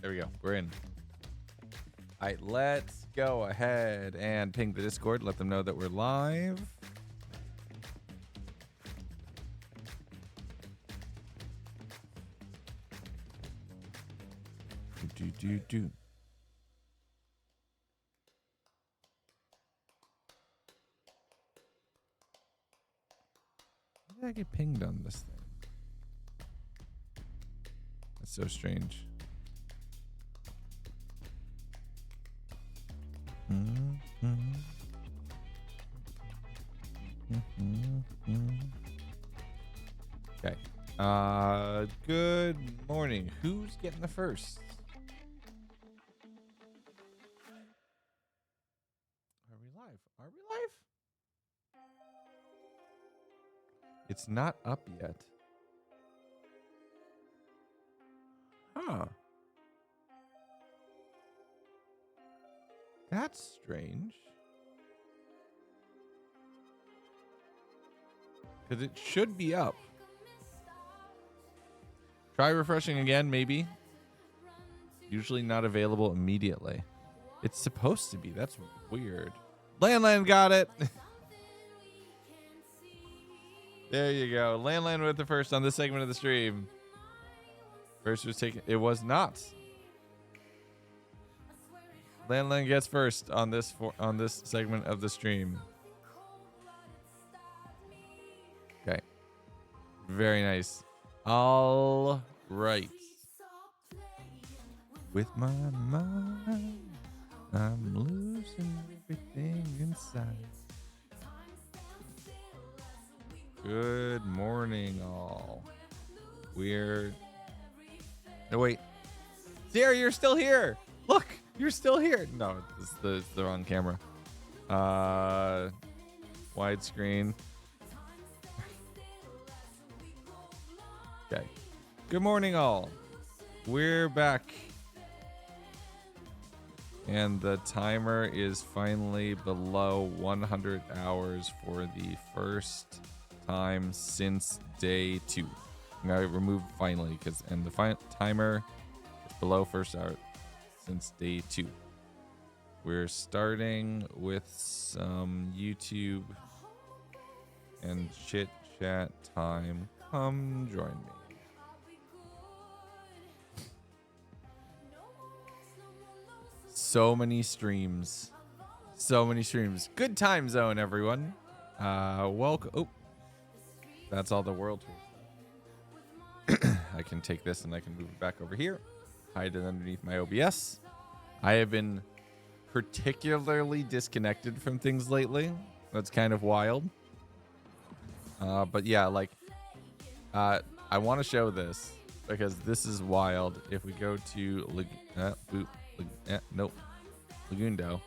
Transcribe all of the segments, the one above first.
There we go. We're in. All right, let's go ahead and ping the Discord. Let them know that we're live. Do. How did I get pinged on this thing? That's so strange. Okay. Good morning. Who's getting the first? Are we live? Are we live? It's not up yet. Huh. That's strange. Because it should be up. Try refreshing again, maybe. Usually not available immediately. It's supposed to be. That's weird. Landland got it. There you go. Landland with the first on this segment of the stream. First was taken. It was not. Landland gets first on this segment of the stream. Okay. Very nice. All right. With my mind, I'm losing everything inside. Good morning, all. Weird. No, wait. Sarah, you're still here. Look, you're still here. No, it's the wrong camera. Widescreen. Okay. Good morning, all. We're back. And the timer is finally below 100 hours for the first time since day 2. I'm going to remove finally and the timer is below first hour since day 2. We're starting with some YouTube and chit chat time. Come join me. So many streams. Good time zone, everyone. Welcome. Oh, that's all the world tour. I can take this and I can move it back over here. Hide it underneath my OBS. I have been particularly disconnected from things lately. That's kind of wild. But yeah, like, I want to show this because this is wild. If we go to Lagundo.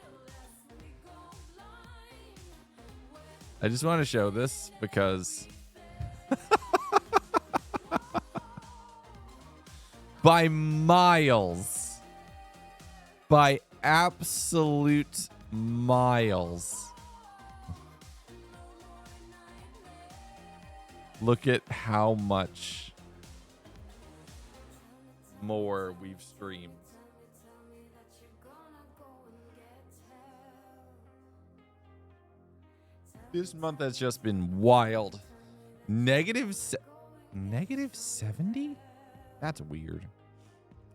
I just want to show this because by miles, by absolute miles, look at how much more we've streamed. This month has just been wild. Negative 70? That's weird.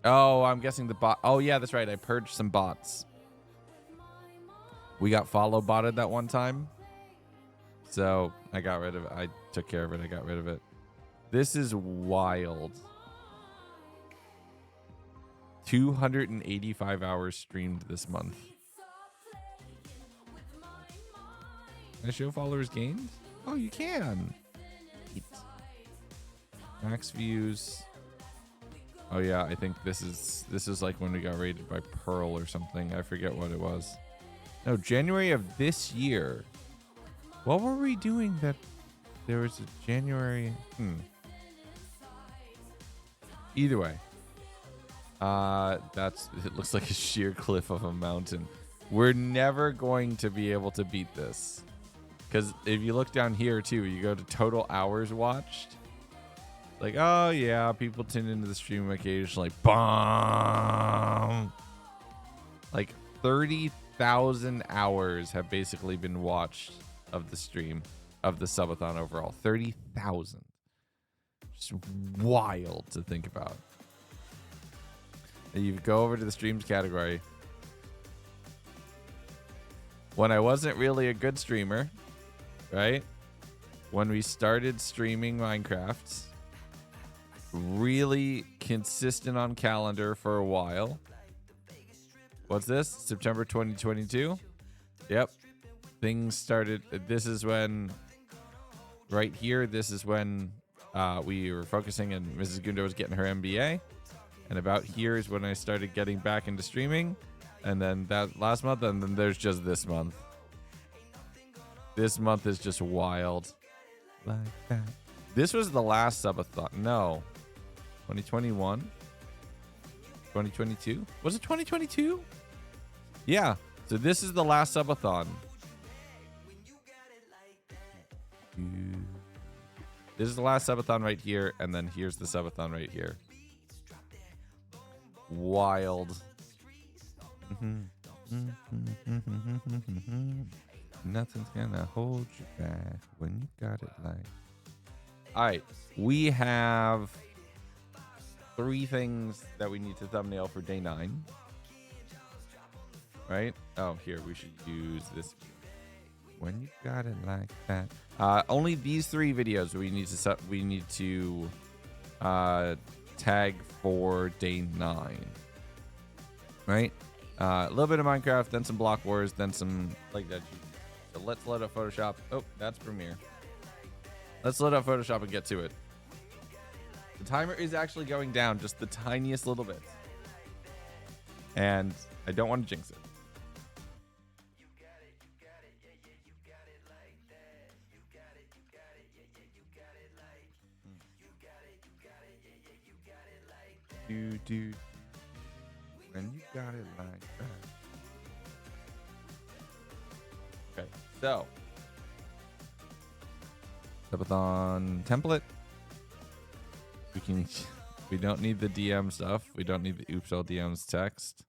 Oh, I'm guessing the bot. Oh, yeah, that's right. I purged some bots. We got follow botted that one time. So I got rid of it. I took care of it. I got rid of it. This is wild. 285 hours streamed this month. Can I show followers gained? Oh, you can. Max views. Oh yeah, I think this is like when we got rated by Pearl or something. I forget what it was. No, January of this year. What were we doing that there was a January? Either way. It looks like a sheer cliff of a mountain. We're never going to be able to beat this. Because if you look down here too, you go to total hours watched. Like, oh yeah, people tune into the stream occasionally. Bomb. Like 30,000 hours have basically been watched of the stream of the subathon overall. 30,000. Just wild to think about. And you go over to the streams category. When I wasn't really a good streamer, right? When we started streaming Minecraft, really consistent on calendar for a while. What's this? September 2022? Yep. Things started. This is when, right here, this is when we were focusing and Mrs. Gunda was getting her MBA. And about here is when I started getting back into streaming. And then that last month, and then there's just this month. This month is just wild. Like that. This was the last subathon. No. 2021? 2022? Was it 2022? Yeah. So this is the last subathon. This is the last subathon right here, and then here's the subathon right here. Wild. Nothing's gonna hold you back when you got it like. All right, we have 3 things that we need to thumbnail for day 9. Right? Oh, here we should use this. When you got it like that. Only these 3 videos we need to tag for day 9. Right? A little bit of Minecraft, then some Block Wars, then some like that. So let's load up Photoshop. Oh, that's Premiere. Let's load up Photoshop and get to it. The timer is actually going down just the tiniest little bit. And I don't want to jinx it. Do when you got it like that. Okay, so subathon template. We don't need the DM stuff. We don't need the oops all DMs text.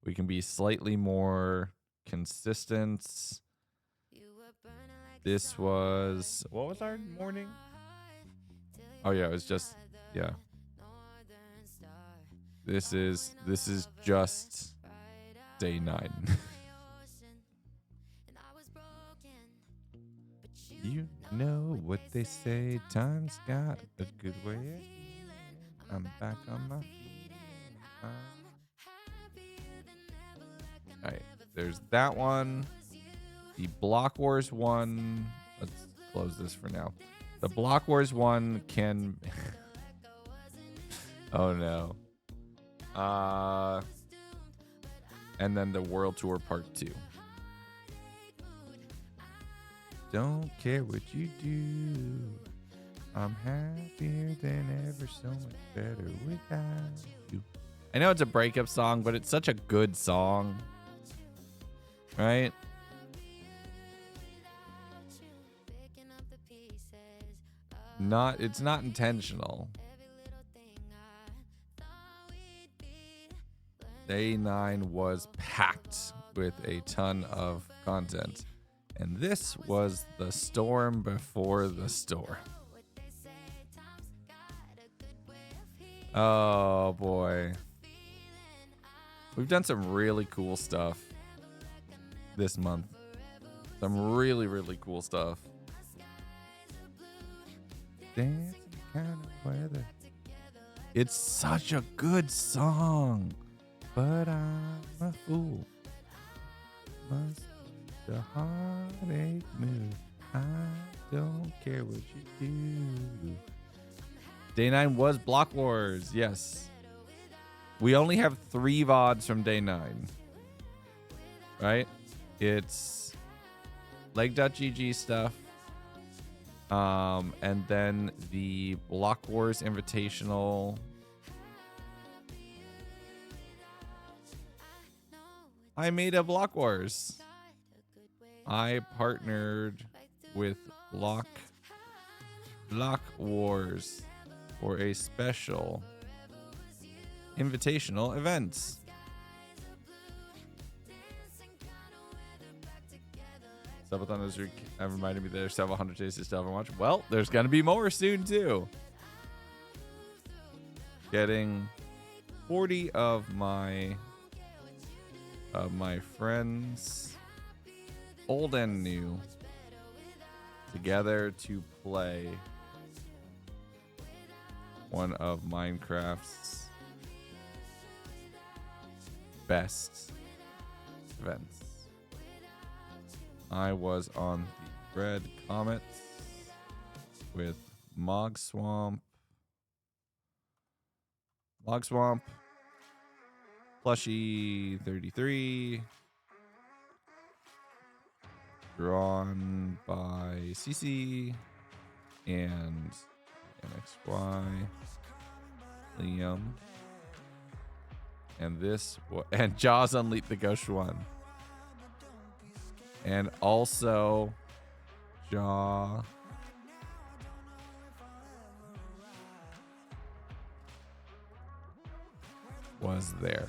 We can be slightly more consistent. This was, what was our morning? Oh yeah, it was just, yeah. This is just day 9. You know what they say, time's got a good way. I'm back on my feet. Alright, there's that one. The Block Wars one. Let's close this for now. The Block Wars one can oh no. And then the World Tour Part 2. Don't care what you do. I'm happier than ever, so much better without you. I know it's a breakup song, but it's such a good song. Right? It's not intentional. Day 9 was packed with a ton of content. And this was the storm before the storm. Oh boy. We've done some really cool stuff this month. Some really, really cool stuff. Dancing kind of weather. It's such a good song. But I'm a fool. Must be the heartache mood. I don't care what you do. Day 9 was Block Wars. Yes. We only have 3 VODs from day 9. Right? It's leg.gg stuff. And then the Block Wars Invitational. I made a Block Wars. I partnered with Block Wars. for a special invitational event. Subathon is reminded me that there's several hundred days to still haven't watched. Well, there's going to be more soon, too. Getting 40 of my friends, old and new, together to play one of Minecraft's best events. I was on the Red Comet with Mog Swamp, Plushy 33, drawn by CC and NXY, Liam, and Jaws Unleashed the Ghost one. And also Jaw was there.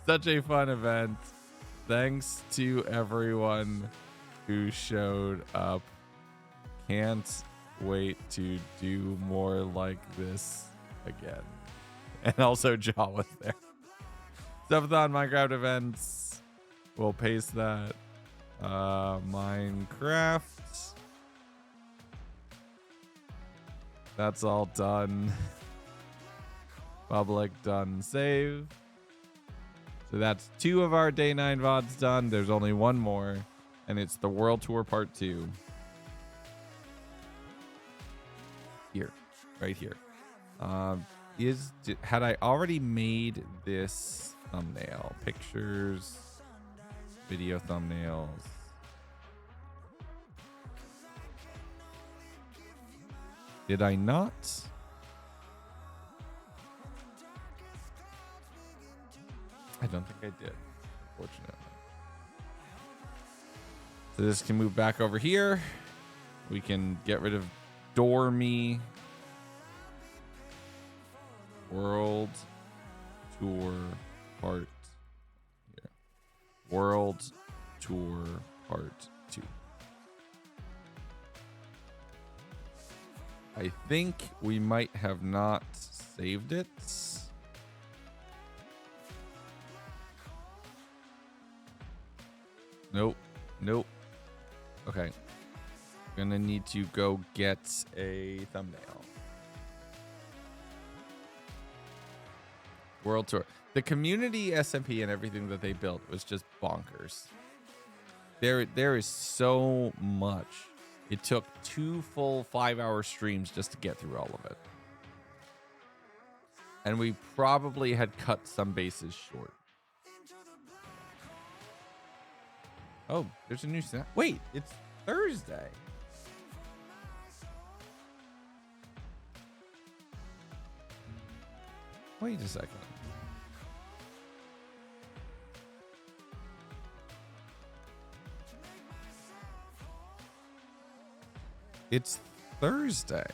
Such a fun event. Thanks to everyone who showed up. Can't wait to do more like this again. And also Jaw was there. Subathon Minecraft events. We'll paste that. Minecraft. That's all done. Public done. Save. So that's 2 of our day 9 VODs done. There's only one more, and it's the World Tour Part 2. Here, right here. Had I already made this thumbnail? Pictures, video thumbnails. Did I not? I don't think I did, unfortunately. So this can move back over here. We can get rid of Dormy. World Tour Part here. World Tour Part 2. I think we might have not saved it. Nope. Okay. Gonna need to go get a thumbnail. World Tour. The community SMP and everything that they built was just bonkers. There is so much. It took 2 full 5-hour streams just to get through all of it. And we probably had cut some bases short. Oh, there's a new snap. Wait, it's Thursday. Wait a second. It's Thursday.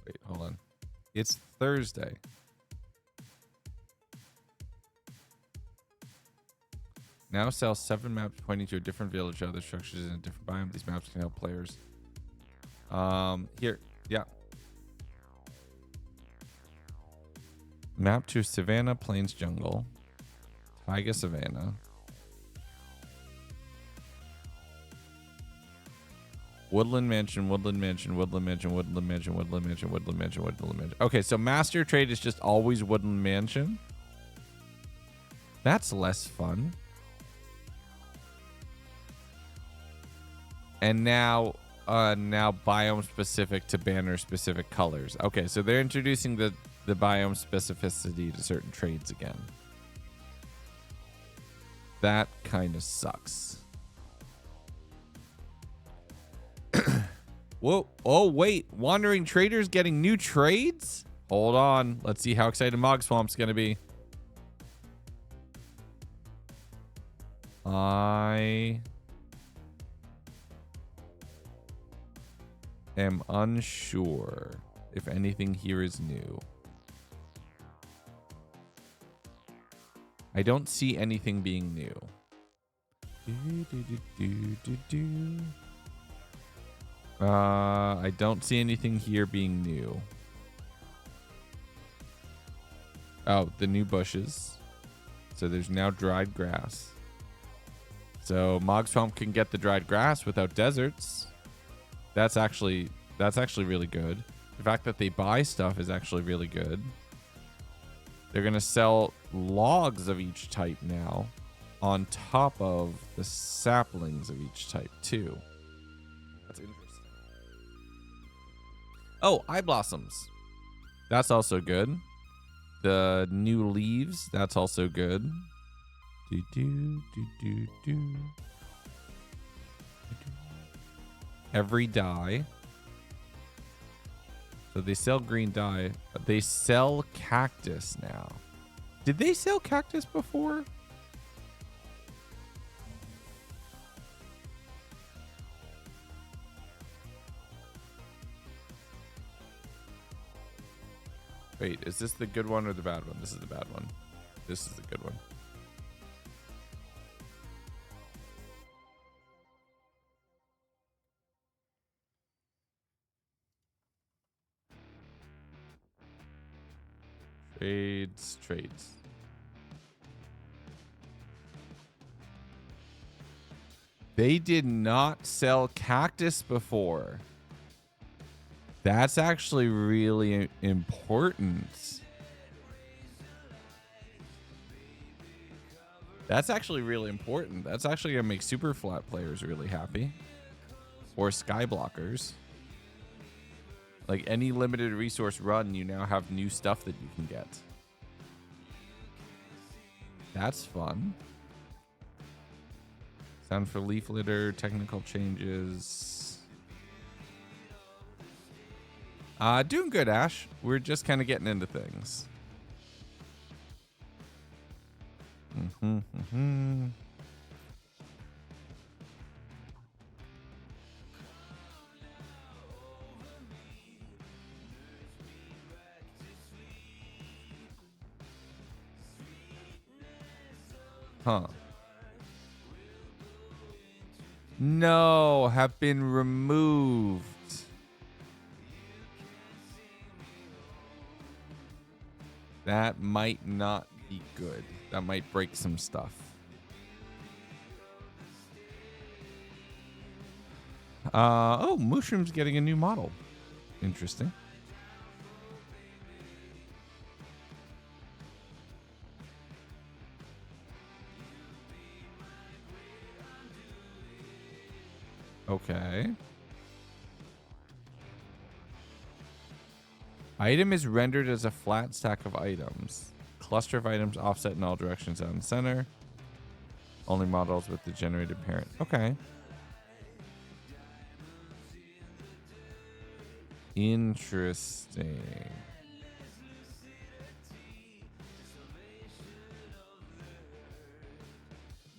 Wait, hold on. It's Thursday. Now sells 7 maps pointing to a different village, other structures in a different biome. These maps can help players. Here, yeah. Map to Savannah, Plains, Jungle. Taiga, Savannah. Woodland Mansion, Woodland Mansion, Woodland Mansion, Woodland Mansion, Woodland Mansion, Woodland Mansion, Woodland Mansion. Okay, so Master Trade is just always Woodland Mansion. That's less fun. And now biome specific to banner specific colors. Okay, so they're introducing the biome specificity to certain trades again. That kind of sucks. Whoa. Oh, wait. Wandering Trader's getting new trades? Hold on. Let's see how excited Mog Swamp's going to be. I am unsure if anything here is new. I don't see anything being new. I don't see anything here being new. Oh, the new bushes. So there's now dried grass. So Mog Swamp can get the dried grass without deserts. That's actually really good. The fact that they buy stuff is actually really good. They're going to sell logs of each type now on top of the saplings of each type too. That's interesting. Oh, eye blossoms. That's also good. The new leaves, that's also good. Every dye. So they sell green dye. They sell cactus now. Did they sell cactus before? Wait, is this the good one or the bad one? This is the bad one. This is the good one. Trades. They did not sell cactus before. That's actually really important. That's actually really important. That's actually going to make super flat players really happy. Or skyblockers. Like any limited resource run, you now have new stuff that you can get. That's fun. Sound for leaf litter, technical changes. Doing good, Ash. We're just kind of getting into things. Huh. No, have been removed. That might not be good. That might break some stuff. Oh, Mushroom's getting a new model. Interesting. Okay. Item is rendered as a flat stack of items. Cluster of items offset in all directions out in center. Only models with the generated parent. Okay. Interesting.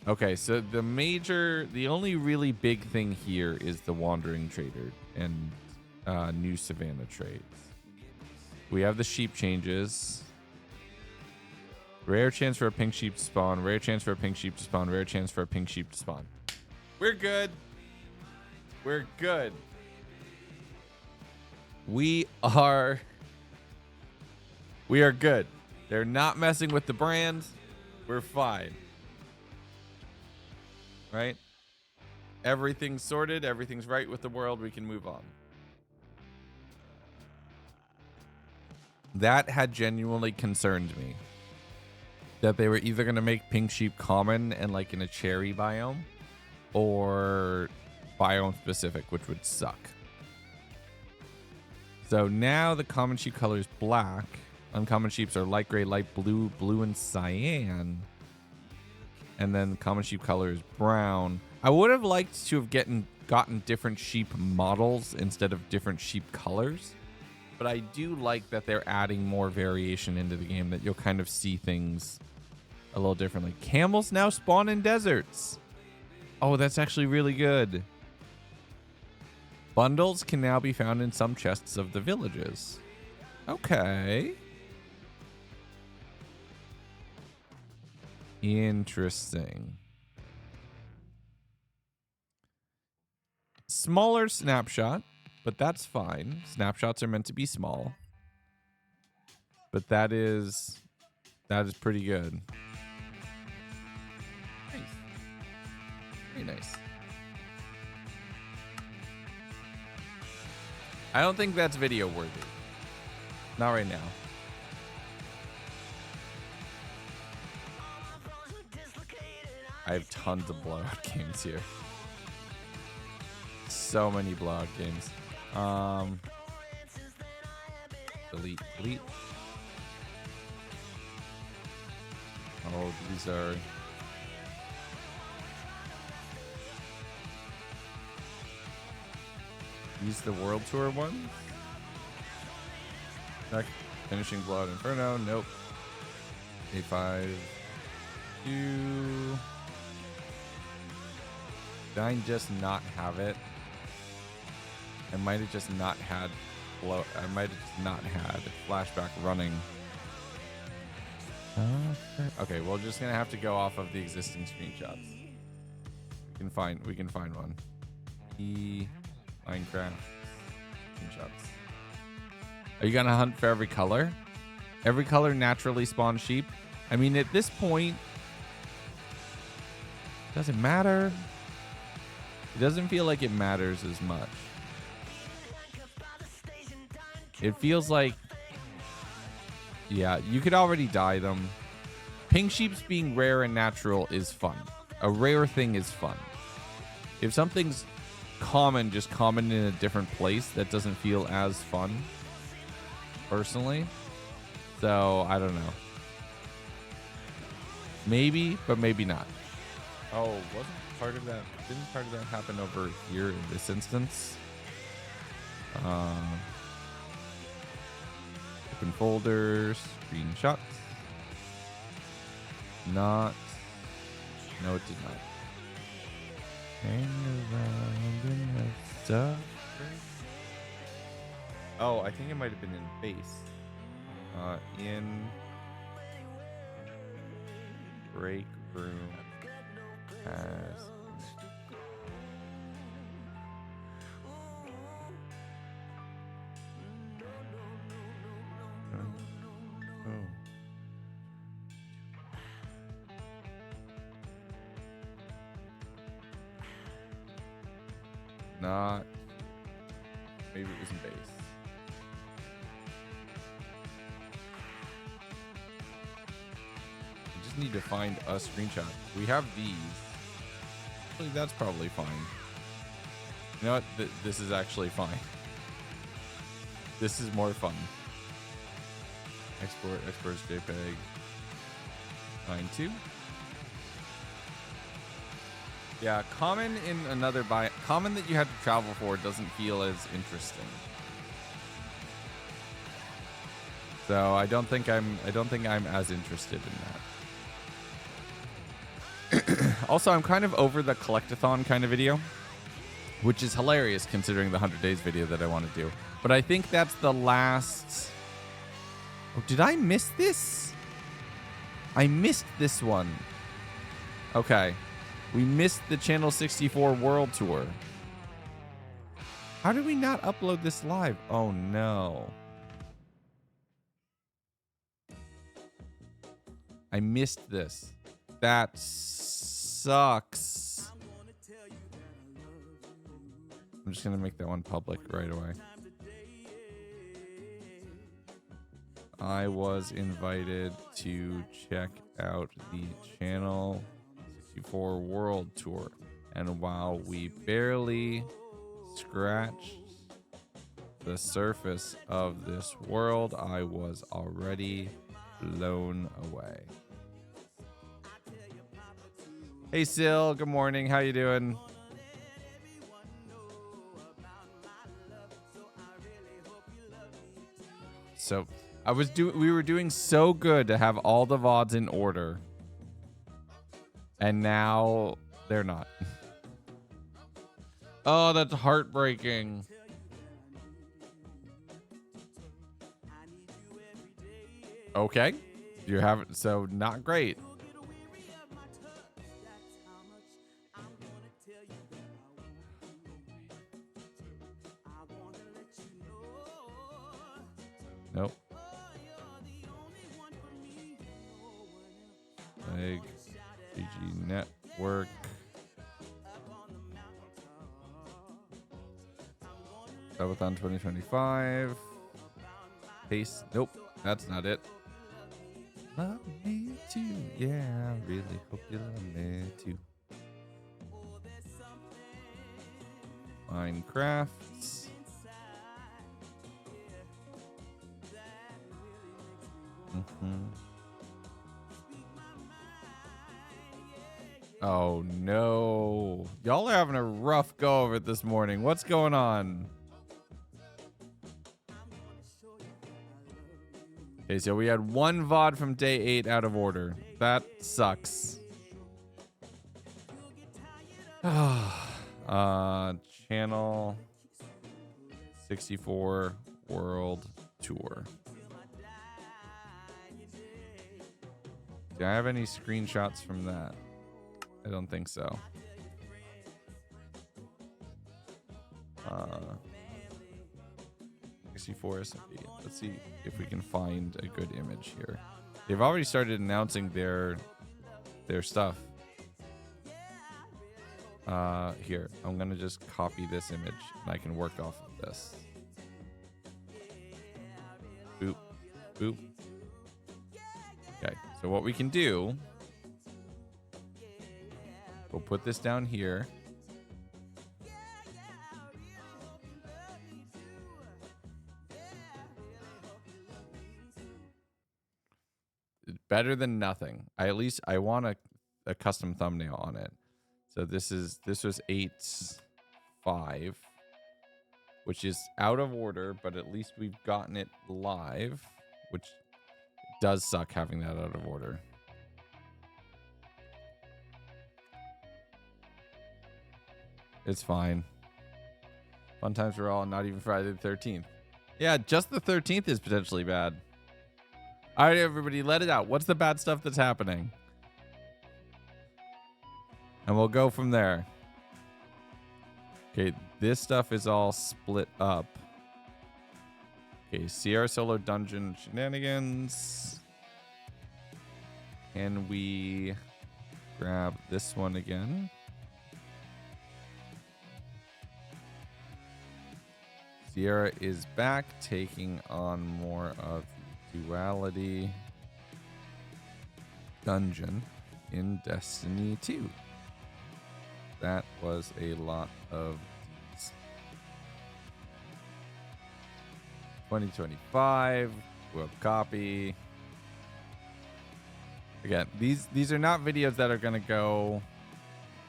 Okay, so the only really big thing here is the Wandering Trader and new Savannah trades. We have the sheep changes. Rare chance for a pink sheep to spawn. Rare chance for a pink sheep to spawn. Rare chance for a pink sheep to spawn. We're good. We're good. We are good. They're not messing with the brand. We're fine. Right? Everything's sorted. Everything's right with the world. We can move on. That had genuinely concerned me. That they were either going to make pink sheep common and like in a cherry biome, or biome specific, which would suck. So now the common sheep color is black. Uncommon sheeps are light gray, light blue, blue, and cyan. And then common sheep color is brown. I would have liked to have gotten different sheep models instead of different sheep colors. But I do like that they're adding more variation into the game, that you'll kind of see things a little differently. Camels now spawn in deserts. Oh, that's actually really good. Bundles can now be found in some chests of the villages. Okay. Interesting. Smaller snapshot, but that's fine. Snapshots are meant to be small. But that is pretty good. Nice. Very nice. I don't think that's video worthy. Not right now. I have tons of blowout games here. So many blowout games. Delete. Oh, these are... These the World Tour ones? Finishing Blowout Inferno. Nope. A5. 2. Did I just not have it? I might have just not had I might have just not had flashback running. Okay, we're just gonna have to go off of the existing screenshots. We can find one. Minecraft screenshots. Are you gonna hunt for every color? Every color naturally spawns sheep. I mean, at this point, does it matter? It doesn't feel like it matters as much. It feels like, yeah, you could already dye them. Pink sheeps being rare and natural is fun. A rare thing is fun. If something's common, just common in a different place, that doesn't feel as fun, personally. So, I don't know. Maybe, but maybe not. Oh, wasn't part of that, didn't part of that happen over here in this instance? Open folders, screenshots. Not. No, it did not. Hang around in the stuff. Oh, I think it might have been in base. In break room has. Not. Maybe it was in base. I just need to find a screenshot. We have these. Actually, that's probably fine. You know what? This is actually fine. This is more fun. Export as JPEG. 9.2. Yeah, common in another common that you had to travel for doesn't feel as interesting. So I don't think I'm as interested in that. Also, I'm kind of over the collectathon kind of video, which is hilarious considering the 100 days video that I want to do. But I think that's the last. Oh, did I miss this? I missed this one. Okay. We missed the Channel 64 World Tour. How did we not upload this live? Oh, no. I missed this. That sucks. I'm just going to make that one public right away. I was invited to check out the Channel 64 World Tour, and while we barely scratched the surface of this world, I was already blown away. Hey, Sil. Good morning. How you doing? So we were doing so good to have all the VODs in order. And now they're not. Oh, that's heartbreaking. Okay. You have it, so not great. Nope. Like GG Network. Subathon 2025. Paste. Nope, that's not it. Love me too. Yeah, I really hope you love me too. Minecrafts. Oh no. Y'all are having a rough go of it this morning. What's going on? Okay, so we had one VOD from day 8 out of order. That sucks. Channel 64 World Tour. Do I have any screenshots from that? I don't think so. 64 SMP. Let's see if we can find a good image here. They've already started announcing their stuff. Here, I'm gonna just copy this image and I can work off of this. Boop, boop. Okay, so what we can do, we'll put this down here. Better than nothing. I want a custom thumbnail on it. So this was 8.5, which is out of order, but at least we've gotten it live, which does suck having that out of order. It's fine. Fun times for all, not even Friday the 13th. Yeah, just the 13th is potentially bad. All right, everybody, let it out. What's the bad stuff that's happening? And we'll go from there. Okay, this stuff is all split up. Okay, Sierra Solo Dungeon Shenanigans. And we grab this one again. Sierra is back, taking on more of the Duality Dungeon in Destiny 2. That was a lot of these. 2025 will copy. Again, these are not videos that are going to go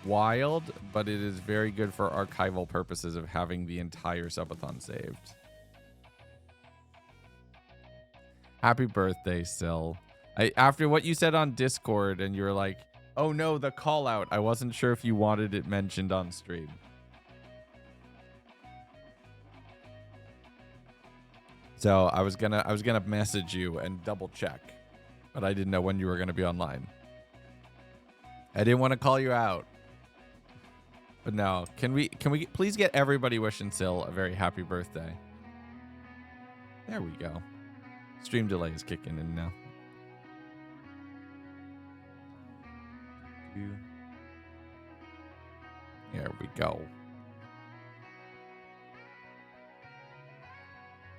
wild, but it is very good for archival purposes of having the entire subathon saved. Happy birthday, Sil. After what you said on Discord and you were like, oh no, the call out, I wasn't sure if you wanted it mentioned on stream. So I was gonna message you and double check, but I didn't know when you were gonna be online. I didn't want to call you out. But no, can we please get everybody wishing Sil a very happy birthday? There we go. Stream delay is kicking in now. There we go.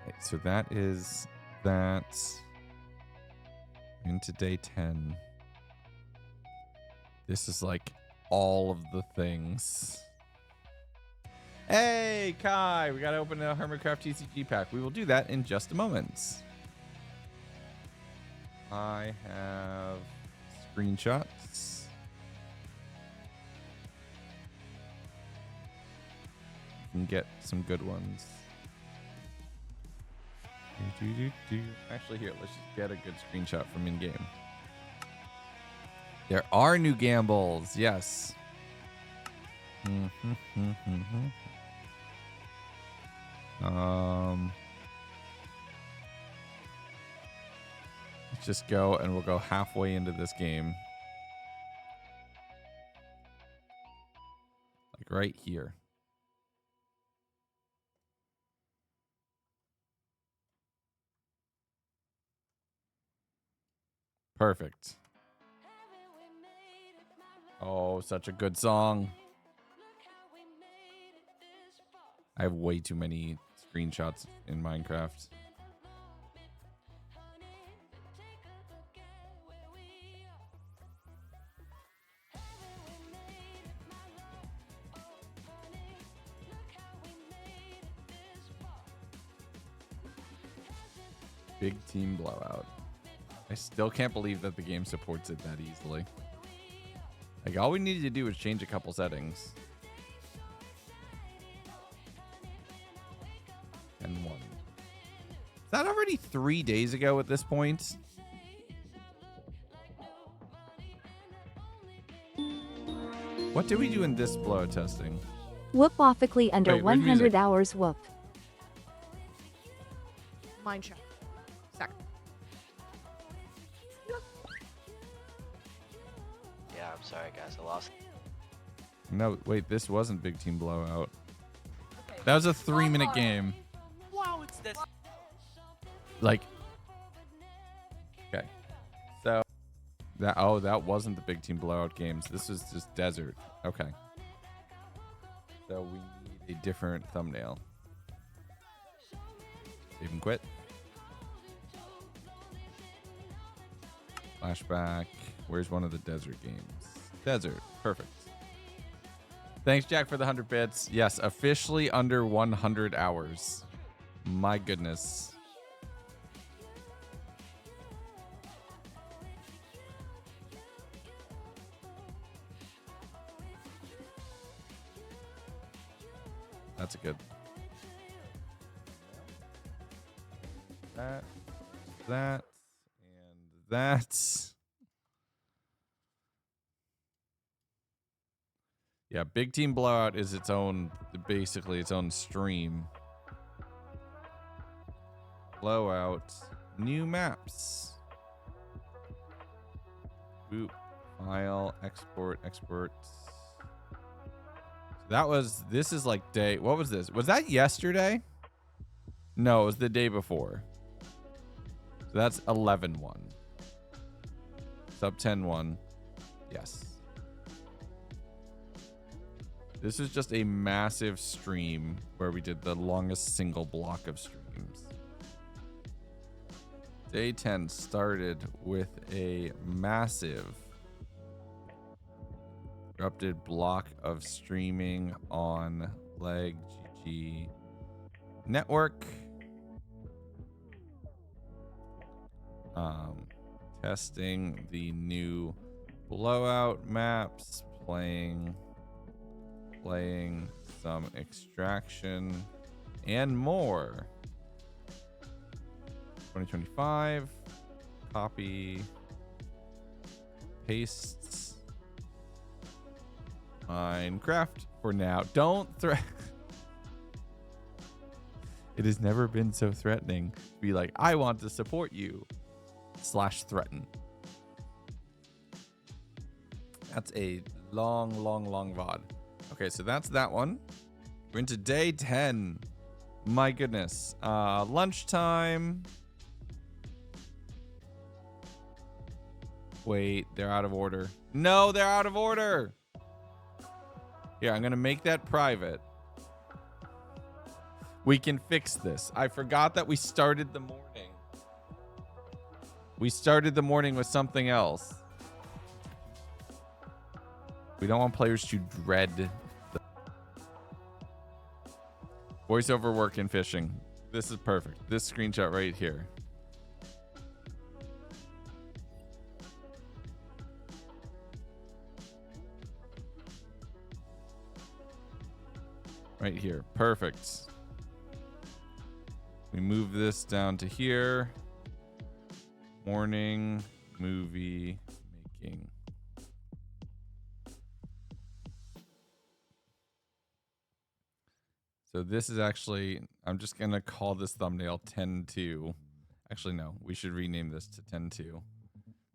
Okay, so that is that. Into day 10. This is like all of the things. Hey, Kai, we got to open a Hermitcraft TCG pack. We will do that in just a moment. I have screenshots. can get some good ones. Actually, here, let's just get a good screenshot from in-game. There are new gambles, yes. Let's just go, and we'll go halfway into this game. Like right here. Perfect. Oh, such a good song. I have way too many screenshots in Minecraft. Big team blowout. I still can't believe that the game supports it that easily. Like, all we needed to do was change a couple settings. And 1. Is that already 3 days ago at this point? What did we do in this blowout testing? Whoop-offically under Wait, where's 100 music? hours whoop. Mine shot. Sorry. Yeah, I'm sorry, guys. I lost. No, wait, this wasn't Big Team Blowout. That was a 3-minute game. Wow, it's this. Like, okay. So, that wasn't the Big Team Blowout games. This was just Desert. Okay. So we need a different thumbnail. Save and quit. Flashback. Where's one of the Desert games? Desert. Perfect. Thanks, Jack, for the 100 bits. Yes, officially under 100 hours. My goodness. That's a good. That, and that. Yeah, Big Team Blowout is its own, basically its own stream. Blowout, new maps. Boop, file, export. This is like day, what was this? Was that yesterday? No, it was the day before. So that's 11-1. Sub 10-1. Yes. This is just a massive stream where we did the longest single block of streams. Day 10 started with a massive erupted block of streaming on Leg GG Network. Testing the new blowout maps, playing some extraction and more. 2025, copy, pastes, Minecraft for now. Don't threat. It has never been so threatening to be like, I want to support you / threaten. That's a long VOD. Okay, so that's that one. We're into day 10. My goodness. Lunchtime. Wait, they're out of order. No, they're out of order. Here, I'm going to make that private. We can fix this. I forgot that we started the morning. We started the morning with something else. We don't want players to dread the voiceover work in fishing. This is perfect. This screenshot right here. Right here. Perfect. We move this down to here. Morning movie making. So this is actually, I'm just going to call this thumbnail 10-2. Actually, no, we should rename this to 10-2.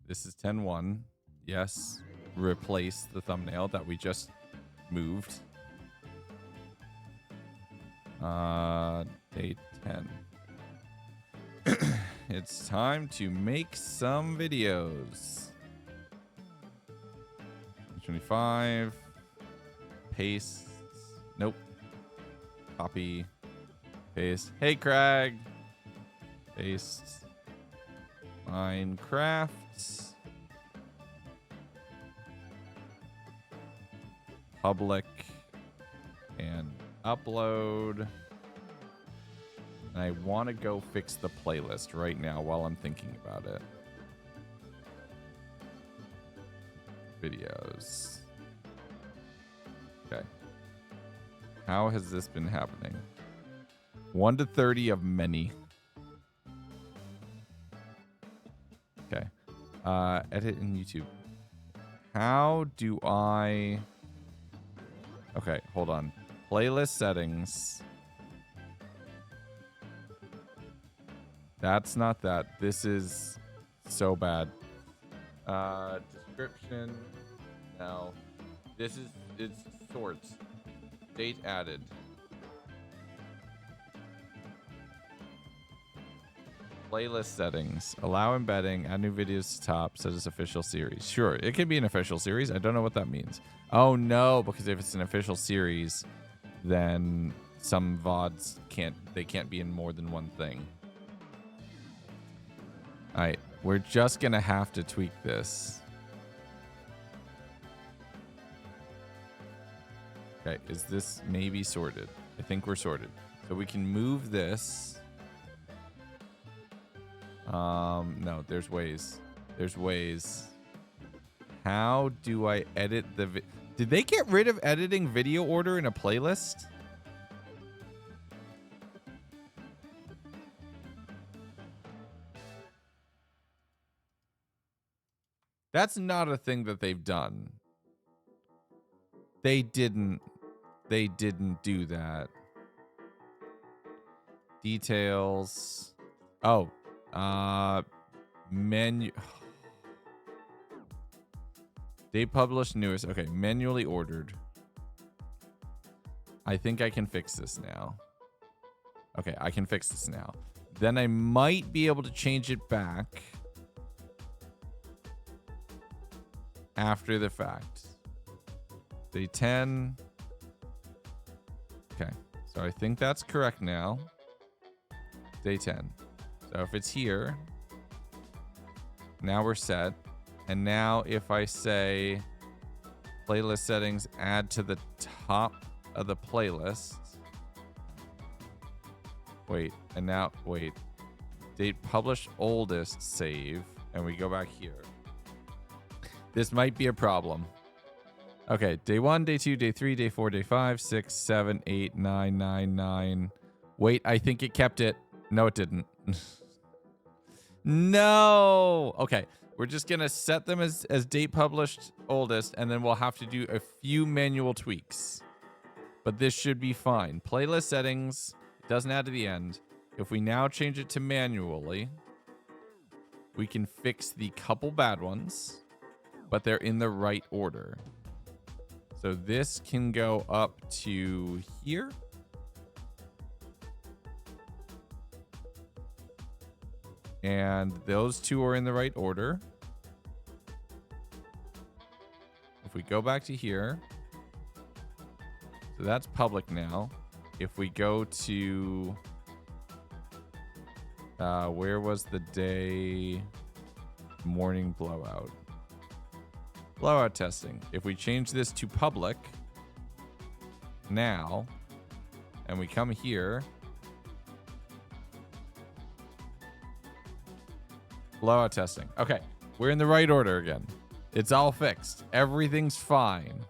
This is 10-1. Yes, replace the thumbnail that we just moved. Day 10. It's time to make some videos. 25. Paste. Nope. Copy. Paste. Hey, Craig. Paste. Minecraft. Public. And upload. And I want to go fix the playlist right now while I'm thinking about it. Videos. Okay. How has this been happening? 1 to 30 of many. Okay. Edit in YouTube. How do I... Okay, hold on. Playlist settings. That's not that. This is so bad. Description. No. This is, it's sorts. Date added. Playlist settings. Allow embedding. Add new videos to top. Set as official series. Sure, it can be an official series. I don't know what that means. Oh no, because if it's an official series, then some VODs can't be in more than one thing. All right, we're just gonna have to tweak this. Okay, is this maybe sorted? I think we're sorted. So we can move this. No, there's ways. There's ways. How do I edit the Did they get rid of editing video order in a playlist? That's not a thing that they've done. They didn't do that. Details. Oh, menu. They published newest. Okay, manually ordered. I think I can fix this now. Okay, I can fix this now. Then I might be able to change it back after the fact. Day 10. Okay, so I think that's correct now. Day 10. So if it's here, now we're set. And now if I say playlist settings, add to the top of the playlist. Wait, and now, wait. Date published oldest save. And we go back here. This might be a problem. Okay, day 1, day 2, day 3, day 4, day 5, 6, 7, 8, 9, 9, 9. Wait, I think it kept it. No, it didn't. No. Okay, we're just going to set them as date published oldest, and then we'll have to do a few manual tweaks. But this should be fine. Playlist settings, it doesn't add to the end. If we now change it to manually, we can fix the couple bad ones, but they're in the right order. So this can go up to here. And those two are in the right order. If we go back to here, so that's public now. If we go to, where was the day morning blowout? Blowout testing. If we change this to public now, and we come here, blowout testing. Okay, we're in the right order again. It's all fixed. Everything's fine.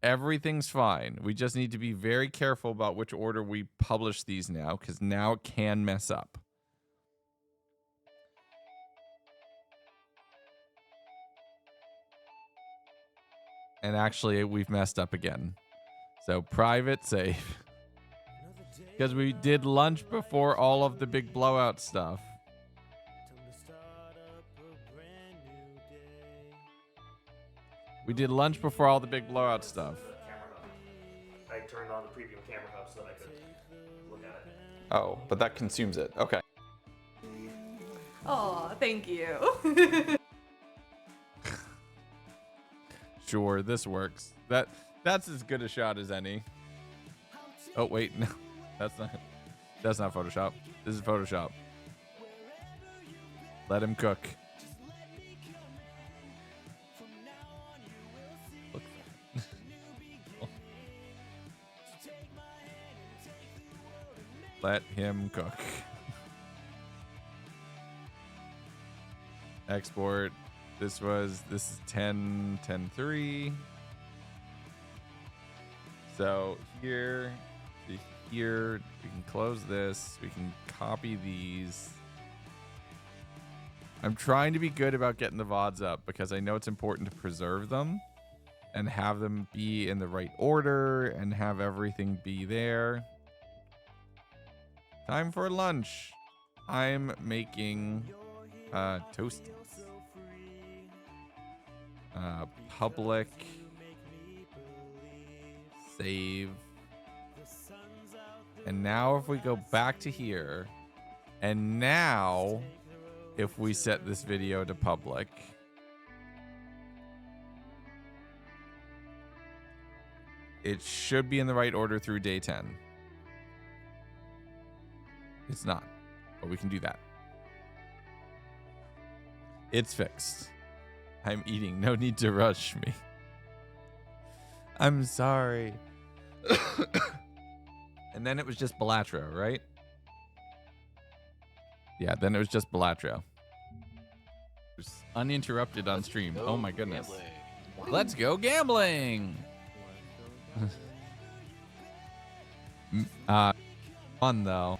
Everything's fine. We just need to be very careful about which order we publish these now, because now it can mess up. And actually, we've messed up again. So private save. Because we did lunch before all of the big blowout stuff. We did lunch before all the big blowout stuff. I turned on the preview camera hub so that I could look at it. Oh, but that consumes it. Okay. Oh, thank you. Sure, this works. That's as good a shot as any. Oh wait, no. That's not Photoshop. This is Photoshop. Let him cook. Look. Let him cook. Export. This is 10.3. So here to here, we can close this. We can copy these. I'm trying to be good about getting the VODs up because I know it's important to preserve them and have them be in the right order and have everything be there. Time for lunch. I'm making toasties. Public save. And now if we go back to here, and now if we set this video to public, it should be in the right order through day 10. It's not, but we can do that. It's fixed. I'm eating. No need to rush me. I'm sorry. And then it was just Balatro, right? Yeah, then it was just Balatro. It was uninterrupted on stream. Oh my goodness. Gambling. Let's go gambling. Fun though.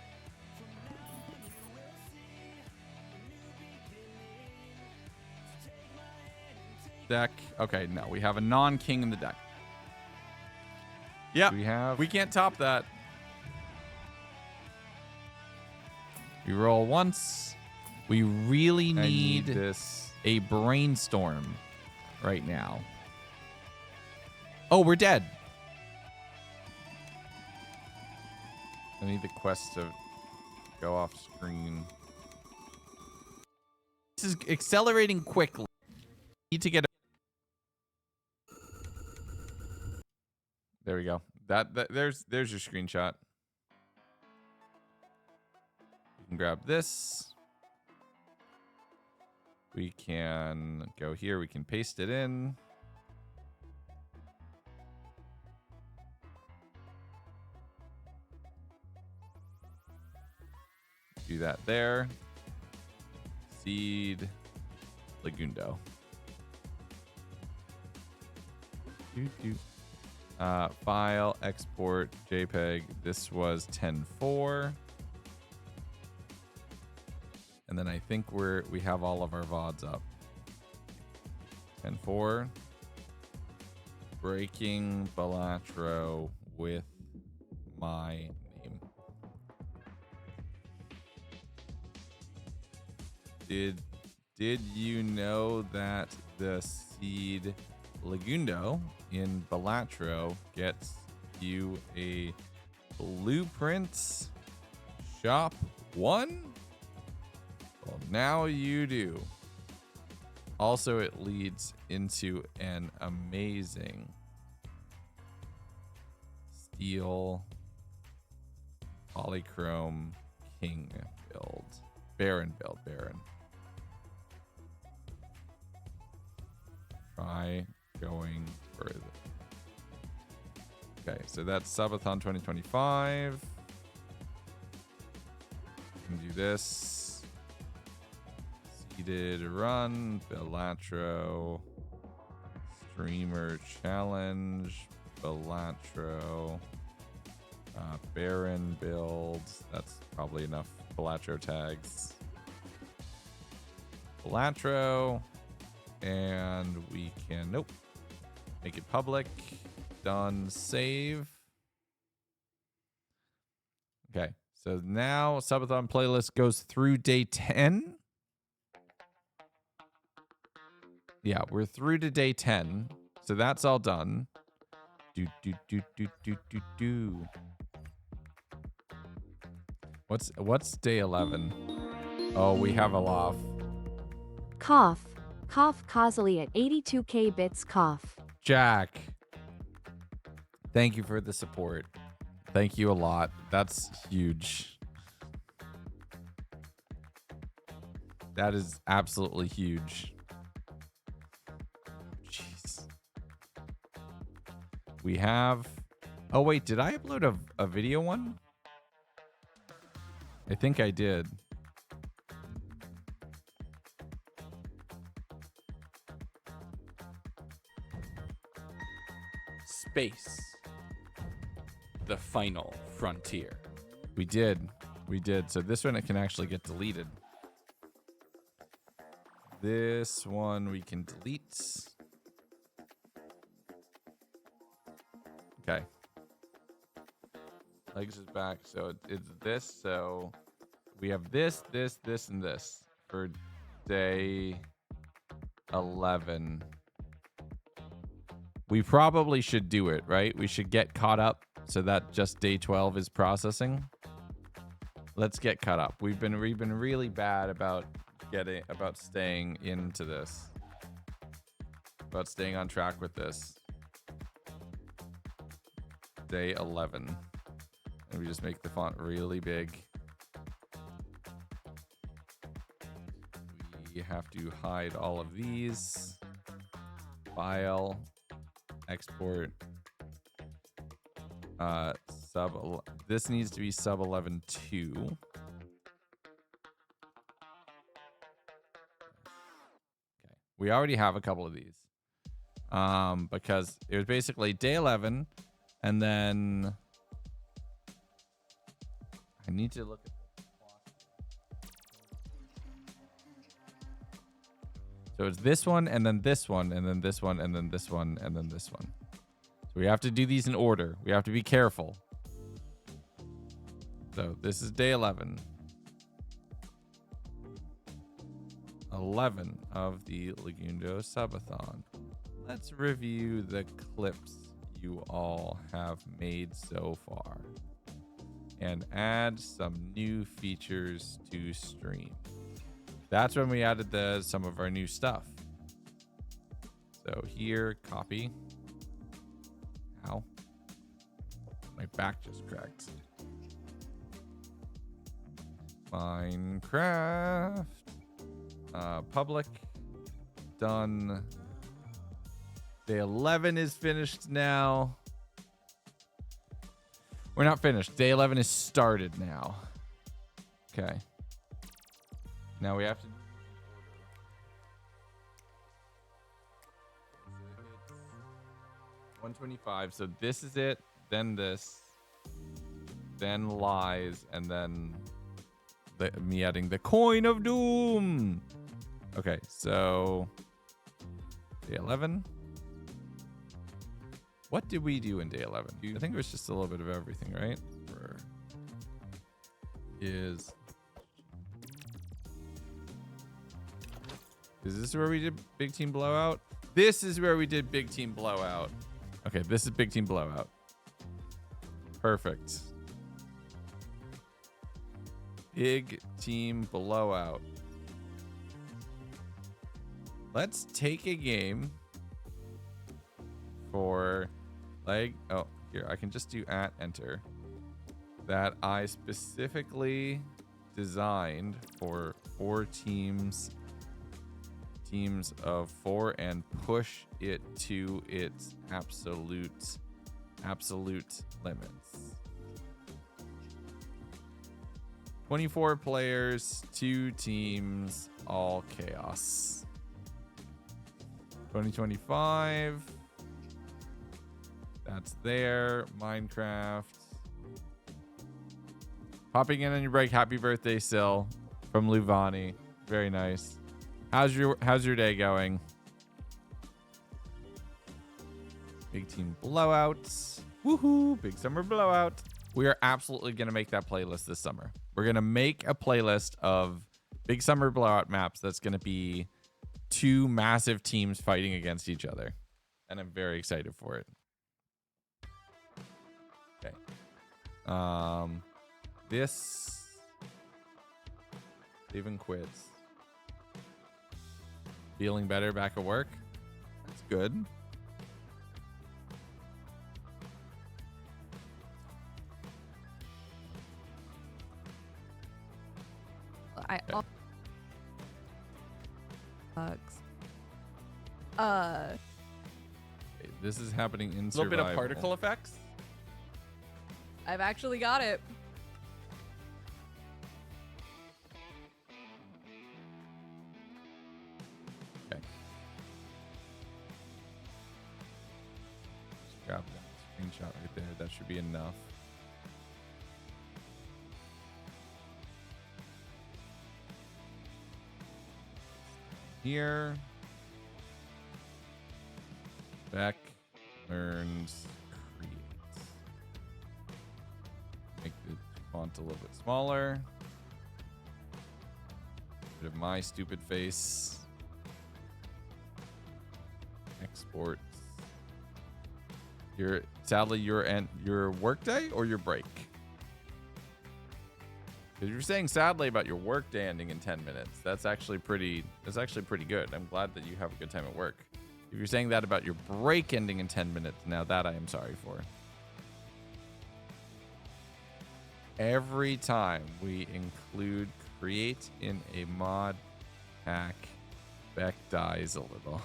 Deck. Okay, no, we have a non-king in the deck. Yeah, we can't top that. We roll once. We really need this a brainstorm right now. Oh, we're dead. I need the quest to go off screen. This is accelerating quickly. Need to get. There we go. There's your screenshot. We can grab this. We can go here. We can paste it in. Do that there. Seed Legundo. File, export, JPEG. This was 10.4. And then I think we have all of our VODs up. 10.4. Breaking Balatro with my name. Did you know that the seed Legundo in Balatro gets you a blueprints shop 1? Well, now you do. Also, it leads into an amazing steel polychrome king build. Baron build, Baron. Try going further. Okay, so that's Subathon 2025. We can do this. Seeded run, Balatro, streamer challenge, Balatro. Baron builds. That's probably enough Balatro tags. Balatro. And we can, nope. Make it public. Done. Save. Okay. So now Subathon playlist goes through day 10. Yeah, we're through to day 10. So that's all done. Do. What's day 11? Oh, we have a laugh. Cough. Cough causally at 82k bits cough. Jack. Thank you for the support. Thank you a lot. That's huge. That is absolutely huge. Jeez. We have... Oh, wait. Did I upload a video one? I think I did. Space. The final frontier. We did. We did. So this one, it can actually get deleted. This one we can delete. Okay. Legs is back. So it's this. So we have this, and this for day 11. We probably should do it, right? We should get caught up so that just day 12 is processing. Let's get caught up. We've been really bad about staying into this. About staying on track with this. Day 11. And we just make the font really big. We have to hide all of these. File. Export. This needs to be sub 11.2. Okay. We already have a couple of these. Because it was basically day 11 and then I need to look at the clock. So it's this one and then this one and then this one and then this one and then this one. So we have to do these in order. We have to be careful. So this is day 11. 11 of the Legundo Subathon. Let's review the clips you all have made so far and add some new features to stream. That's when we added some of our new stuff. So here, copy. Ow. My back just cracked. Minecraft. Public. Done. Day 11 is finished now. We're not finished. Day 11 is started now. Okay. Now we have to... 125. So this is it. Then this. Then lies. And then me adding the coin of doom. Okay. So day 11. What did we do in day 11? I think it was just a little bit of everything, right? Is this where we did Big Team Blowout? This is where we did Big Team Blowout. Okay, this is Big Team Blowout. Perfect. Big Team Blowout. Let's take a game for oh, here, I can just do @enter that I specifically designed for 4 teams of 4 and push it to its absolute limits. 24 players, 2 teams, all chaos. 2025. That's there. Minecraft. Popping in on your break. Happy birthday, Sil, from Luvani. Very nice. How's your day going? Big team blowouts. Woohoo! Big summer blowout. We are absolutely gonna make that playlist this summer. We're gonna make a playlist of big summer blowout maps that's gonna be 2 massive teams fighting against each other. And I'm very excited for it. Okay. This even quits. Feeling better back at work? That's good. Okay, this is happening in survival. A little bit of particle effects. I've actually got it. Okay. Just grab that screenshot right there. That should be enough. Here. Beck learns create. Make the font a little bit smaller. Bit of my stupid face. Export. Sadly your work day or your break? If you're saying sadly about your work day ending in 10 minutes, that's actually pretty good. I'm glad that you have a good time at work. If you're saying that about your break ending in 10 minutes, now that I am sorry for. Every time we include create in a mod pack, Beck dies a little.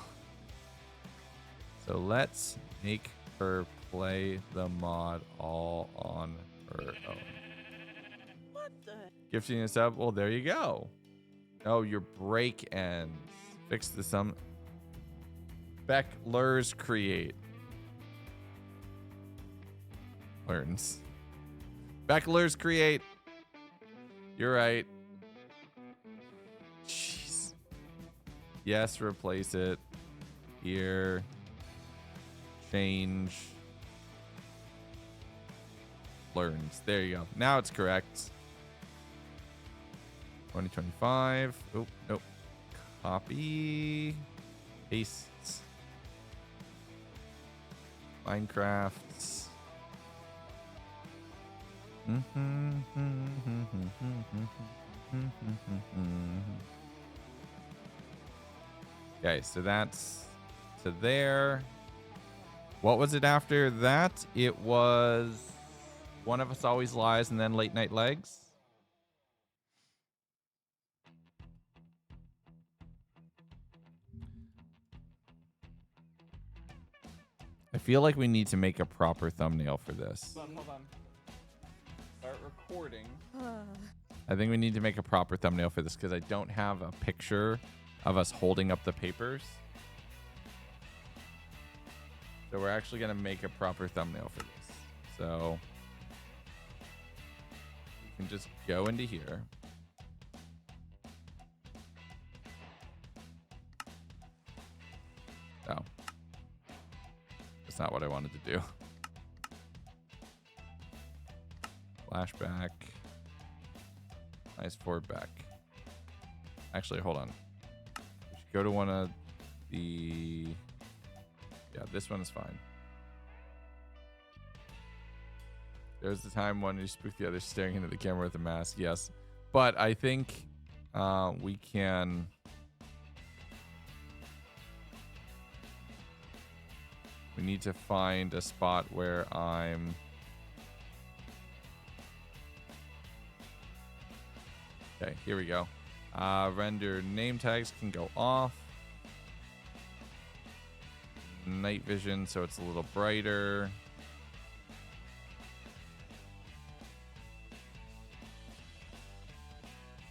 So let's make her play the mod all on her own. What the? Gifting a sub. Well, there you go. Oh, your break ends. Fix the sum. Beck lures create. Learns. Beck lures create. You're right. Jeez. Yes, replace it. Here. Change. Learns. There you go. Now it's correct. 2025. Oh, nope. Copy. Paste. Minecraft. Okay, so that's to there. What was it after that? It was One of Us Always Lies and then Late Night Legs. I feel like we need to make a proper thumbnail for this. Hold on. Start recording. I think we need to make a proper thumbnail for this because I don't have a picture of us holding up the papers. So we're actually going to make a proper thumbnail for this. So you can just go into here. Oh. That's not what I wanted to do. Flashback. Nice forward back. Actually, hold on. We should go to one of the... Yeah, this one is fine. There's the time one you spook the other staring into the camera with a mask. Yes. But I think we can... We need to find a spot where I'm... Okay, here we go. Render name tags can go off. Night vision, so it's a little brighter.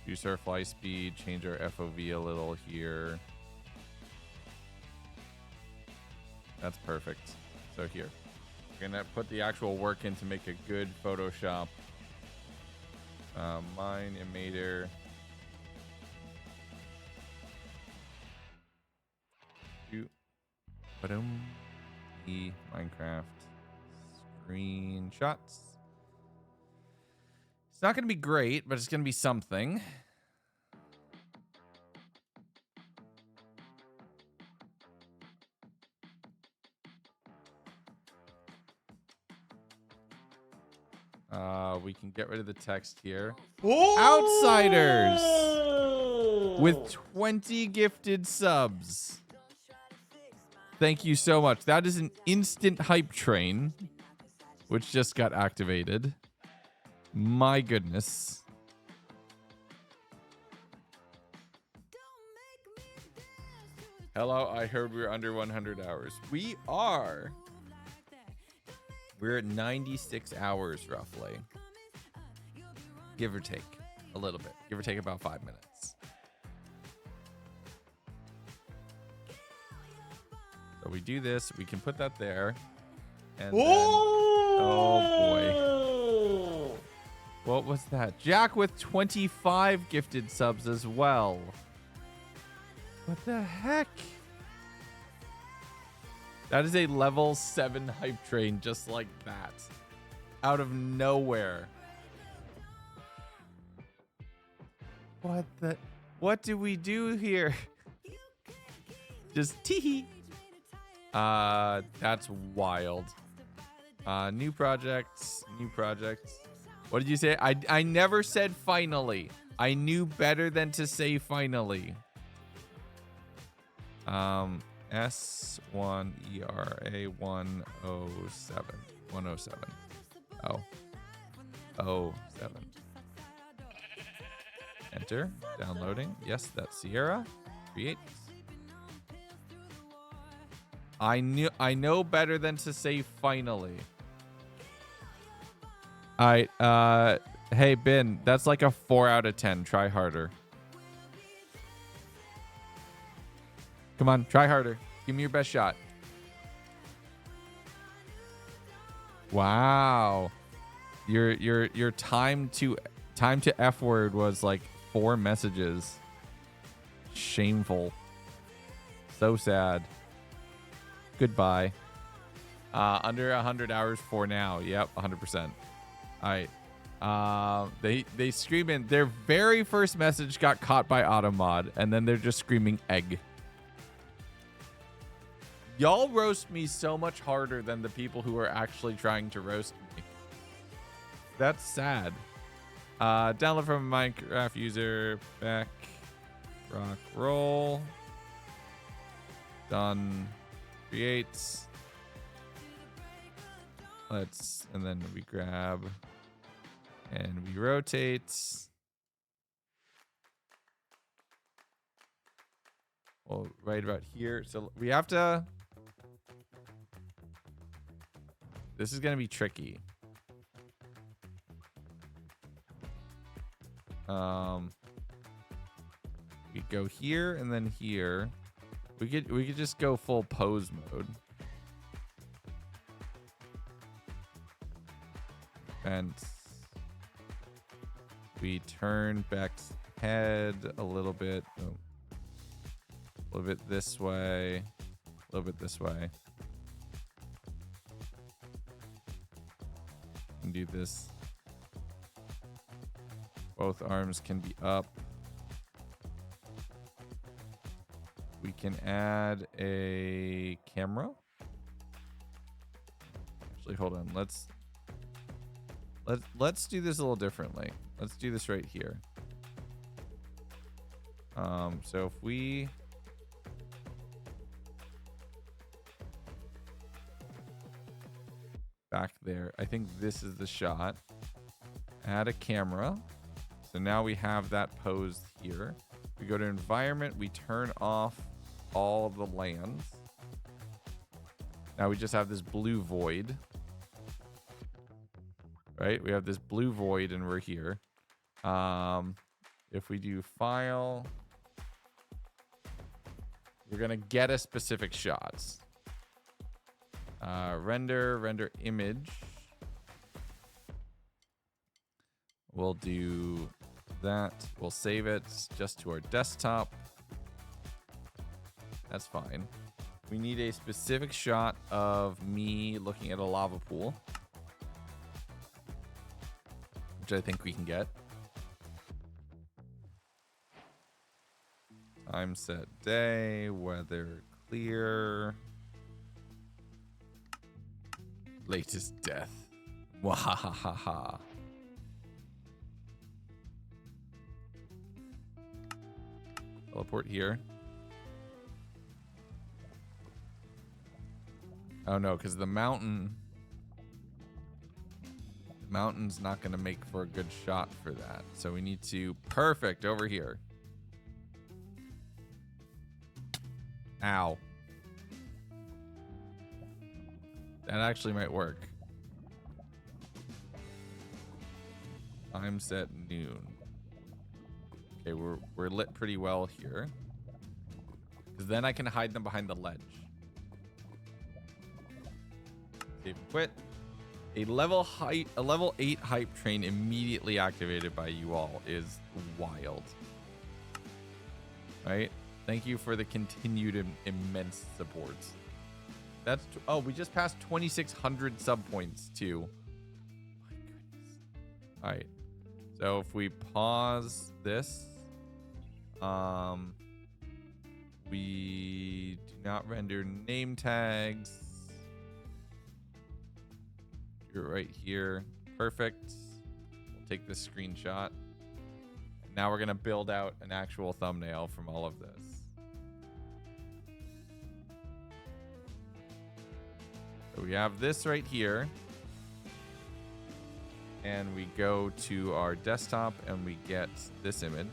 Reduce our fly speed, change our FOV a little here. That's perfect. So here. We're gonna put the actual work in to make a good Photoshop. Mine emitter. Ba-dum. The Minecraft screenshots. It's not gonna be great, but it's gonna be something. We can get rid of the text here. Outsiders with 20 gifted subs. Thank you so much. That is an instant hype train, which just got activated. My goodness. Hello, I heard we were under 100 hours. We are. We're at 96 hours, roughly. Give or take a little bit. Give or take about 5 minutes. So we do this. We can put that there. And then, oh, boy. What was that? Jack with 25 gifted subs as well. What the heck? That is a level 7 hype train just like that. Out of nowhere. What do we do here? Just tee. That's wild. New projects. What did you say? I never said finally. I knew better than to say finally. S1 ERA 107. 107. Oh. 07. Enter. Downloading. Yes, that's Sierra. Create. I know better than to say finally. All right. Hey, Ben, that's like a 4 out of 10. Try harder. Come on, try harder. Give me your best shot. Wow. Your time to F word was like 4 messages. Shameful. So sad. Goodbye. Under 100 hours for now. Yep, 100%. All right. They scream in. Their very first message got caught by Automod, and then they're just screaming egg. Y'all roast me so much harder than the people who are actually trying to roast me. That's sad. Download from a Minecraft user. Back. Rock roll. Done. Creates. And then we grab and we rotate. Well, right about here. So we have to. This is going to be tricky. We go here and then here. We could just go full pose mode. And we turn Beck's head a little bit. Oh, a little bit this way. A little bit this way. And do this. Both arms can be up. We can add a camera. Actually, hold on. Let's do this a little differently. Let's do this right here. So if we back there, I think this is the shot. Add a camera. So now we have that posed here. We go to environment. We turn off all the lands. Now we just have this blue void. Right? We have this blue void and we're here. If we do file, we're going to get a specific shots. Render image. We'll do that. We'll save it just to our desktop. That's fine. We need a specific shot of me looking at a lava pool, which I think we can get. Time set day, weather clear. Latest death. Wahahaha. Teleport here. Oh no, because the mountain's not going to make for a good shot for that. So we need to perfect over here. Ow. That actually might work. Time set noon. Okay, we're lit pretty well here. Because then I can hide them behind the ledge. Save and quit. A level 8 hype train immediately activated by you all is wild. Right? Thank you for the continued immense support. That's oh, we just passed 2,600 sub points too. My goodness. All right. So if we pause this, we do not render name tags. You're right here. Perfect. We'll take this screenshot. And now we're gonna build out an actual thumbnail from all of this. So we have this right here. And we go to our desktop and we get this image.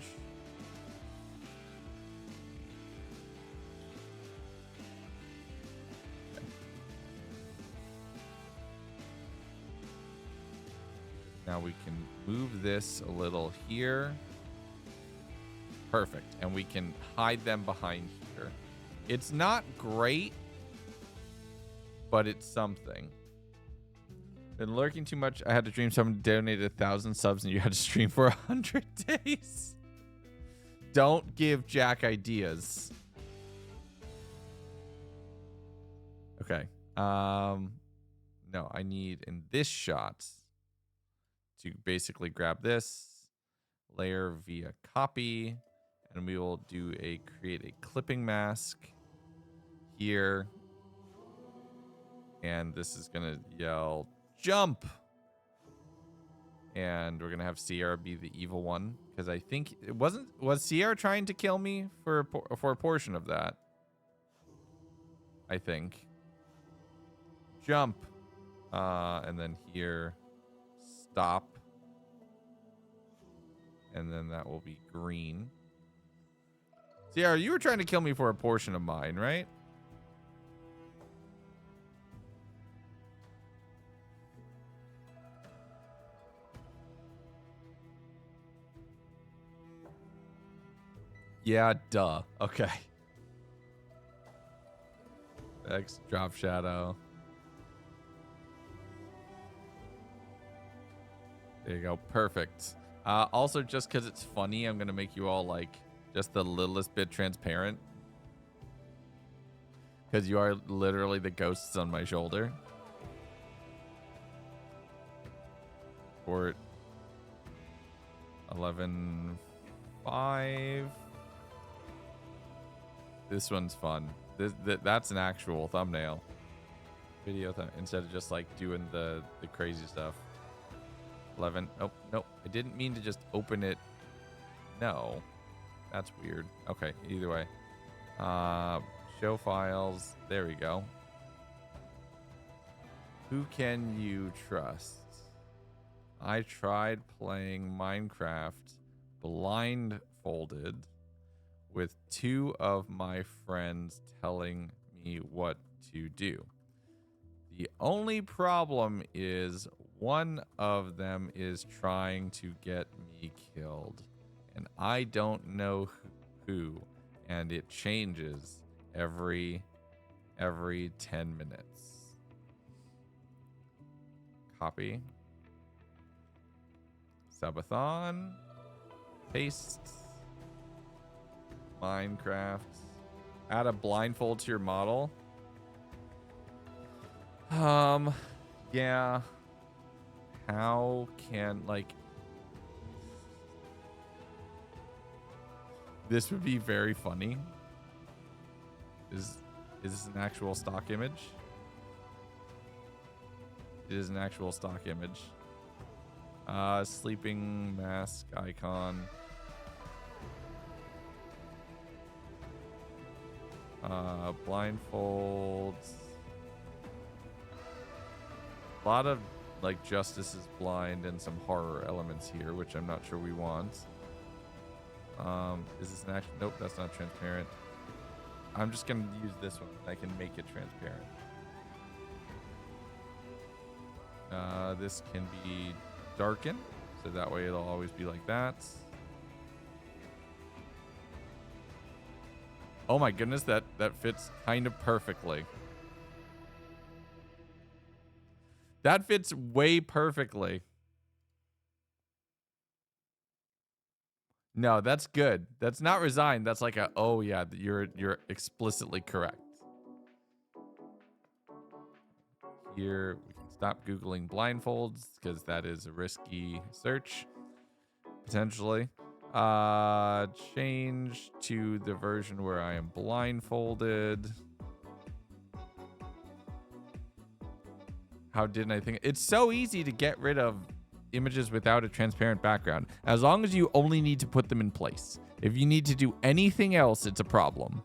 Okay. Now we can move this a little here. Perfect. And we can hide them behind here. It's not great, but it's something. Been lurking too much. I had to dream someone donated 1,000 subs and you had to stream for 100 days. Don't give Jack ideas. Okay. No, I need in this shot to basically grab this, layer via copy, and we will do create a clipping mask here. And this is gonna yell jump, and we're gonna have Sierra be the evil one because I think it was Sierra trying to kill me for a portion of that. I think jump, and then here stop, and then that will be green. Sierra, you were trying to kill me for a portion of mine, right? Yeah, duh. Okay. X drop shadow. There you go. Perfect. Also, just because it's funny, I'm going to make you all like just the littlest bit transparent. Because you are literally the ghosts on my shoulder. Port 11.5. This one's fun. That's an actual thumbnail. Video instead of just like doing the crazy stuff. 11. Nope. Nope. I didn't mean to just open it. No. That's weird. Okay. Either way. Show files. There we go. Who can you trust? I tried playing Minecraft blindfolded with 2 of my friends telling me what to do. The only problem is one of them is trying to get me killed, and I don't know who, and it changes every 10 minutes. Copy. Subathon. Paste. Minecraft. Add a blindfold to your model. Yeah. How can, like... This would be very funny. Is this an actual stock image? It is an actual stock image. Sleeping mask icon. Blindfolds. A lot of like Justice is blind and some horror elements here, which I'm not sure we want. Is this an action? Nope, that's not transparent. I'm just gonna use this one. I can make it transparent. This can be darkened, so that way it'll always be like that. Oh my goodness, that fits kind of perfectly. That fits way perfectly. No, that's good. That's not resigned. That's like a, oh yeah, you're explicitly correct. Here we can stop Googling blindfolds because that is a risky search potentially. Change to the version where I am blindfolded. How didn't I think? It's so easy to get rid of images without a transparent background, as long as you only need to put them in place. If you need to do anything else, it's a problem.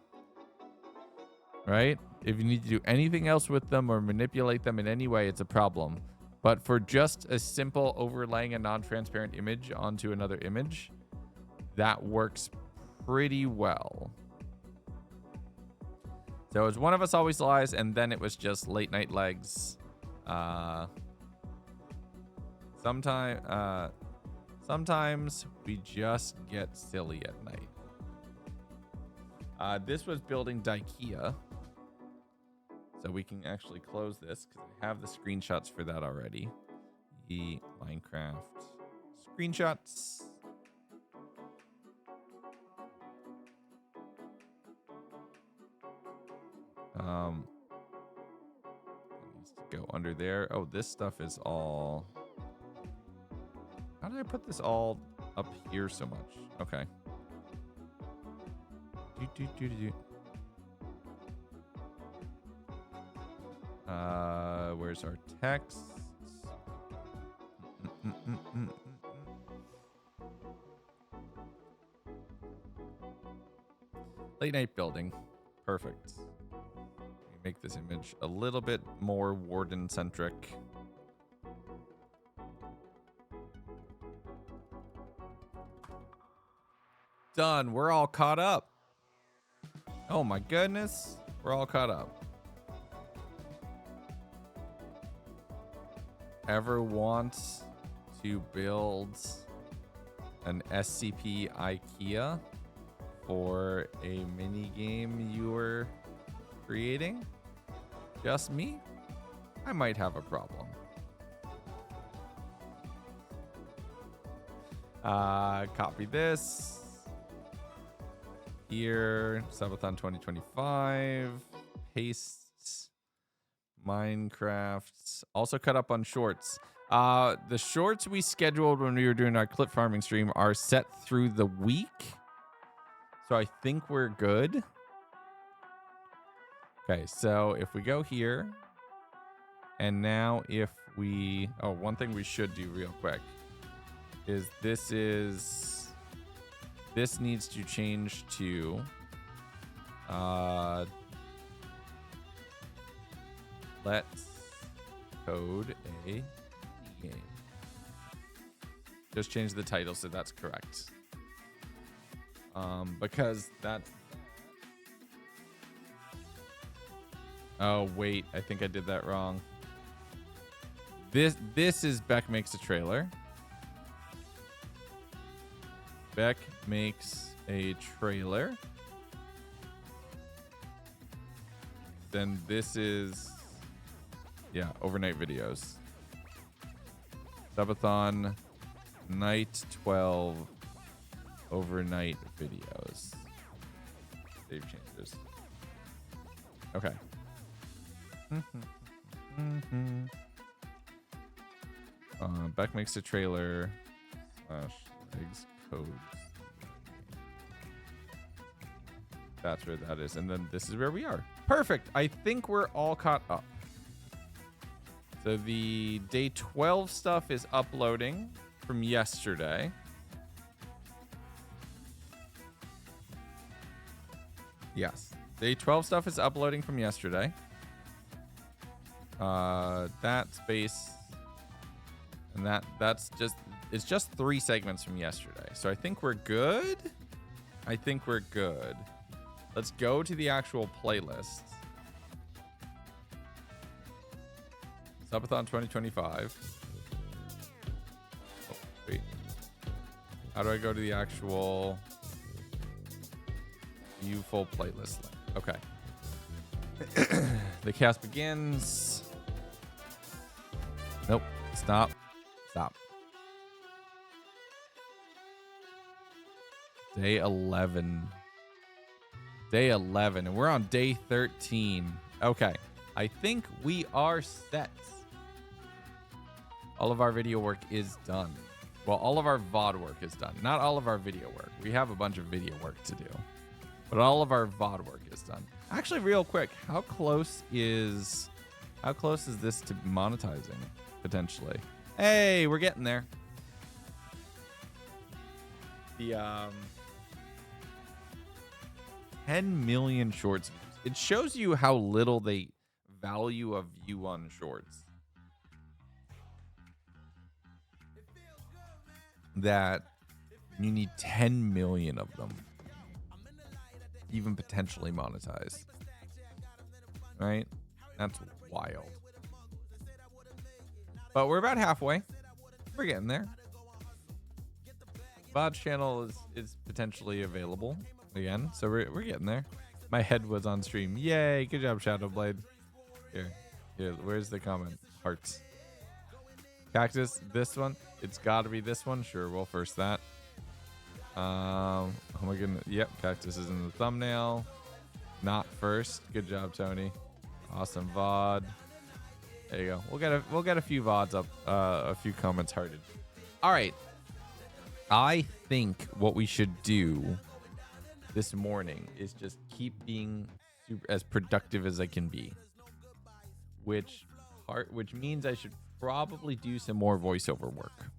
Right? If you need to do anything else with them or manipulate them in any way, it's a problem. But for just a simple overlaying a non-transparent image onto another image, that works pretty well. So it was One of Us Always Lies, and then it was just Late Night Legs. Sometimes we just get silly at night. This was building Daikia. So we can actually close this because I have the screenshots for that already. The Minecraft screenshots. It needs to go under there. Oh, this stuff is all... How did I put this all up here so much? Okay. Where's our text? Late night building. Perfect. Make this image a little bit more warden-centric. Done. We're all caught up. Oh my goodness. We're all caught up. Ever want to build an SCP IKEA for a mini game you were creating? Just me? I might have a problem. Copy this. Here, Subathon 2025. Paste. Minecraft. Also cut up on shorts. The shorts we scheduled when we were doing our clip farming stream are set through the week. So I think we're good. Okay, so if we go here, and now if we... Oh, one thing we should do real quick is this needs to change to... Let's code a game. Just change the title so that's correct. Because that's... Oh, wait. I think I did that wrong. This is Beck Makes a Trailer. Beck Makes a Trailer. Then this is... Yeah, overnight videos. Subathon night 12 overnight videos. Save changes. Okay. Beck makes a trailer. Legs codes. That's where that is. And then this is where we are. Perfect. I think we're all caught up. So the day 12 stuff is uploading from yesterday. Yes. Day 12 stuff is uploading from yesterday. That space and that's just, it's just 3 segments from yesterday. So I think we're good. I think we're good. Let's go to the actual playlist. Subathon 2025. Oh, wait. How do I go to the actual view full playlist link? Okay. The cast begins. Nope. Stop. Stop. Day 11. Day 11. And we're on day 13. Okay. I think we are set. All of our video work is done. Well, all of our VOD work is done. Not all of our video work. We have a bunch of video work to do. But all of our VOD work is done. Actually, real quick, how close is this to monetizing potentially? Hey, we're getting there. The 10 million shorts views. It shows you how little they value a view on shorts. That you need 10 million of them. Even potentially monetize. Right? That's wild. But we're about halfway. We're getting there. VOD channel is potentially available again. So we're getting there. My head was on stream. Yay. Good job, Shadowblade. Here. Where's the comment? Hearts. Cactus, this one. It's got to be this one. Sure, we'll first that. Oh my goodness. Yep, Cactus is in the thumbnail. Not first. Good job, Tony. Awesome VOD. There you go. We'll get a few VODs up, a few comments hearted. All right. I think what we should do this morning is just keep being as productive as I can be. Which means I should probably do some more voiceover work.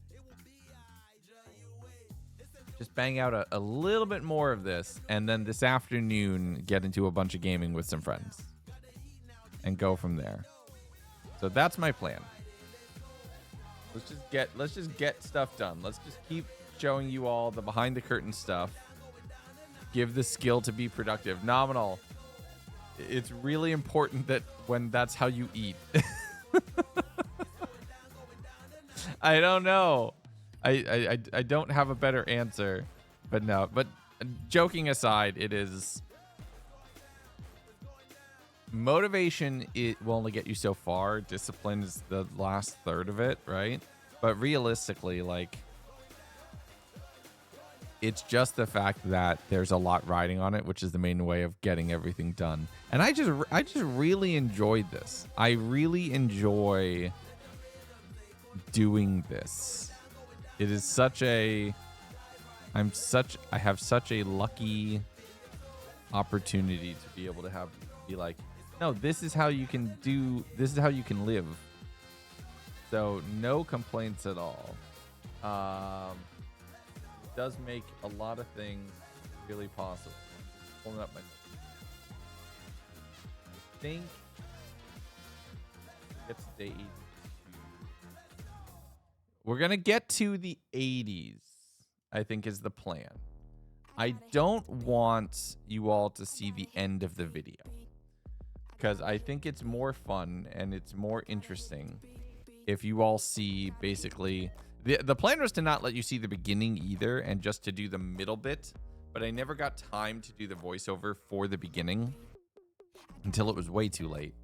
Just bang out a little bit more of this, and then this afternoon get into a bunch of gaming with some friends and go from there. So that's my plan. Let's just get stuff done. Let's just keep showing you all the behind the curtain stuff. Give the skill to be productive. Nominal. It's really important that when that's how you eat. I don't know. I don't have a better answer, but no. But joking aside, it is motivation. It will only get you so far. Discipline is the last third of it, right? But realistically, like, it's just the fact that there's a lot riding on it, which is the main way of getting everything done. And I just really enjoyed this. I really enjoy doing this. It is such a I have such a lucky opportunity to be able to be like, no, this is how you can live. So no complaints at all. It does make a lot of things really possible. Pulling up my I think it's day 82. We're going to get to the 80s, I think is the plan. I don't want you all to see the end of the video, because I think it's more fun and it's more interesting if you all see basically... The plan was to not let you see the beginning either, and just to do the middle bit, but I never got time to do the voiceover for the beginning until it was way too late.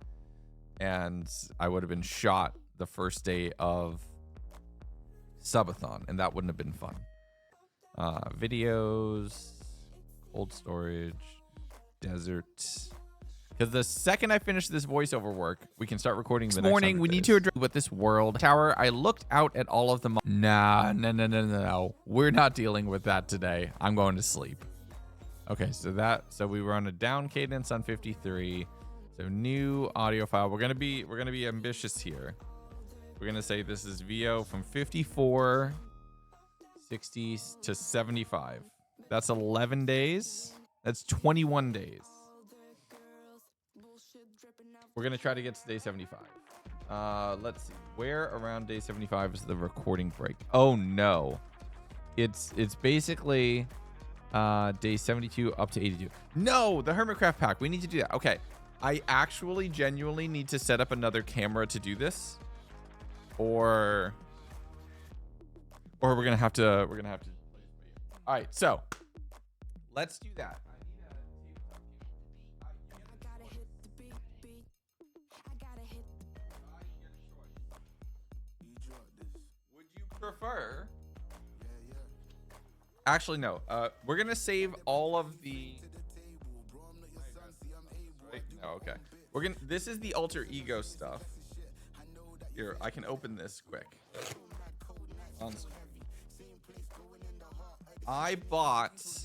And I would have been shot the first day of subathon, and that wouldn't have been fun. Videos, cold storage, desert. Because the second I finish this voiceover work, we can start recording the next morning. We need to address with this world tower. I looked out at all of the. No. We're not dealing with that today. I'm going to sleep. Okay, so we were on a down cadence on 53. So new audio file. We're gonna be ambitious here. We're gonna say this is VO from 54, 60 to 75. That's 11 days. That's 21 days. We're gonna try to get to day 75. Let's see. Where around day 75 is the recording break? Oh no. It's basically day 72 up to 82. No, the Hermitcraft pack. We need to do that. Okay. I actually genuinely need to set up another camera to do this. Or we're gonna have to all right, so let's do that. Would you prefer? Actually, no. We're gonna save all of the. No, okay. This is the alter ego stuff. Here, I can open this quick. I bought 2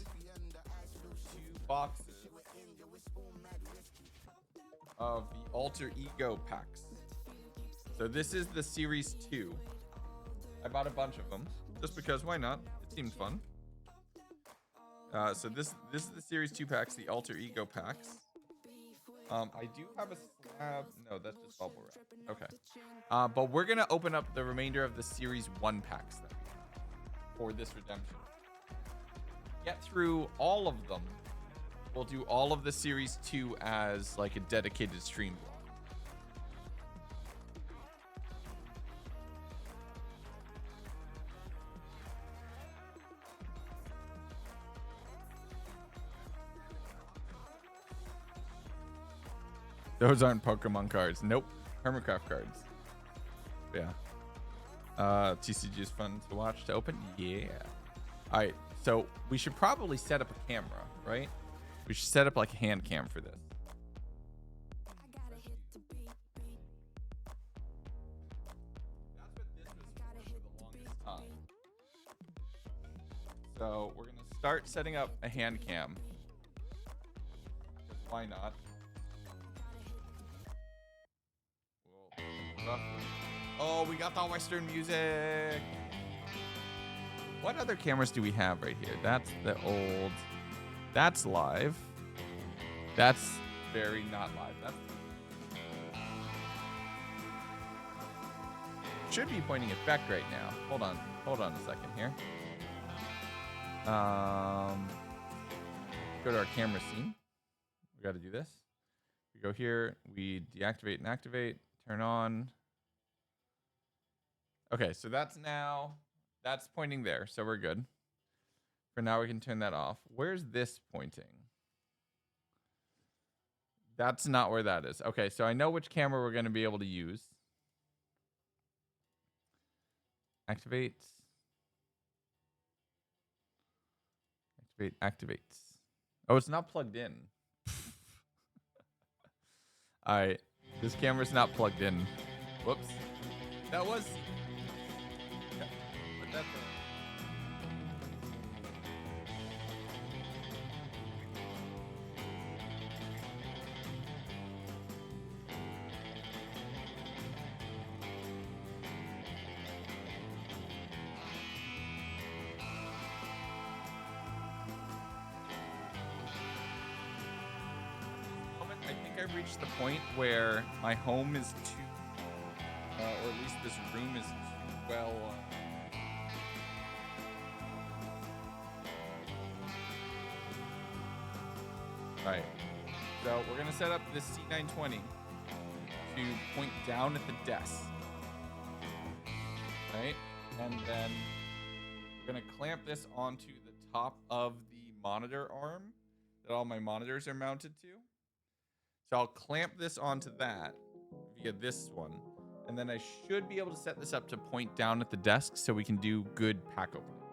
boxes of the alter ego packs. So this is the series 2. I bought a bunch of them just because why not? It seemed fun. So this is the series 2 packs, the alter ego packs. I do have a slab. No, that's just bubble wrap. Okay. But we're gonna open up the remainder of the series 1 packs that we have for this redemption. Get through all of them. We'll do all of the series 2 as like a dedicated stream block. Those aren't Pokemon cards. Nope. Hermitcraft cards. Yeah. TCG is fun to watch, to open. Yeah. All right. So we should probably set up a camera, right? We should set up like a hand cam for this. That's what this was for the longest time. So we're going to start setting up a hand cam. Why not? Oh, we got the Western music. What other cameras do we have right here? That's the old. That's live. That's very not live. That's should be pointing it back right now. Hold on a second here. Go to our camera scene. We got to do this. We go here. We deactivate and activate. Turn on. Okay, so that's pointing there, so we're good. For now, we can turn that off. Where's this pointing? That's not where that is. Okay, so I know which camera we're going to be able to use. Activate. Activates. Oh, it's not plugged in. All right, this camera's not plugged in. Whoops. That was... Yeah, but that's... I think I've reached the point where my home is too, or at least this room is too well. Right. So we're gonna set up this C920 to point down at the desk. Right, and then we're gonna clamp this onto the top of the monitor arm that all my monitors are mounted to. So I'll clamp this onto that via this one, And then I should be able to set this up to point down at the desk so we can do good pack openings.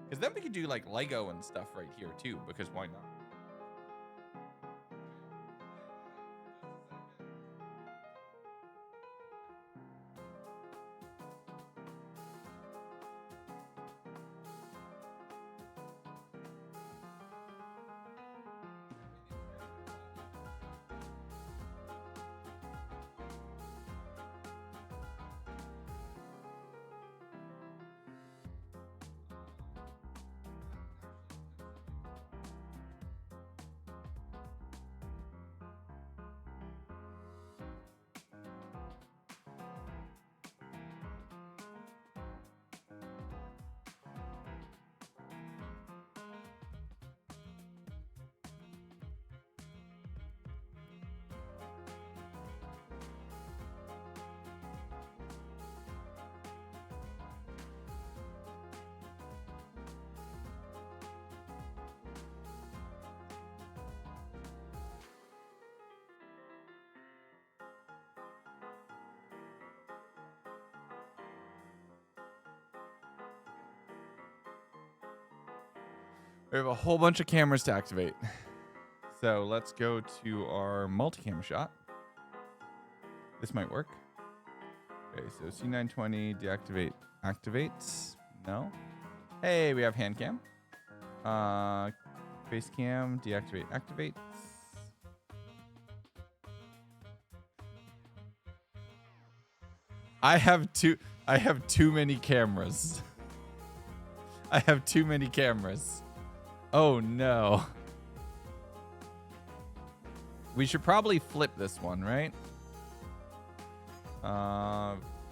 Because then we could do like Lego and stuff right here too, because why not? We have a whole bunch of cameras to activate. So let's go to our multicam shot. This might work. Okay, so C920, deactivate, activates. No. Hey, we have hand cam. Face cam, deactivate, activates. I have too many cameras. I have too many cameras. Oh no. We should probably flip this one, right?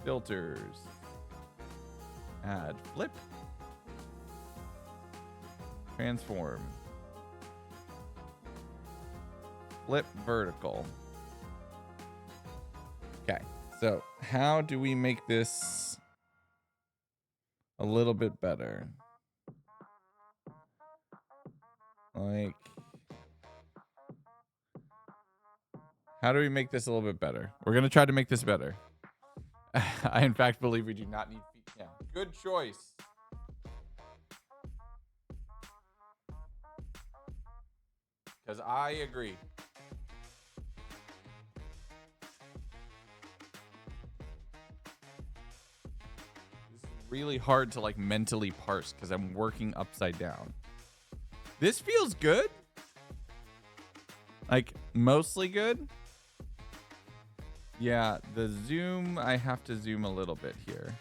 Filters. Add flip. Transform. Flip vertical. Okay, so how do we make this a little bit better? Like, how do we make this a little bit better? We're going to try to make this better. I, in fact, believe we do not need feet cam. Good choice. Because I agree. This is really hard to like mentally parse because I'm working upside down. This feels good. Like, mostly good. Yeah, the zoom, I have to zoom a little bit here.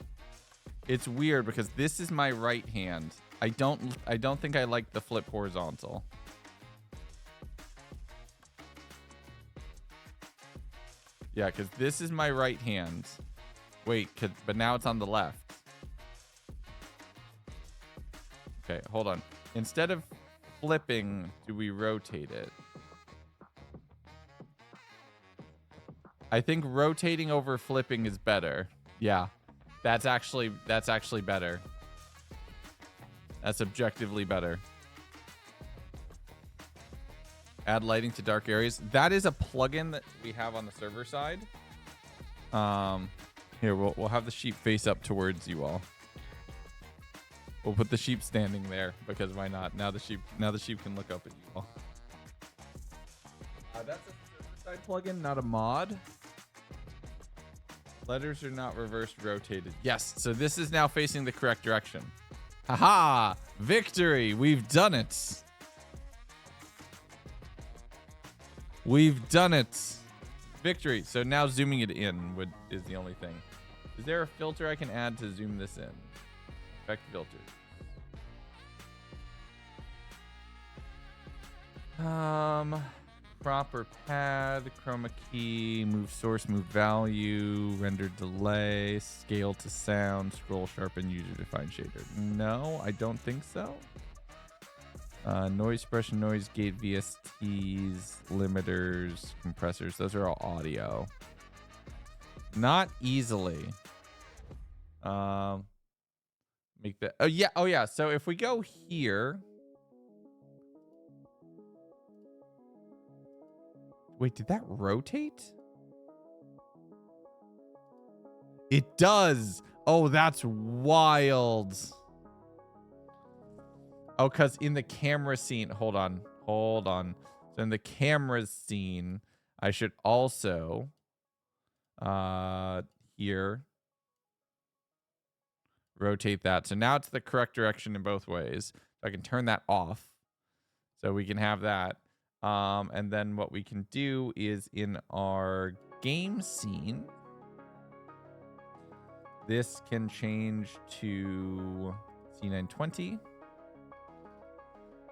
It's weird because this is my right hand. I don't think I like the flip horizontal. Yeah, because this is my right hand. Wait, but now it's on the left. Okay, hold on. Instead of flipping, do we rotate it? I think rotating over flipping is better. Yeah, that's actually better. That's objectively better. Add lighting to dark areas. That is a plugin that we have on the server side. Here, we'll have the sheep face up towards you all. We'll put the sheep standing there because why not? Now the sheep can look up at you all. That's a server side plugin, not a mod. Letters are not reverse rotated. Yes, so this is now facing the correct direction. Haha! Victory! We've done it. We've done it. Victory. So now zooming it in is the only thing. Is there a filter I can add to zoom this in? Effect filter. Proper pad, chroma key, move source, move value, render delay, scale to sound, scroll sharpen, user defined shader. No, I don't think so. Noise suppression, noise gate, VSTs, limiters, compressors. Those are all audio. Not easily. Make that. Oh yeah. So if we go here. Wait, did that rotate? It does. Oh, that's wild. Oh, because in the camera scene, hold on. So in the camera scene, I should also here rotate that. So now it's the correct direction in both ways. So I can turn that off. So we can have that. And then what we can do is in our game scene, this can change to C920.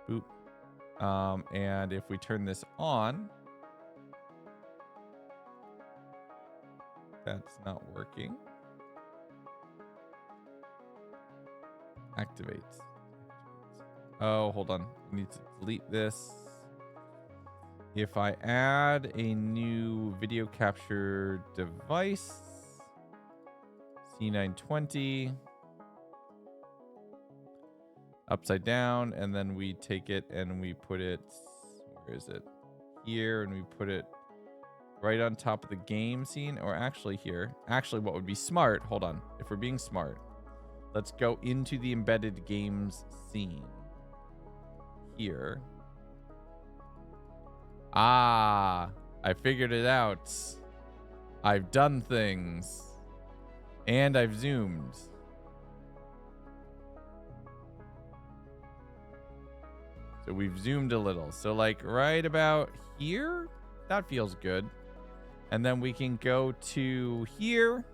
Boop. And if we turn this on, that's not working. Activates. Oh, hold on. I need to delete this. If I add a new video capture device, C920, upside down, and then we take it and we put it, where is it? Here, and we put it right on top of the game scene, or actually here. Actually, what would be smart, hold on, if we're being smart, let's go into the embedded games scene here. Ah, I figured it out. I've done things. And I've zoomed. So we've zoomed a little. So like right about here, that feels good. And then we can go to here.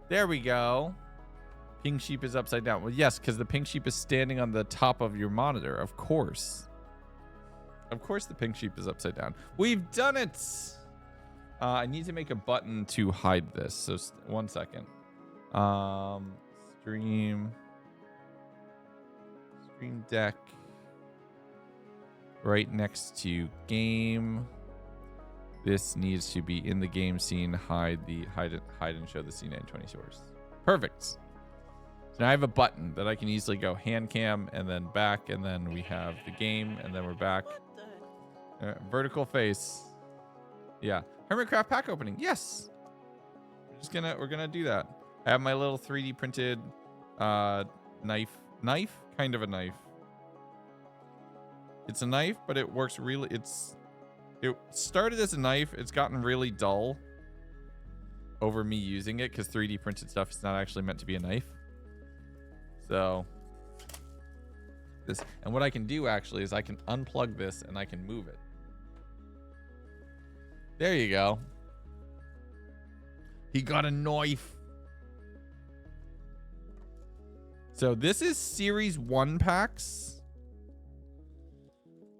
There we go. Pink sheep is upside down. Well, yes, because the pink sheep is standing on the top of your monitor. Of course. Of course the pink sheep is upside down. We've done it. I need to make a button to hide this. So 1 second. Stream deck. Right next to game. This needs to be in the game scene. Hide and show the C920 source. Perfect. So now I have a button that I can easily go hand cam and then back, and then we have the game, and then we're back. Vertical face. Yeah. Hermitcraft pack opening. Yes. We're gonna do that. I have my little 3D printed knife, kind of a knife. It's a knife, but it works really. It started as a knife. It's gotten really dull over me using it because 3D printed stuff is not actually meant to be a knife. So this, and what I can do actually is I can unplug this and I can move it. There you go. He got a knife. So this is Series 1 packs.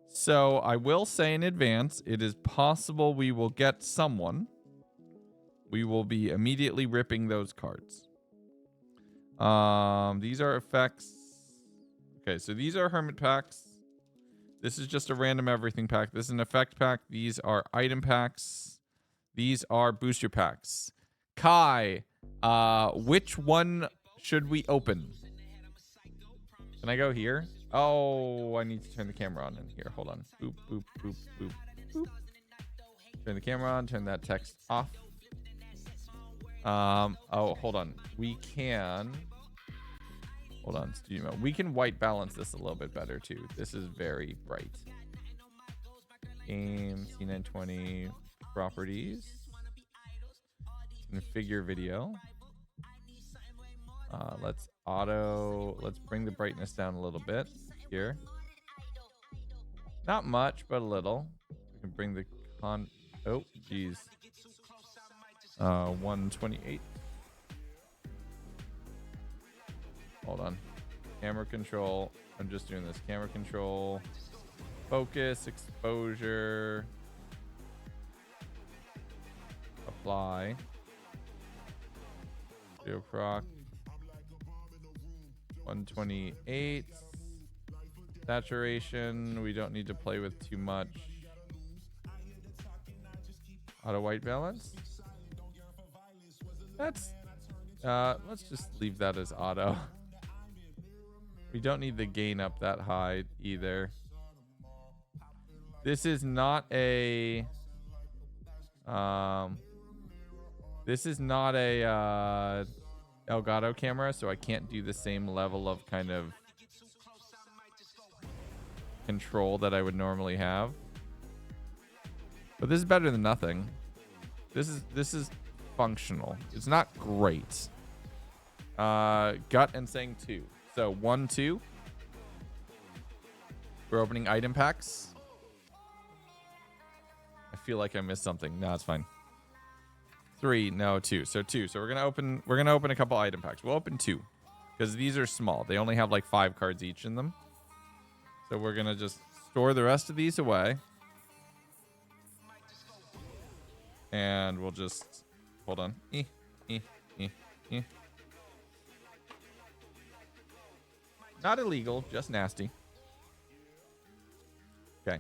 So I will say in advance, it is possible we will get someone. We will be immediately ripping those cards. These are effects. Okay, so these are hermit packs. This is just a random everything pack. This is an effect pack. These are item packs. These are booster packs. Kai, which one should we open? Can I go here? Oh, I need to turn the camera on in here. Hold on. Boop, boop, boop, boop, boop. Turn the camera on. Turn that text off. Oh, hold on. We can... Hold on, studio mode. We can white balance this a little bit better too. This is very bright. Game, C920, properties, configure video. Let's bring the brightness down a little bit here. Not much, but a little. We can bring the oh, geez. 128. Hold on. Camera control. I'm just doing this. Camera control. Focus. Exposure. Apply. Video proc. 128. Saturation. We don't need to play with too much. Auto white balance. That's... let's just leave that as auto. We don't need the gain up that high either. This is not a This is not a Elgato camera, so I can't do the same level of kind of control that I would normally have. But this is better than nothing. This is functional. It's not great. Gut and saying 2. So 1, 2. We're opening item packs. I feel like I missed something. No, it's fine. 3, no, 2. So 2. So we're gonna open a couple item packs. We'll open 2 because these are small. They only have like 5 cards each in them. So we're gonna just store the rest of these away, and we'll just hold on. Not illegal, just nasty. Okay.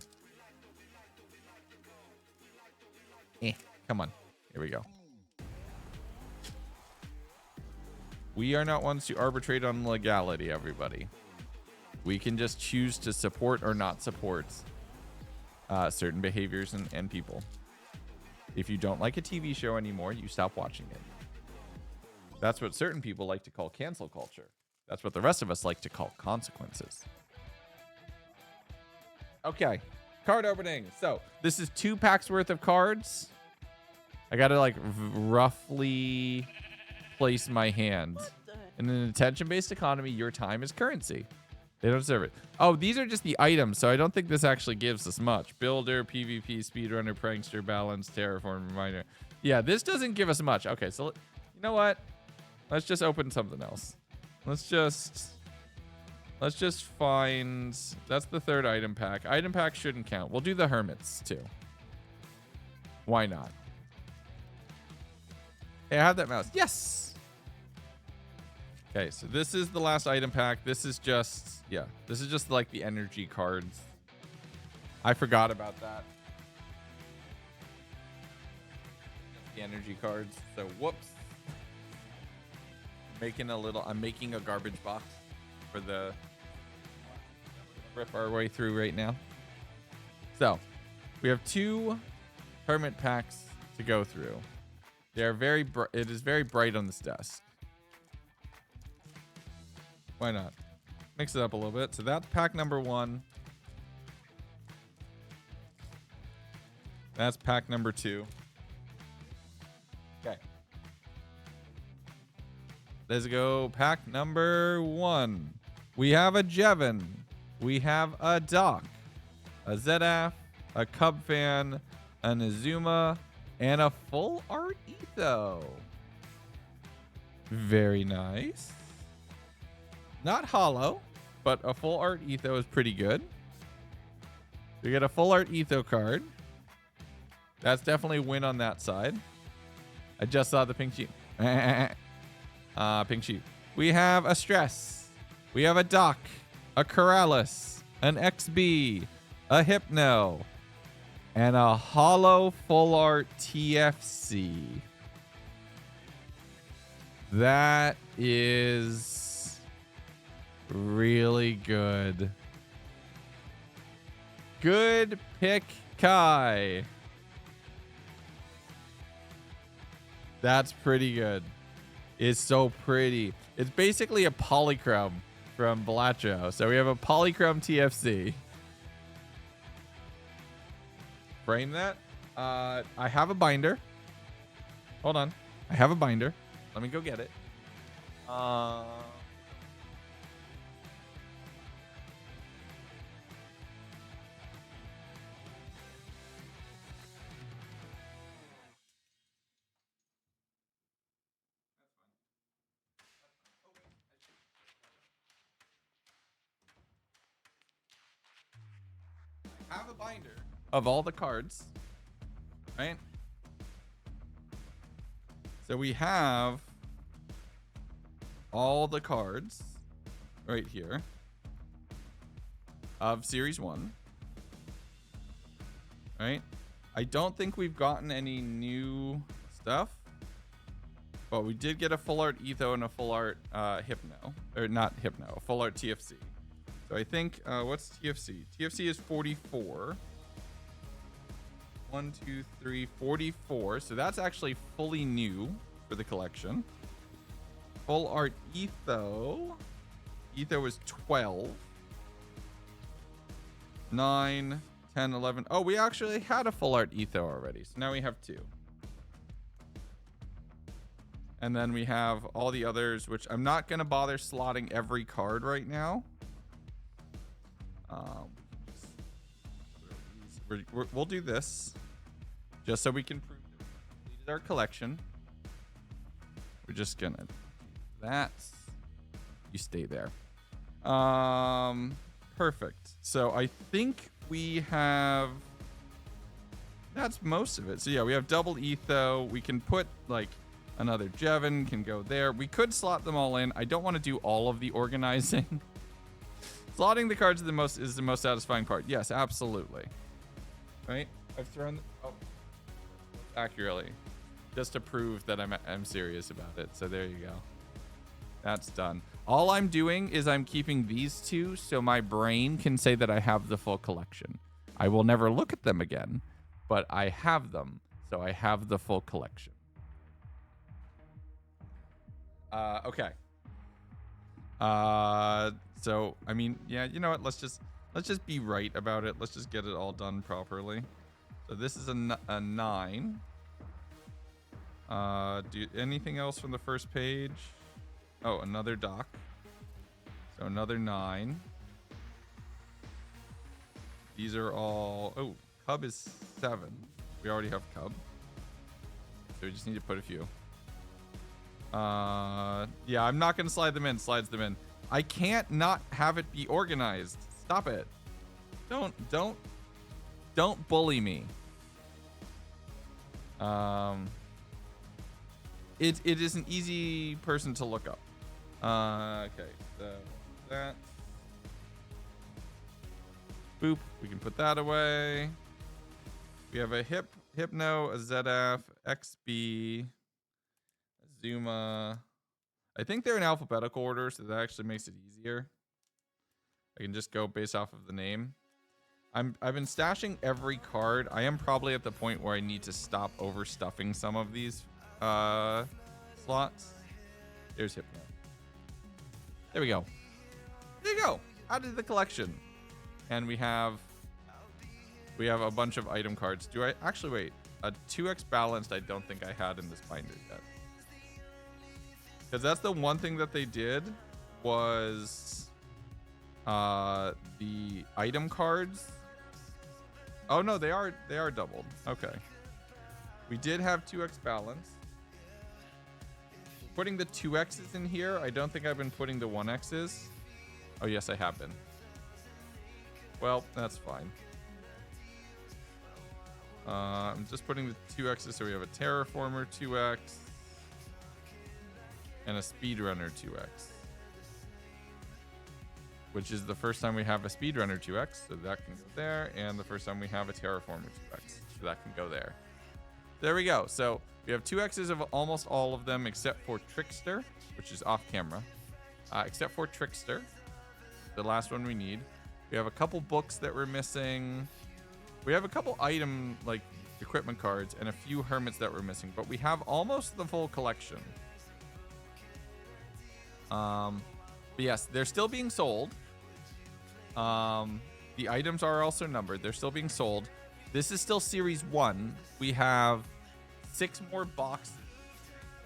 Come on. Here we go. We are not ones to arbitrate on legality, everybody. We can just choose to support or not support certain behaviors and people. If you don't like a TV show anymore, you stop watching it. That's what certain people like to call cancel culture. That's what the rest of us like to call consequences. Okay, card opening. So this is 2 packs worth of cards. I gotta like roughly place my hand. In an attention-based economy, your time is currency. They don't deserve it. Oh, these are just the items, so I don't think this actually gives us much. Builder, PvP, speedrunner, prankster, balance, terraform, reminder. Yeah, this doesn't give us much. Okay, so you know what? Let's just open something else. Let's just find. That's the 3rd item pack. Item pack shouldn't count. We'll do the hermits too. Why not? Hey, I have that mouse. Yes. Okay, so this is the last item pack. This is just, yeah, this is just like the energy cards. I forgot about that. The energy cards. So whoops. I'm making a garbage box for the rip our way through right now. So we have 2 hermit packs to go through. They are it is very bright on this desk. Why not? Mix it up a little bit. So that's pack number 1. That's pack number 2. Okay. Let's go pack number 1. We have a Jevin. We have a Doc. A Zedaf. A Cub Fan. An Azuma. And a full art Etho. Very nice. Not hollow, but a full art Etho is pretty good. We get a full art Etho card. That's definitely a win on that side. I just saw the pink sheep. Pink sheep. We have a Stress. We have a Doc. A Corrales. An XB. A Hypno. And a hollow full art TFC. That is really good. Good pick, Kai. That's pretty good. It's so pretty. It's basically a polychrome from Balacho. So we have a polychrome TFC. Frame that. I have a binder. Hold on. I have a binder. Let me go get it. I have a binder of all the cards, right? So we have all the cards right here of Series 1, right? I don't think we've gotten any new stuff, but we did get a full art Etho and a full art Hypno, or not Hypno, a full art TFC. So I think, what's TFC? TFC is 44. 1, 2, 3, 44. So that's actually fully new for the collection. Full art Etho. Etho was 12. 9, 10, 11. Oh, we actually had a full art Etho already. So now we have 2. And then we have all the others, which I'm not going to bother slotting every card right now. We'll do this just so we can prove that we completed our collection. We're just going to do that. You stay there. Perfect. So I think we have... That's most of it. So yeah, we have double Etho. We can put like another Jevin can go there. We could slot them all in. I don't want to do all of the organizing. Slotting the cards is the most satisfying part. Yes, absolutely. Right? I've thrown accurately just to prove that I'm serious about it. So there you go. That's done. All I'm doing is I'm keeping these 2 so my brain can say that I have the full collection. I will never look at them again, but I have them, so I have the full collection. Okay. So I mean, yeah, you know what? Let's just be right about it. Let's just get it all done properly. So this is a 9. Do anything else from the first page? Oh, another dock. So another 9. These are all... Oh, Cub is 7. We already have Cub. So we just need to put a few. Yeah, I'm not going to slide them in. Slides them in. I can't not have it be organized. Stop it. Don't bully me. It is an easy person to look up. Okay, so that. Boop. We can put that away. We have a Hypno, a ZF, XB, a Zuma. I think they're in alphabetical order, so that actually makes it easier. I can just go based off of the name. I've been stashing every card. I am probably at the point where I need to stop overstuffing some of these slots. There's Hypno. There we go. There you go. Added the collection. And we have a bunch of item cards. Do I actually wait? A 2x balanced I don't think I had in this binder yet. Because that's the one thing that they did was the item cards. Oh no, they are doubled. Okay. We did have 2x balance. Putting the 2x's in here. I don't think I've been putting the 1x's. Oh yes, I have been. Well, that's fine. I'm just putting the 2x's so we have a Terraformer 2x and a Speedrunner 2x, which is the first time we have a Speedrunner 2x, so that can go there, and the first time we have a Terraformer 2x, so that can go there. There we go. So we have 2x's of almost all of them except for Trickster, which is off camera. Except for Trickster, the last one we need. We have a couple books that we're missing. We have a couple item, like, equipment cards and a few hermits that we're missing, but we have almost the full collection. But yes, they're still being sold. The items are also numbered. They're still being sold. This is still Series 1. We have 6 more boxes.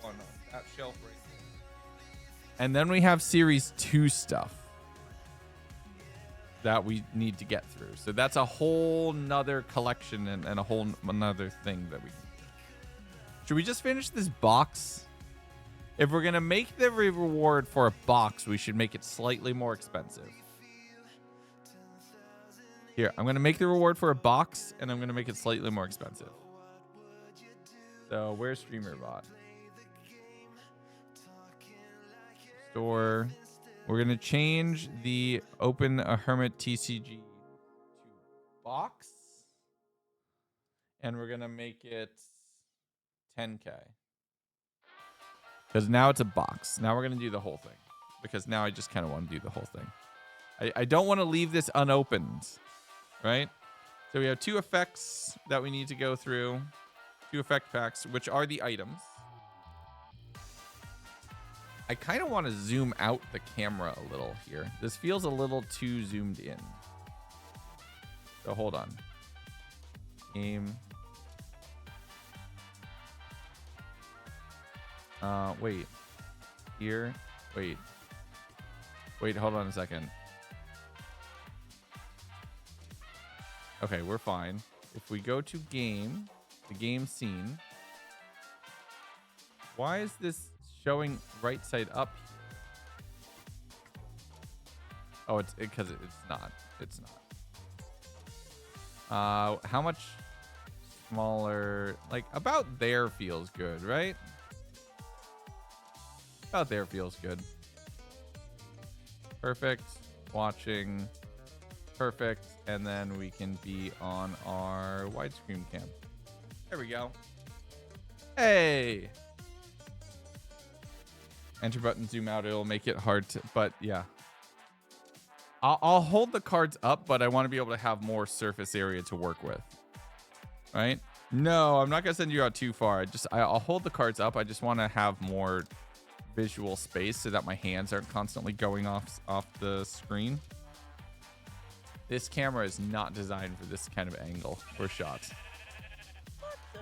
Oh, no. That shelf right there. And then we have Series 2 stuff that we need to get through. So that's a whole nother collection and a whole another thing that we can do. Should we just finish this box? If we're going to make the reward for a box, we should make it slightly more expensive. Here, I'm going to make the reward for a box, and I'm going to make it slightly more expensive. So, where's StreamerBot? Store. We're going to change the Open a Hermit TCG to box. And we're going to make it 10K. Because now it's a box. Now we're going to do the whole thing. Because now I just kind of want to do the whole thing. I don't want to leave this unopened. Right? So we have 2 effects that we need to go through. 2 effect packs, which are the items. I kind of want to zoom out the camera a little here. This feels a little too zoomed in. So hold on. Game. Wait. Here. Wait. Wait, hold on a second. Okay, we're fine. If we go to game, the game scene. Why is this showing right side up? Oh, it's because it's not. It's not. How much smaller? Like about there feels good, right? About there feels good. Perfect. Watching. Perfect. And then we can be on our widescreen cam. There we go. Hey. Enter button, zoom out. It'll make it hard to, but yeah. I'll hold the cards up, but I want to be able to have more surface area to work with. Right? No, I'm not going to send you out too far. I'll hold the cards up. I just want to have more visual space so that my hands aren't constantly going off the screen. This camera is not designed for this kind of angle or shots. What the?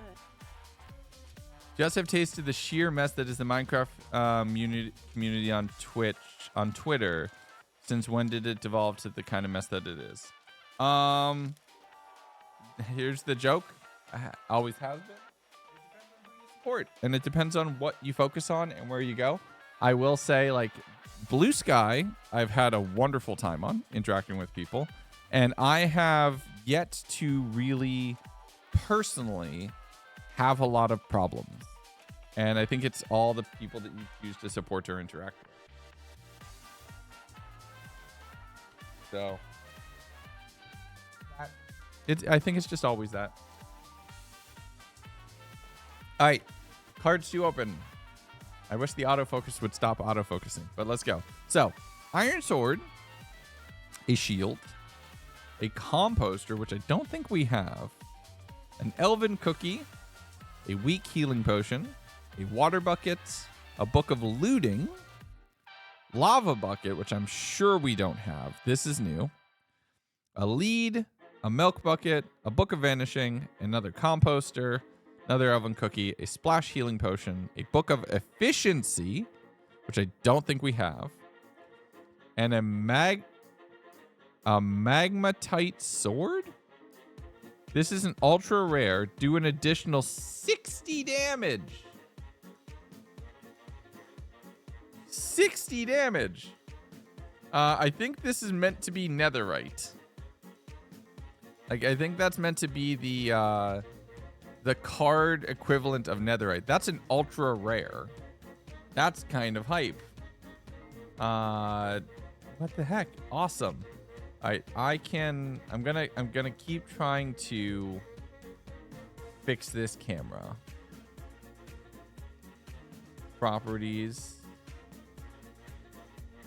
Just have tasted the sheer mess that is the Minecraft community on Twitter. Since when did it devolve to the kind of mess that it is? Here's the joke. Always has been. Support, and it depends on what you focus on and where you go. I will say, like, Blue Sky, I've had a wonderful time on interacting with people, and I have yet to really personally have a lot of problems. And I think it's all the people that you choose to support or interact with. So I think it's just always that. All right, cards to open. I wish the autofocus would stop autofocusing, but let's go. So, Iron Sword, a shield, a composter, which I don't think we have, an elven cookie, a weak healing potion, a water bucket, a book of looting, lava bucket, which I'm sure we don't have. This is new. A lead, a milk bucket, a book of vanishing, another composter, another oven cookie, a splash healing potion, a book of efficiency, which I don't think we have, and a magmatite sword. This is an ultra rare. Do an additional 60 damage. 60 damage. I think this is meant to be netherite. Like, I think that's meant to be the card equivalent of netherite. That's an ultra rare. That's kind of hype. What the heck? Awesome. I'm gonna keep trying to fix this camera. Properties.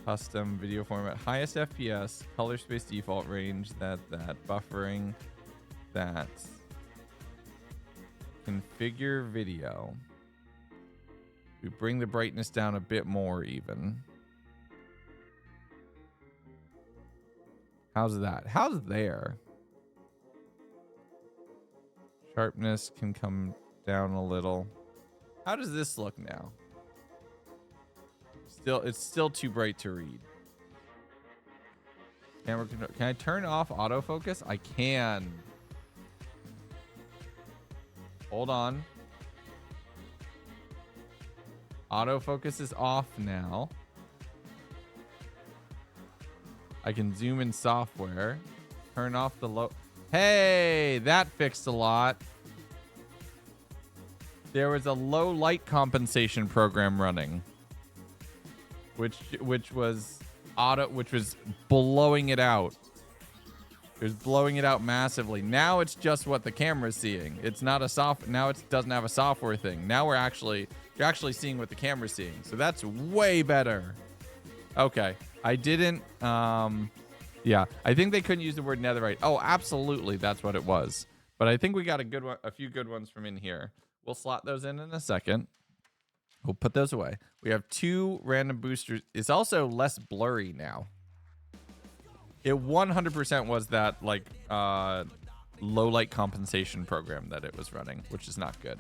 Custom video format, highest FPS, color space default range, that buffering, that configure video. We bring the brightness down a bit more even. How's that? How's there? Sharpness can come down a little. How does this look now? It's still too bright to read. Camera control. Can I turn off autofocus? I can. Hold on. Autofocus is off now. I can zoom in software. Turn off the low. Hey, that fixed a lot. There was a low light compensation program running. Which was blowing it out. It was blowing it out massively. Now it's just what the camera's seeing. It's not a now it doesn't have a software thing. Now you're actually seeing what the camera's seeing. So that's way better. Okay. I didn't Yeah, I think they couldn't use the word netherite. Oh, absolutely, that's what it was. But I think we got a few good ones from in here. We'll slot those in a second. We'll put those away. We have 2 random boosters. It's also less blurry now. It 100% was that like low light compensation program that it was running, which is not good.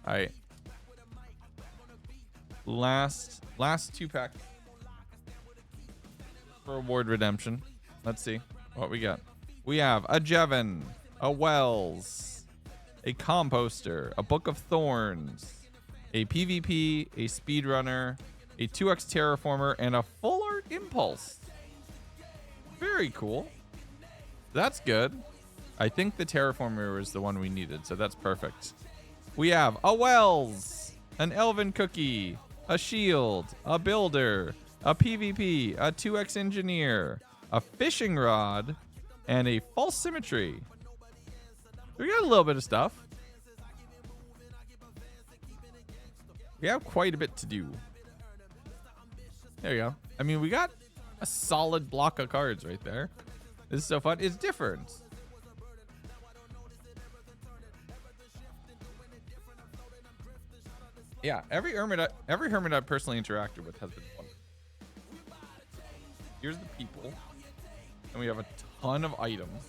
All right. Last 2 pack for reward redemption. Let's see what we got. We have a Jevin, a Wells, a Composter, a Book of Thorns, a PvP, a Speedrunner, a 2x Terraformer, and a Full Art Impulse. Very cool. That's good. I think the Terraformer was the one we needed, so that's perfect. We have a Wells, an Elven Cookie, a Shield, a Builder, a PvP, a 2x Engineer, a Fishing Rod, and a False Symmetry. We got a little bit of stuff. We have quite a bit to do. There you go. I mean, we got a solid block of cards right there. This is so fun. It's different. Yeah, every hermit I've personally interacted with has been fun. Here's the people. And we have a ton of items.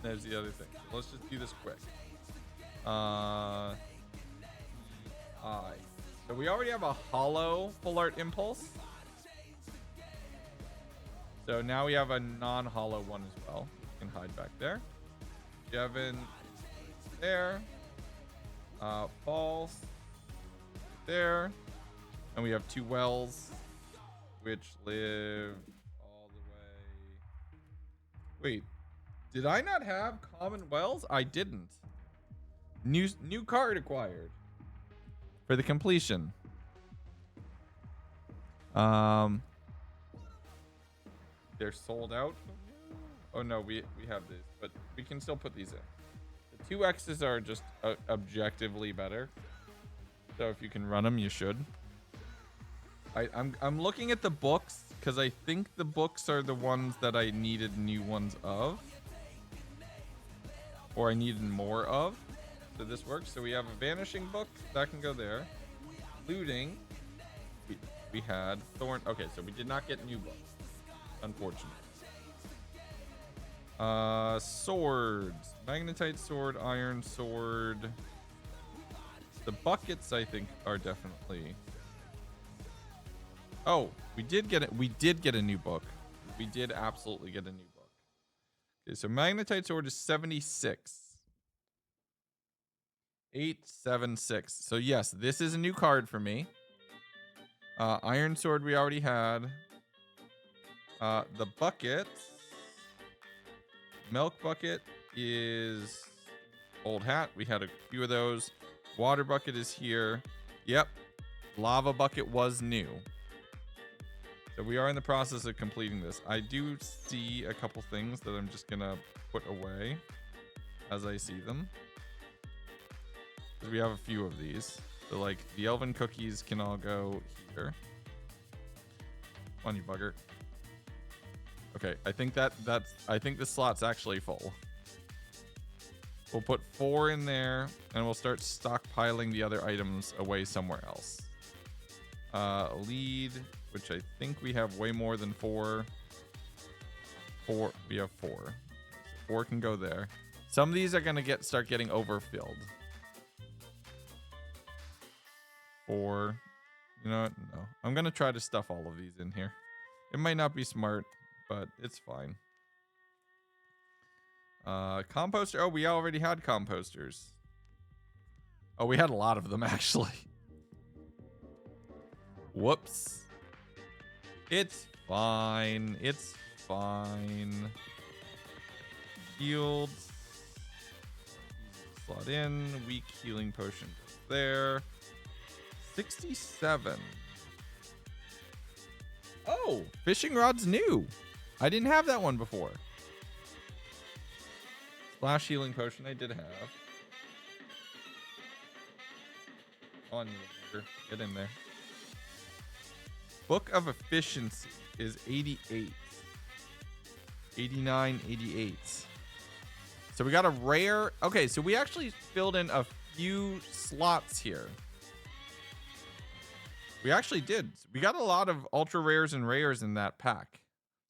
There's the other thing. So let's just do this quick. So we already have a hollow Full Art Impulse. So now we have a non-hollow one as well. You can hide back there. Jevin there. False there. And we have 2 Wells, which live all the way. Wait, did I not have common Wells? I didn't. New card acquired for the completion. They're sold out. Oh no, we have these, but we can still put these in. The 2X's are just objectively better. So if you can run them, you should. I'm looking at the books because I think the books are the ones that I needed new ones of, or I needed more of. So this works. So we have a Vanishing book that can go there. Looting. We had Thorn. Okay, so we did not get new books, unfortunately. Swords. Magnetite sword, iron sword. The buckets, I think, are definitely. Oh, we did get it. We did get a new book. We did absolutely get a new book. Okay, so magnetite sword is 76. 876. So yes, this is a new card for me. Iron sword we already had. The bucket. Milk bucket is old hat. We had a few of those. Water bucket is here. Yep. Lava bucket was new. So we are in the process of completing this. I do see a couple things that I'm just gonna put away as I see them. Because we have a few of these. So like the elven cookies can all go here. Come on, you bugger. Okay, I think I think the slot's actually full. We'll put 4 in there and we'll start stockpiling the other items away somewhere else. Lead, which I think we have way more than 4. We have 4. So 4 can go there. Some of these are gonna start getting overfilled. 4. You know what? No. I'm gonna try to stuff all of these in here. It might not be smart, but it's fine. Composter. Oh, we already had composters. Oh, we had a lot of them actually. Whoops. It's fine. It's fine. Healed. Slot in. Weak healing potion goes there. 67. Oh, fishing rod's new. I didn't have that one before. Splash healing potion I did have. On you, get in there. Book of Efficiency. is 88. 89, 88. So we got a rare. Okay, so we actually filled in a few slots here. We actually did. We got a lot of ultra rares and rares in that pack.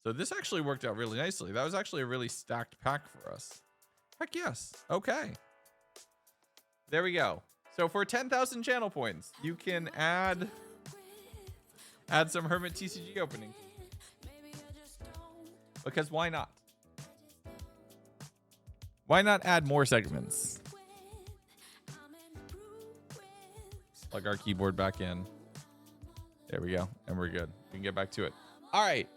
So this actually worked out really nicely. That was actually a really stacked pack for us. Heck yes. Okay. There we go. So for 10,000 channel points, you can add some Hermit TCG opening. Because why not? Why not add more segments? Plug our keyboard back in. There we go. And we're good. We can get back to it. All right.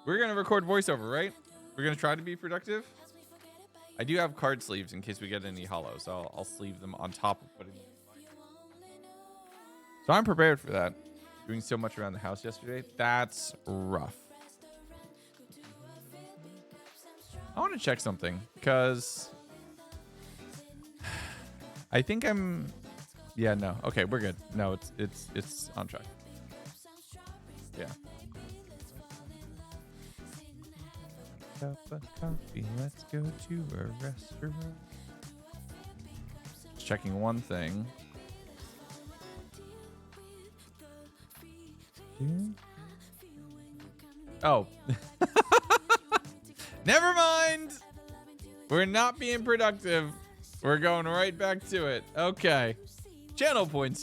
We're going to record voiceover, right? We're going to try to be productive. I do have card sleeves in case we get any hollows. So I'll sleeve them on top of putting them in. So I'm prepared for that. Doing so much around the house yesterday. That's rough. I want to check something because I think I'm. Yeah, no. Okay, we're good. No, it's on track. Yeah. Cup of coffee. Let's go to a restaurant. Just checking one thing. Oh. Never mind. We're not being productive. We're going right back to it. Okay. Channel point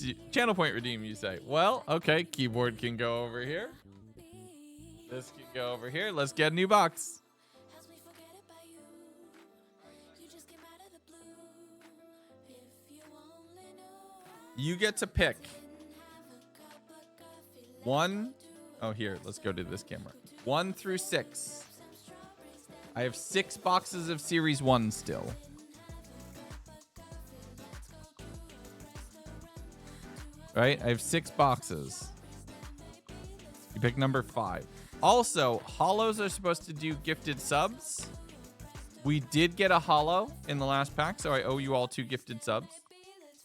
redeem, you say. Well, okay. Keyboard can go over here. This can go over here. Let's get a new box. You get to pick. One. Oh, here. Let's go to this camera. 1 through 6. I have 6 boxes of Series 1 still. Right? I have 6 boxes. You pick number 5. Also, hollows are supposed to do gifted subs. We did get a hollow in the last pack, so I owe you all 2 gifted subs.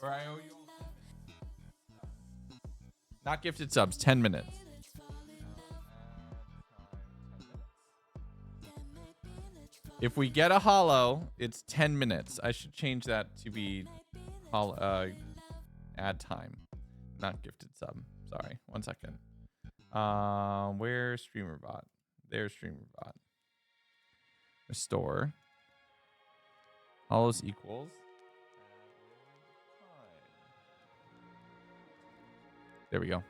Or I owe you all... Not gifted subs, 10 minutes. If we get a hollow, it's 10 minutes. I should change that to be add time, not gifted sub. Sorry, 1 second. Where's StreamerBot? There's StreamerBot. Restore. Hollows equals. There we go.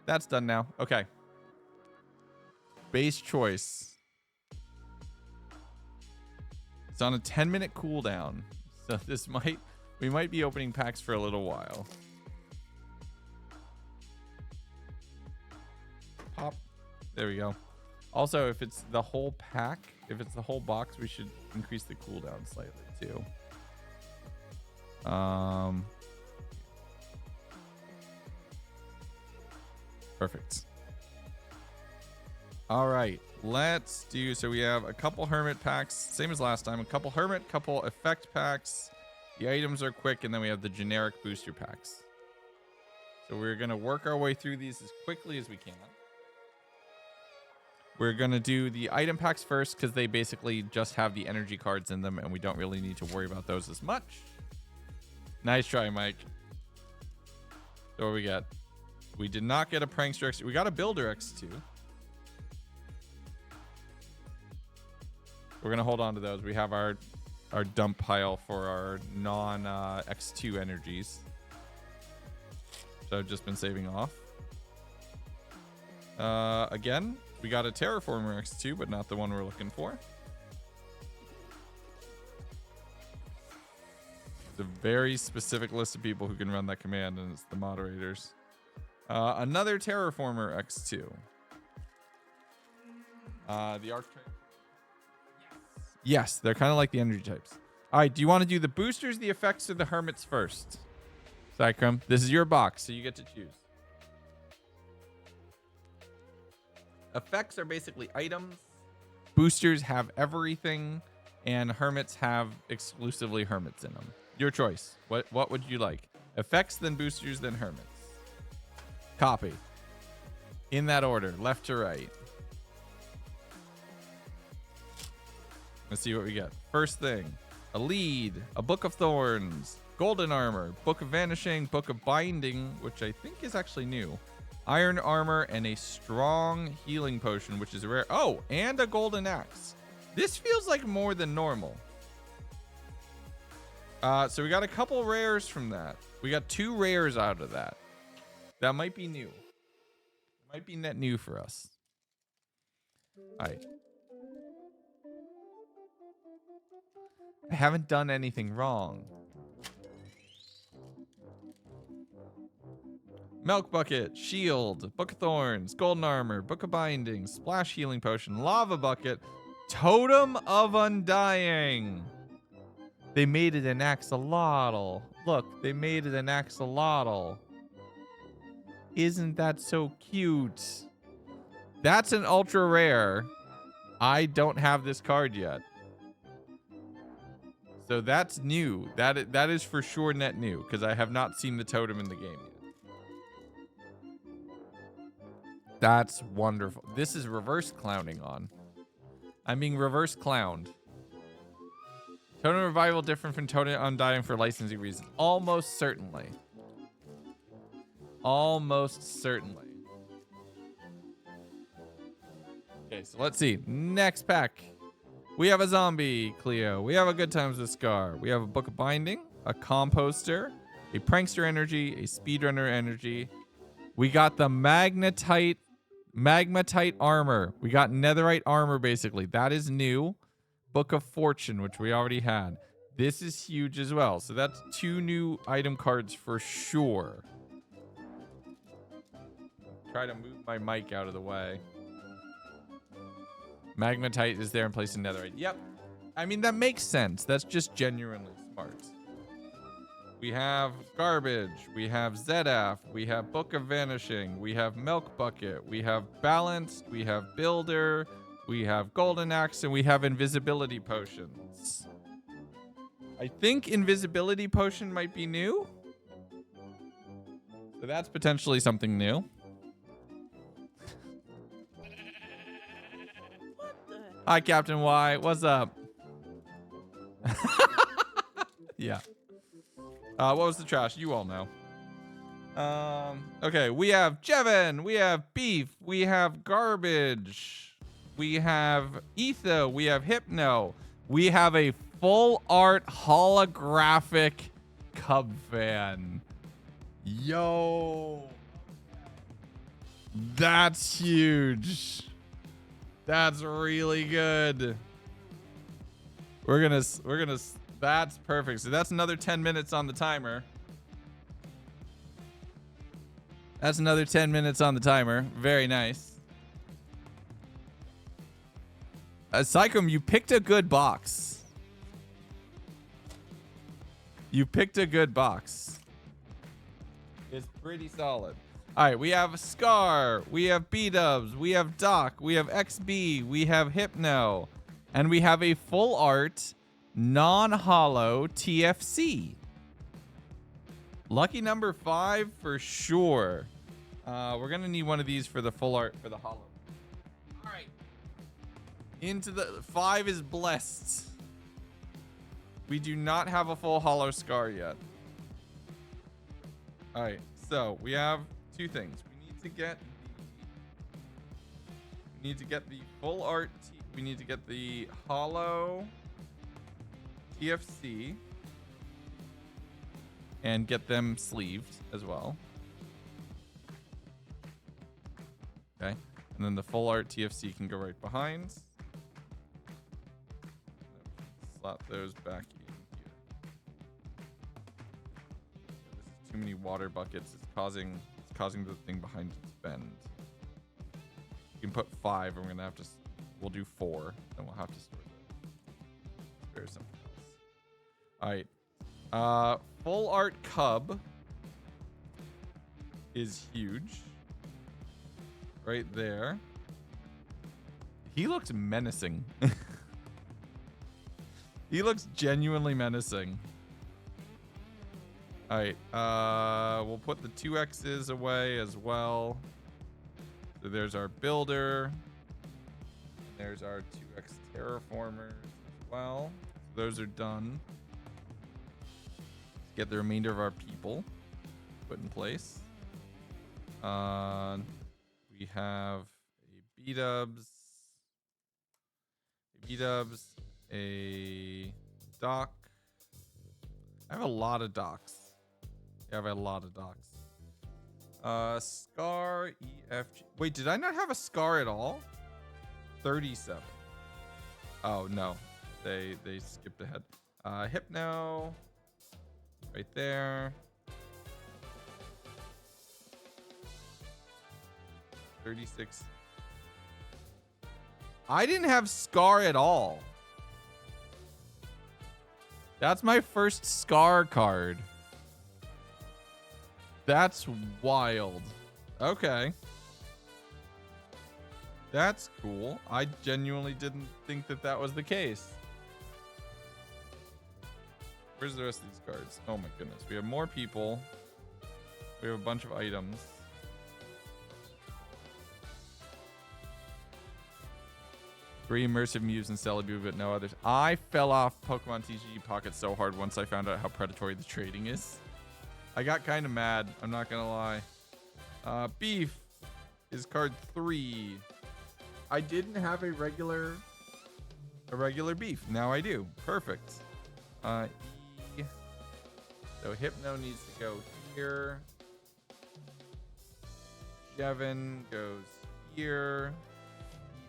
That's done now. Okay. Base choice. It's on a 10-minute cooldown, so we might be opening packs for a little while. Pop. There we go. Also, if it's the whole pack, if it's the whole box, we should increase the cooldown slightly too. Perfect. All right, let's do, so we have a couple Hermit packs, same as last time, a couple Hermit, couple Effect packs. The items are quick, and then we have the generic booster packs. So we're going to work our way through these as quickly as we can. We're going to do the item packs first because they basically just have the energy cards in them, and we don't really need to worry about those as much. Nice try, Mike. So what we got? We did not get a Prankster X2. We got a Builder X2. We're going to hold on to those. We have our dump pile for our non-X2 energies. So I've just been saving off. Again, we got a Terraformer X2, but not the one we're looking for. It's a very specific list of people who can run that command, and it's the moderators. Another Terraformer X2. The Arc Train. Yes, they're kind of like the energy types. All right, do you want to do the boosters, the effects, or the hermits first? Cycrum, this is your box, so you get to choose. Effects are basically items. Boosters have everything, and hermits have exclusively hermits in them. Your choice. What would you like? Effects, then boosters, then hermits. Copy. In that order, left to right. Let's see what we get. First thing, a lead, a book of thorns, golden armor, book of vanishing, book of binding, which I think is actually new, iron armor, and a strong healing potion, which is rare. Oh, and a golden axe. This feels like more than normal. So we got a couple rares from that. We got 2 rares out of that. That might be new. Might be net new for us. All right. I haven't done anything wrong. Milk bucket, shield, book of thorns, golden armor, book of binding, splash healing potion, lava bucket, totem of undying. They made it an axolotl. Look, they made it an axolotl. Isn't that so cute? That's an ultra rare. I don't have this card yet. So that's new. That is for sure net new, because I have not seen the totem in the game yet. That's wonderful. This is reverse clowning on. I'm being reverse clowned. Totem revival different from totem undying for licensing reasons. Almost certainly. Almost certainly. Okay, so let's see. Next pack. We have a zombie, Cleo. We have a good times with Scar. We have a book of binding, a composter, a prankster energy, a speedrunner energy. We got the magmatite armor. We got netherite armor, basically. That is new. Book of Fortune, which we already had. This is huge as well. So that's 2 new item cards for sure. Try to move my mic out of the way. Magmatite is there in place of netherite. Yep. I mean, that makes sense. That's just genuinely smart. We have garbage. We have ZF. We have Book of Vanishing. We have Milk Bucket. We have Balance. We have Builder. We have Golden Axe, and we have Invisibility Potions. I think Invisibility Potion might be new. So that's potentially something new. What the? Hi, Captain Y. What's up? Yeah. What was the trash? You all know. Okay, we have Jevin. We have Beef. We have Garbage. We have Etho. We have Hypno. We have a full art holographic Cub fan. Yo. That's huge. That's really good. We're gonna, that's perfect. So that's another 10 minutes on the timer. That's another 10 minutes on the timer. Very nice. Psychom, you picked a good box. You picked a good box. It's pretty solid. All right, we have Scar, we have B-Dubs, we have Doc, we have XB, we have Hypno, and we have a full art, non-hollow TFC. Lucky number 5 for sure. We're gonna need one of these for the full art for the hollow. All right. Into the 5 is blessed. We do not have a full hollow Scar yet. All right, so we have 2 things. We need to get the full art. We need to get the hollow TFC and get them sleeved as well. Okay, and then the full art TFC can go right behind. Slot those back in here. This is too many water buckets. It's causing the thing behind it to bend. You can put 5, and we're gonna have to. We'll do 4, then we'll have to store something else. All right. Full art Cub is huge. Right there. He looks menacing. He looks genuinely menacing. All right. We'll put the 2X's away as well. So there's our builder. There's our 2X terraformers as well. Those are done. Let's get the remainder of our people put in place. We have a B-dubs, a doc. I have a lot of docs. Yeah, I have a lot of docs. Scar, EFG. Wait, did I not have a Scar at all? 37. Oh, no. They skipped ahead. Hypno. Right there. 36. I didn't have Scar at all. That's my first Scar card. That's wild. Okay. That's cool. I genuinely didn't think that that was the case. Where's the rest of these cards? Oh my goodness. We have more people. We have a bunch of items. Three immersive moves in Celebi, but no others. I fell off Pokemon TCG Pocket so hard once I found out how predatory the trading is. I got kind of mad. I'm not gonna lie. Beef is card 3. I didn't have a regular beef. Now I do. Perfect. E. So Hypno needs to go here. Jevin goes here.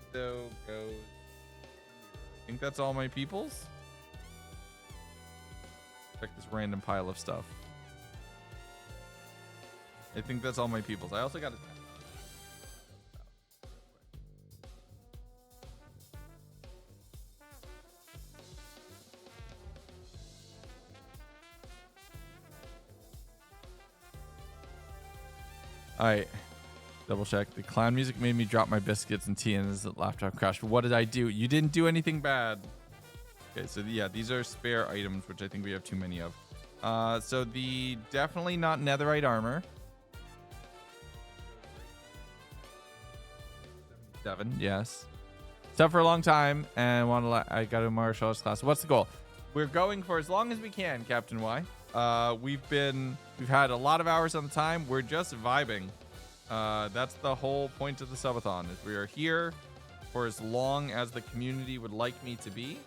Etho goes here. I think that's all my peoples. Check this random pile of stuff. I think that's all my peoples. I also got a Alright. Double check. The clown music made me drop my biscuits and tea and his laptop crashed. What did I do? You didn't do anything bad. Okay, so yeah, these are spare items, which I think we have too many of. So the definitely not netherite armor. 7, yes. Stuff for a long time and I got a martial arts class. What's the goal? We're going for as long as we can, Captain Y. We've had a lot of hours on the time. We're just vibing. That's the whole point of the subathon, is we are here for as long as the community would like me to be.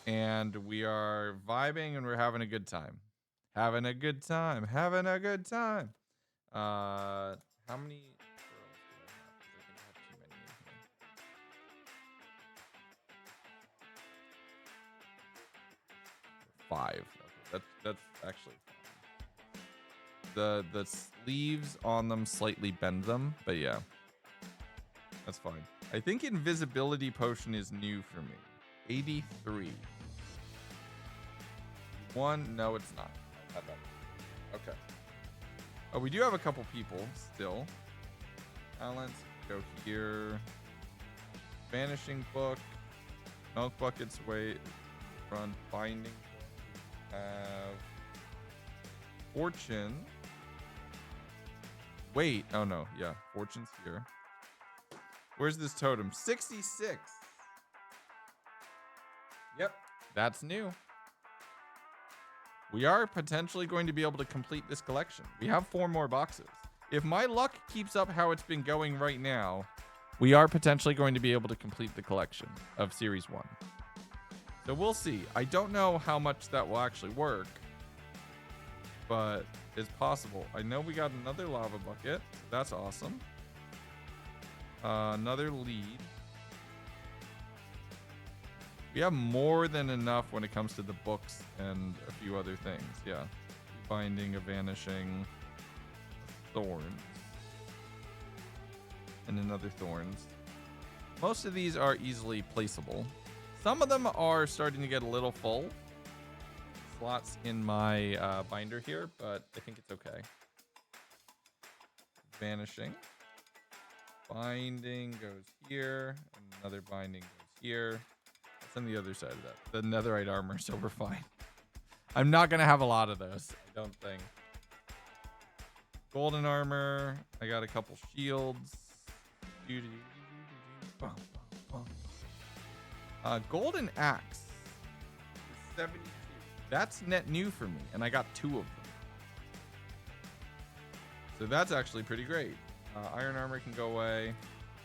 And we are vibing and we're having a good time. Having a good time. Having a good time. How many girls do I have? I think I have too many in here. 5. Okay, that's actually fine. The sleeves on them slightly bend them, but yeah. That's fine. I think invisibility potion is new for me. 83. 1, no, it's not. I had that. Okay. Oh, we do have a couple people still. Talent, go here. Vanishing book. Milk buckets away. Front binding. Have fortune. Wait. Oh no. Yeah. Fortune's here. Where's this totem? 66. Yep. That's new. We are potentially going to be able to complete this collection. We have 4 more boxes. If my luck keeps up how it's been going right now, we are potentially going to be able to complete the collection of Series 1. So we'll see. I don't know how much that will actually work, but it's possible. I know we got another lava bucket. That's awesome. Another lead. We have more than enough when it comes to the books and a few other things. Yeah. Binding, a vanishing, thorns. And another thorns. Most of these are easily placeable. Some of them are starting to get a little full. Slots in my binder here, but I think it's okay. Vanishing. Binding goes here. And another binding goes here. That's on the other side of that. The netherite armor, so we're fine. I'm not going to have a lot of those, I don't think. Golden armor. I got a couple shields. Golden Axe is 72. That's net new for me, and I got 2 of them. So that's actually pretty great. Iron armor can go away.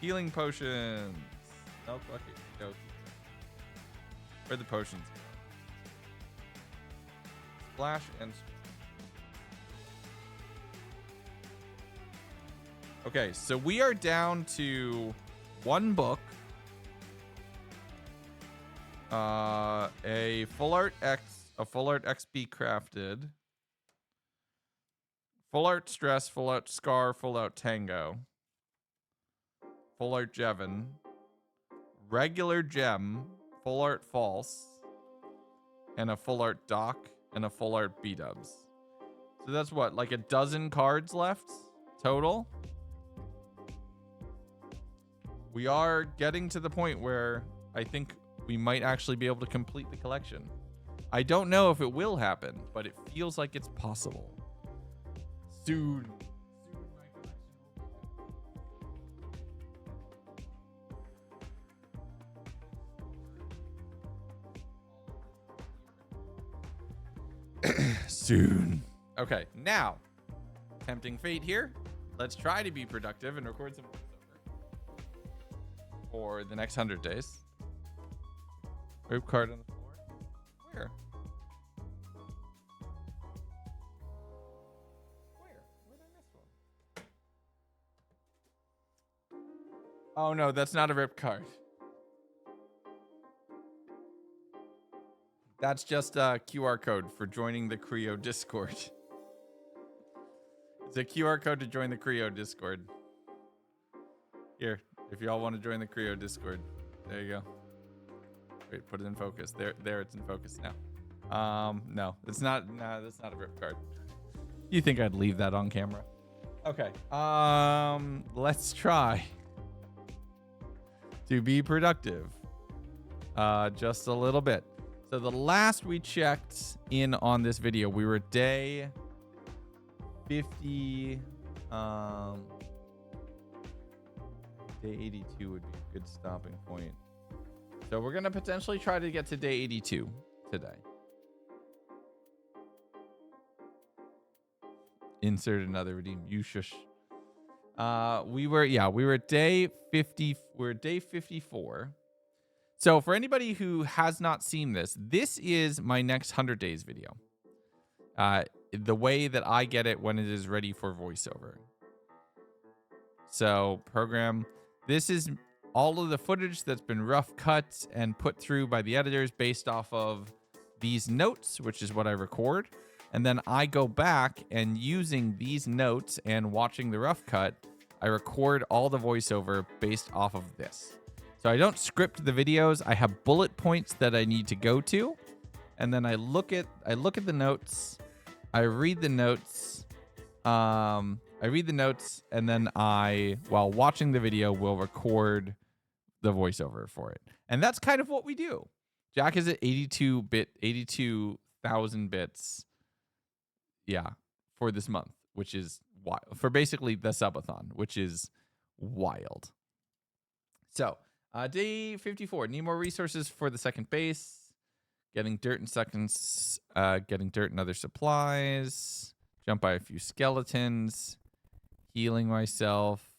Healing potions. Nope, okay. Go. Where'd the potions go? Splash and... Okay, so we are down to 1 book. A full art XP crafted. Full art stress, full art scar, full art tango. Full art Jevon. Regular gem, full art false. And a full art doc and a full art B-dubs. So that's what, like a dozen cards left total? We are getting to the point where I think we might actually be able to complete the collection. I don't know if it will happen, but it feels like it's possible. Soon. Soon. Okay, now, tempting fate here. Let's try to be productive and record some voiceover for the next 100 days. Rope card on the floor. Where? Where? Where'd I miss one? Oh no, that's not a rip card. That's just a QR code for joining the Creo Discord. It's a QR code to join the Creo Discord. Here, if y'all want to join the Creo Discord, there you go. Wait, put it in focus. There, it's in focus now. No, it's not. No, that's not a rip card. You think I'd leave that on camera? Okay. Let's try to be productive. Just a little bit. So the last we checked in on this video, we were day 50. Day 82 would be a good stopping point. So we're going to potentially try to get to day 82 today. Insert another redeem. You shush. We were at day 50. We're at day 54. So for anybody who has not seen this, this is my next 100 days video. The way that I get it when it is ready for voiceover. So program, this is all of the footage that's been rough cut and put through by the editors based off of these notes, which is what I record. And then I go back and using these notes and watching the rough cut, I record all the voiceover based off of this. So I don't script the videos. I have bullet points that I need to go to. And then I look at the notes. I read the notes. And then while watching the video, will record the voiceover for it. And that's kind of what we do. Jack is at 82,000 bits. Yeah, for this month, which is wild. For basically the subathon, which is wild. So, day 54. Need more resources for the second base. Getting dirt in seconds. Getting dirt and other supplies. Jump by a few skeletons. Healing myself.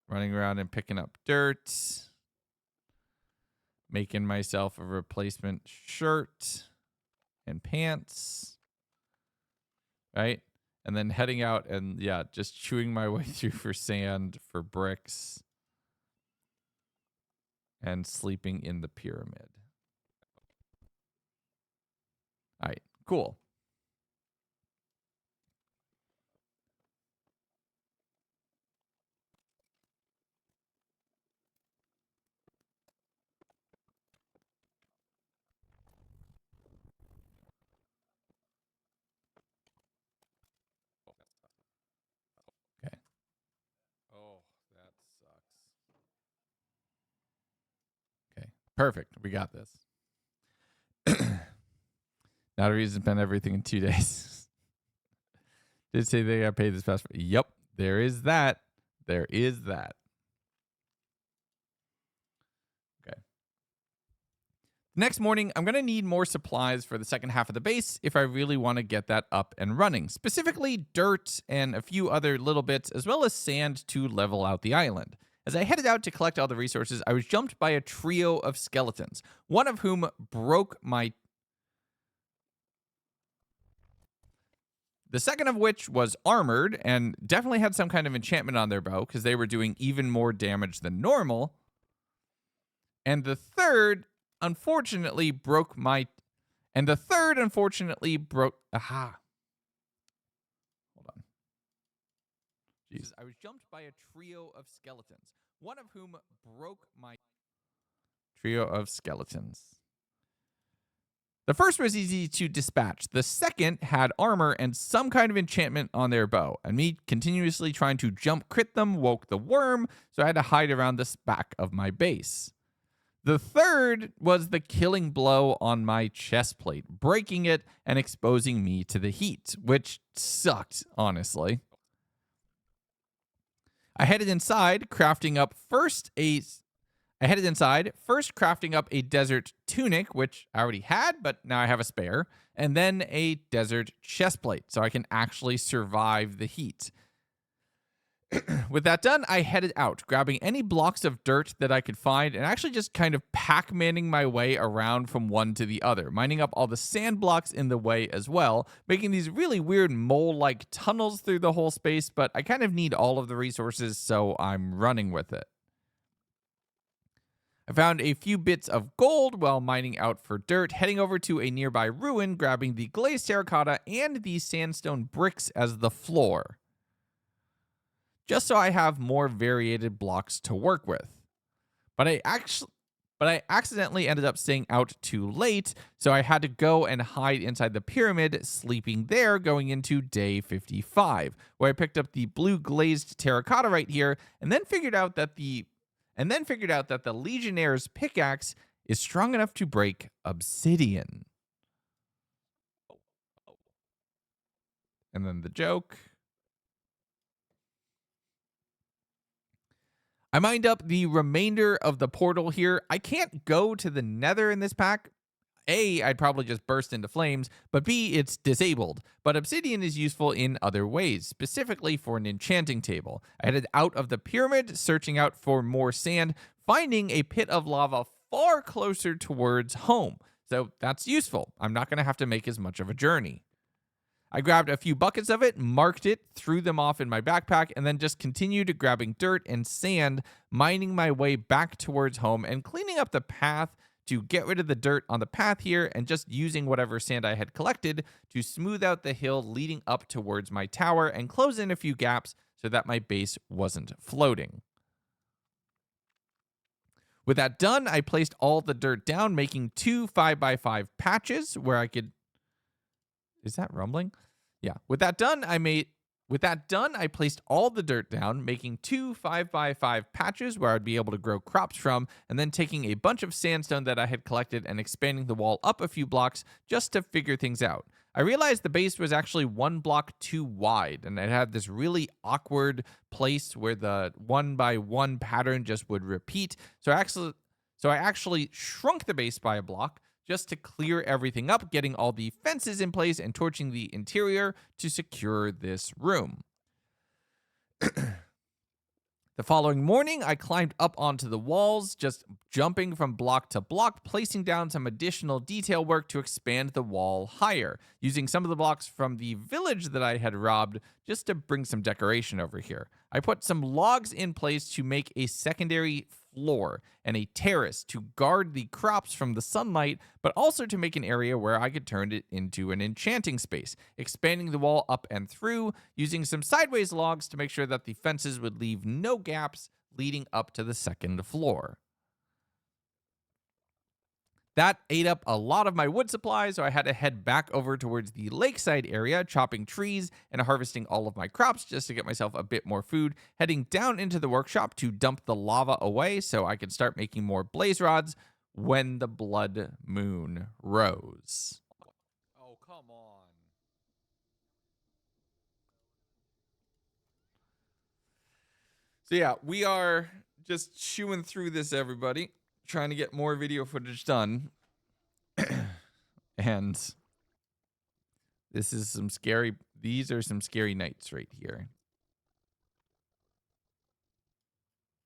Running around and picking up dirt. Making myself a replacement shirt and pants. Right? And then heading out and, yeah, just chewing my way through for sand, for bricks. And sleeping in the pyramid. All right, cool. Okay. Oh, that sucks. Okay, perfect. We got this. Not a reason to spend everything in 2 days. Did say they got paid this past. Yep, there is that. There is that. Okay. Next morning, I'm going to need more supplies for the second half of the base if I really want to get that up and running. Specifically, dirt and a few other little bits, as well as sand to level out the island. As I headed out to collect all the resources, I was jumped by a trio of skeletons, one of whom broke my... The second of which was armored and definitely had some kind of enchantment on their bow because they were doing even more damage than normal. And the third... unfortunately broke my... And the third, unfortunately, broke... Aha. Hold on. Jeez. I was jumped by a trio of skeletons, one of whom broke my... Trio of skeletons. The first was easy to dispatch. The second had armor and some kind of enchantment on their bow, and me continuously trying to jump crit them woke the worm, so I had to hide around the back of my base. The third was the killing blow on my chest plate, breaking it and exposing me to the heat, which sucked, honestly. I headed inside, crafting up crafting up a desert tunic, which I already had, but now I have a spare, and then a desert chest plate, so I can actually survive the heat. With that done, I headed out, grabbing any blocks of dirt that I could find and actually just kind of Pac-Manning my way around from one to the other, mining up all the sand blocks in the way as well, making these really weird mole-like tunnels through the whole space, but I kind of need all of the resources, so I'm running with it. I found a few bits of gold while mining out for dirt, heading over to a nearby ruin, grabbing the glazed terracotta and the sandstone bricks as the floor, just so I have more variated blocks to work with. But I accidentally ended up staying out too late, so I had to go and hide inside the pyramid, sleeping there going into day 55, where I picked up the blue glazed terracotta right here, and then figured out that the Legionnaire's pickaxe is strong enough to break obsidian. And then the joke. I mined up the remainder of the portal here. I can't go to the nether in this pack. A, I'd probably just burst into flames, but B, it's disabled. But obsidian is useful in other ways, specifically for an enchanting table. I headed out of the pyramid, searching out for more sand, finding a pit of lava far closer towards home. So that's useful. I'm not going to have to make as much of a journey. I grabbed a few buckets of it, marked it, threw them off in my backpack, and then just continued grabbing dirt and sand, mining my way back towards home and cleaning up the path to get rid of the dirt on the path here and just using whatever sand I had collected to smooth out the hill leading up towards my tower and close in a few gaps so that my base wasn't floating. With that done, I placed all the dirt down, making 2 5x5 patches where I could... Is that rumbling? Yeah. With that done, I placed all the dirt down, making 2 5x5 patches where I'd be able to grow crops from, and then taking a bunch of sandstone that I had collected and expanding the wall up a few blocks just to figure things out. I realized the base was actually 1 block too wide, and it had this really awkward place where the 1x1 pattern just would repeat. So I actually shrunk the base by a block, just to clear everything up, getting all the fences in place and torching the interior to secure this room. The following morning, I climbed up onto the walls, just jumping from block to block, placing down some additional detail work to expand the wall higher, using some of the blocks from the village that I had robbed just to bring some decoration over here. I put some logs in place to make a secondary floor and a terrace to guard the crops from the sunlight, but also to make an area where I could turn it into an enchanting space, expanding the wall up and through, using some sideways logs to make sure that the fences would leave no gaps leading up to the second floor. That ate up a lot of my wood supply, so I had to head back over towards the lakeside area, chopping trees and harvesting all of my crops just to get myself a bit more food, heading down into the workshop to dump the lava away so I could start making more blaze rods when the blood moon rose. Oh, come on. So yeah, we are just chewing through this, everybody, trying to get more video footage done. And this is some scary. These are some scary nights right here.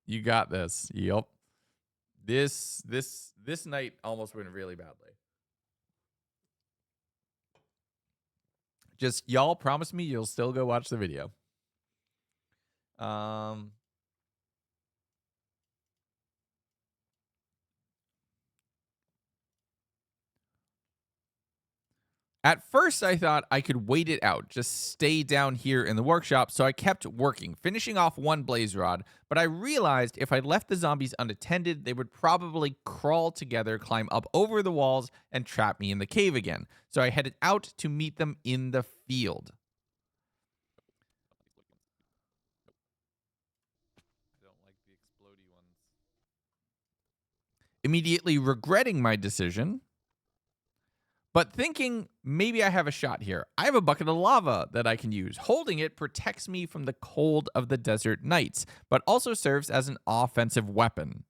You got this. Yup. This night almost went really badly. Just y'all promise me you'll still go watch the video. At first, I thought I could wait it out, just stay down here in the workshop, so I kept working, finishing off one blaze rod, but I realized if I left the zombies unattended, they would probably crawl together, climb up over the walls, and trap me in the cave again. So I headed out to meet them in the field. I don't like the explodey ones. Immediately regretting my decision, but thinking maybe I have a shot here. I have a bucket of lava that I can use. Holding it protects me from the cold of the desert nights, but also serves as an offensive weapon,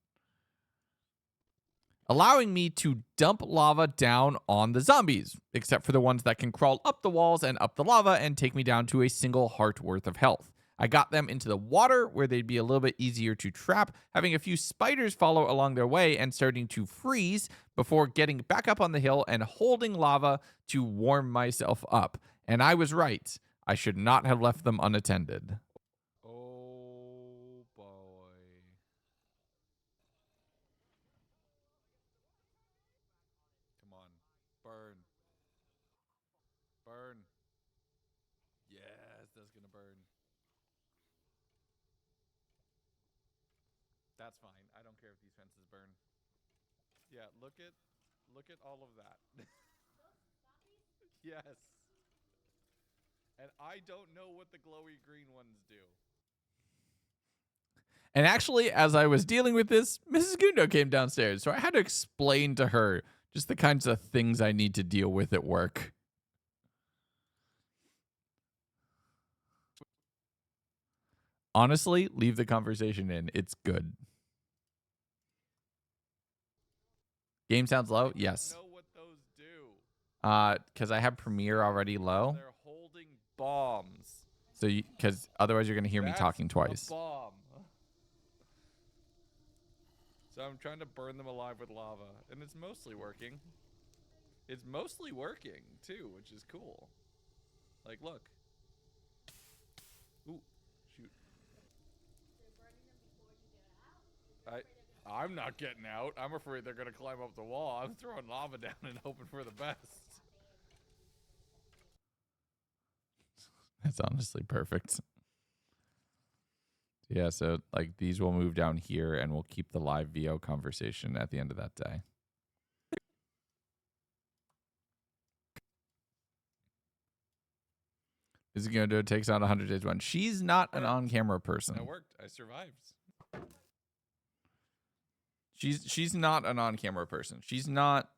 allowing me to dump lava down on the zombies, except for the ones that can crawl up the walls and up the lava and take me down to a single heart worth of health. I got them into the water where they'd be a little bit easier to trap, having a few spiders follow along their way and starting to freeze before getting back up on the hill and holding lava to warm myself up. And I was right. I should not have left them unattended. Oh boy. Come on. Burn. Burn. Yes, that's gonna burn. That's fine. I don't care if these fences burn. Yeah, look at all of that. Yes. And I don't know what the glowy green ones do. And actually, as I was dealing with this, Mrs. Gundo came downstairs, so I had to explain to her just the kinds of things I need to deal with at work. Honestly, leave the conversation in. It's good. Game sounds low? Yes. I don't know what those do. Because I have Premiere already low. They're holding bombs. So, because otherwise you're going to hear me That's talking twice. A bomb. So I'm trying to burn them alive with lava, and it's mostly working. It's mostly working too, which is cool. Like, look. Ooh, shoot. I'm not getting out. I'm afraid they're gonna climb up the wall. I'm throwing lava down and hoping for the best. That's honestly perfect. Yeah, so like these will move down here and we'll keep the live VO conversation at the end of that day. Is it going to do it takes on 100 days one? She's not an on-camera person. That worked. I survived. She's not an on-camera person. She's not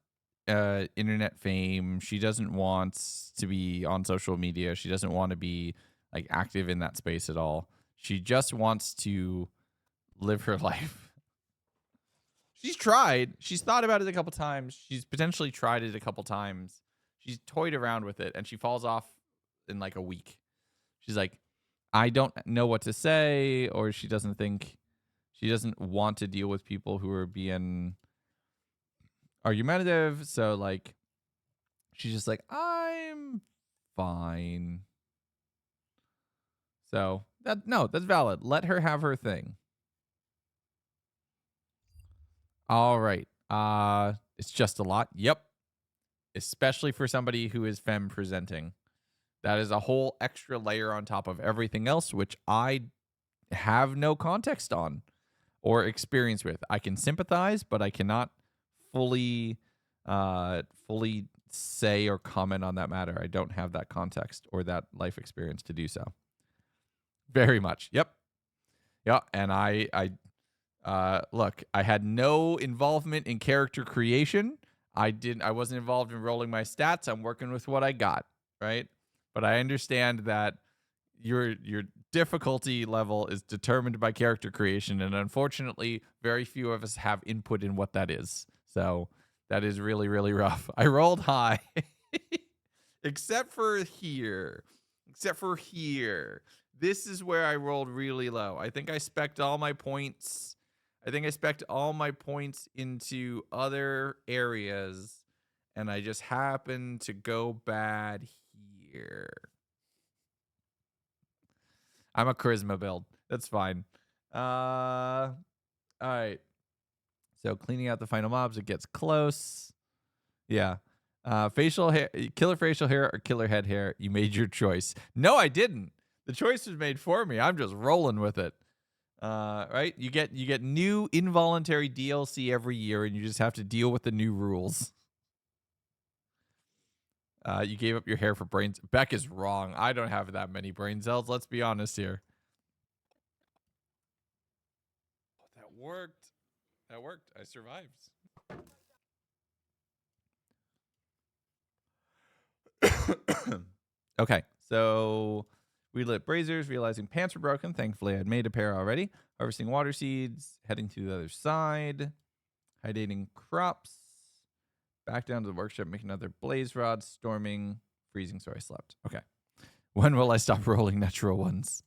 internet fame. She doesn't want to be on social media. She doesn't want to be like active in that space at all. She just wants to live her life. She's tried. She's thought about it a couple times. She's potentially tried it a couple times. She's toyed around with it, and she falls off in like a week. She's like, I don't know what to say, or she doesn't want to deal with people who are being argumentative. So like, she's just like, I'm fine. So that's valid. Let her have her thing. All right. It's just a lot. Yep. Especially for somebody who is femme presenting. That is a whole extra layer on top of everything else, which I have no context on or experience with. I can sympathize, but I cannot fully say or comment on that matter. I don't have that context or that life experience to do so. Very much. Yep. Yeah. And I look, I had no involvement in character creation. I wasn't involved in rolling my stats. I'm working with what I got. Right. But I understand that your difficulty level is determined by character creation. And unfortunately, very few of us have input in what that is. So That is really, really rough. I rolled high. Except for here. Except for here. This is where I rolled really low. I think I spec'd all my points. I think I spec'd all my points into other areas. And I just happened to go bad here. I'm a charisma build. That's fine. All right. So cleaning out the final mobs, it gets close. Yeah. Facial hair, killer facial hair or killer head hair. You made your choice. No, I didn't. The choice was made for me. I'm just rolling with it. Right? You get new involuntary DLC every year, and you just have to deal with the new rules. You gave up your hair for brains. Beck is wrong. I don't have that many brain cells. Let's be honest here. That worked. That worked. I survived. Okay, so we lit braziers, realizing pants were broken. Thankfully, I'd made a pair already. Harvesting water seeds, heading to the other side, hydrating crops, back down to the workshop, making another blaze rod, storming, freezing, so I slept. Okay. When will I stop rolling natural ones?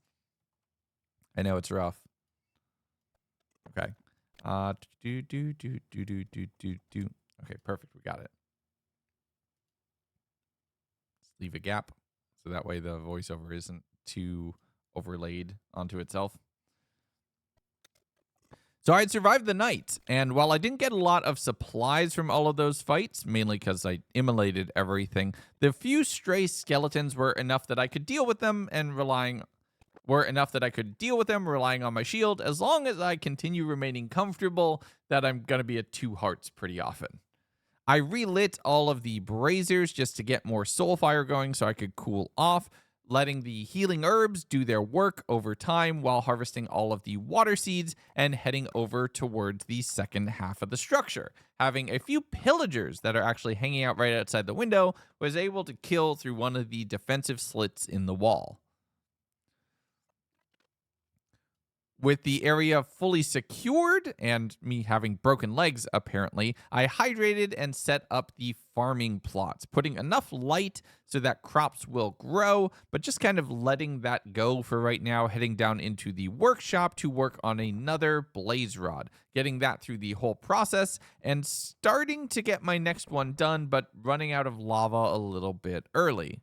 I know it's rough. Okay. Okay, perfect. We got it. Let's leave a gap so that way the voiceover isn't too overlaid onto itself. So I had survived the night, and while I didn't get a lot of supplies from all of those fights, mainly because I immolated everything, the few stray skeletons were enough that I could deal with them and relying on my shield, as long as I continue remaining comfortable that I'm going to be at 2 hearts pretty often. I relit all of the braziers just to get more soul fire going so I could cool off, letting the healing herbs do their work over time while harvesting all of the water seeds and heading over towards the second half of the structure. Having a few pillagers that are actually hanging out right outside the window, was able to kill through one of the defensive slits in the wall. With the area fully secured, and me having broken legs apparently, I hydrated and set up the farming plots, putting enough light so that crops will grow, but just kind of letting that go for right now, heading down into the workshop to work on another blaze rod, getting that through the whole process, and starting to get my next one done, but running out of lava a little bit early.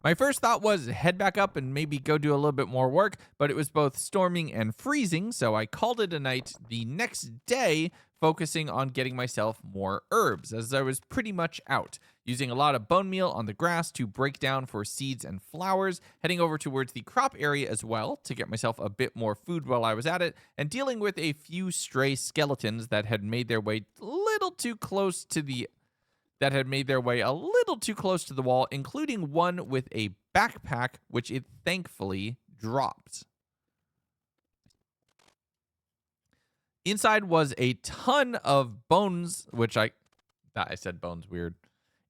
My first thought was head back up and maybe go do a little bit more work, but it was both storming and freezing, so I called it a night the next day, focusing on getting myself more herbs, as I was pretty much out, using a lot of bone meal on the grass to break down for seeds and flowers, heading over towards the crop area as well to get myself a bit more food while I was at it, and dealing with a few stray skeletons that had made their way a little too close to the wall, including one with a backpack, which it thankfully dropped. Inside was a ton of bones, I said bones weird.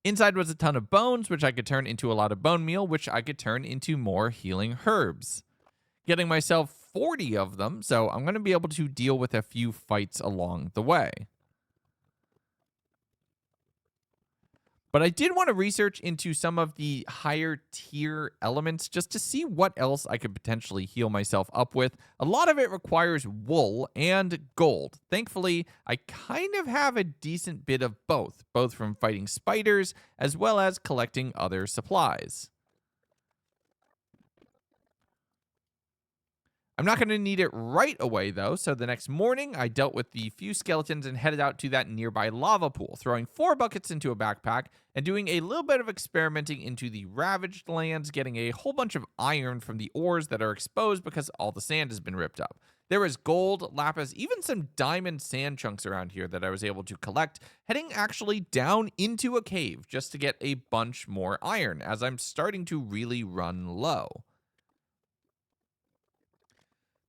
Inside was a ton of bones, which I could turn into a lot of bone meal, which I could turn into more healing herbs. Getting myself 40 of them, so I'm going to be able to deal with a few fights along the way. But I did want to research into some of the higher tier elements just to see what else I could potentially heal myself up with. A lot of it requires wool and gold. Thankfully, I kind of have a decent bit of both from fighting spiders as well as collecting other supplies. I'm not going to need it right away, though, so the next morning, I dealt with the few skeletons and headed out to that nearby lava pool, throwing 4 buckets into a backpack and doing a little bit of experimenting into the ravaged lands, getting a whole bunch of iron from the ores that are exposed because all the sand has been ripped up. There was gold, lapis, even some diamond sand chunks around here that I was able to collect, heading actually down into a cave just to get a bunch more iron, as I'm starting to really run low.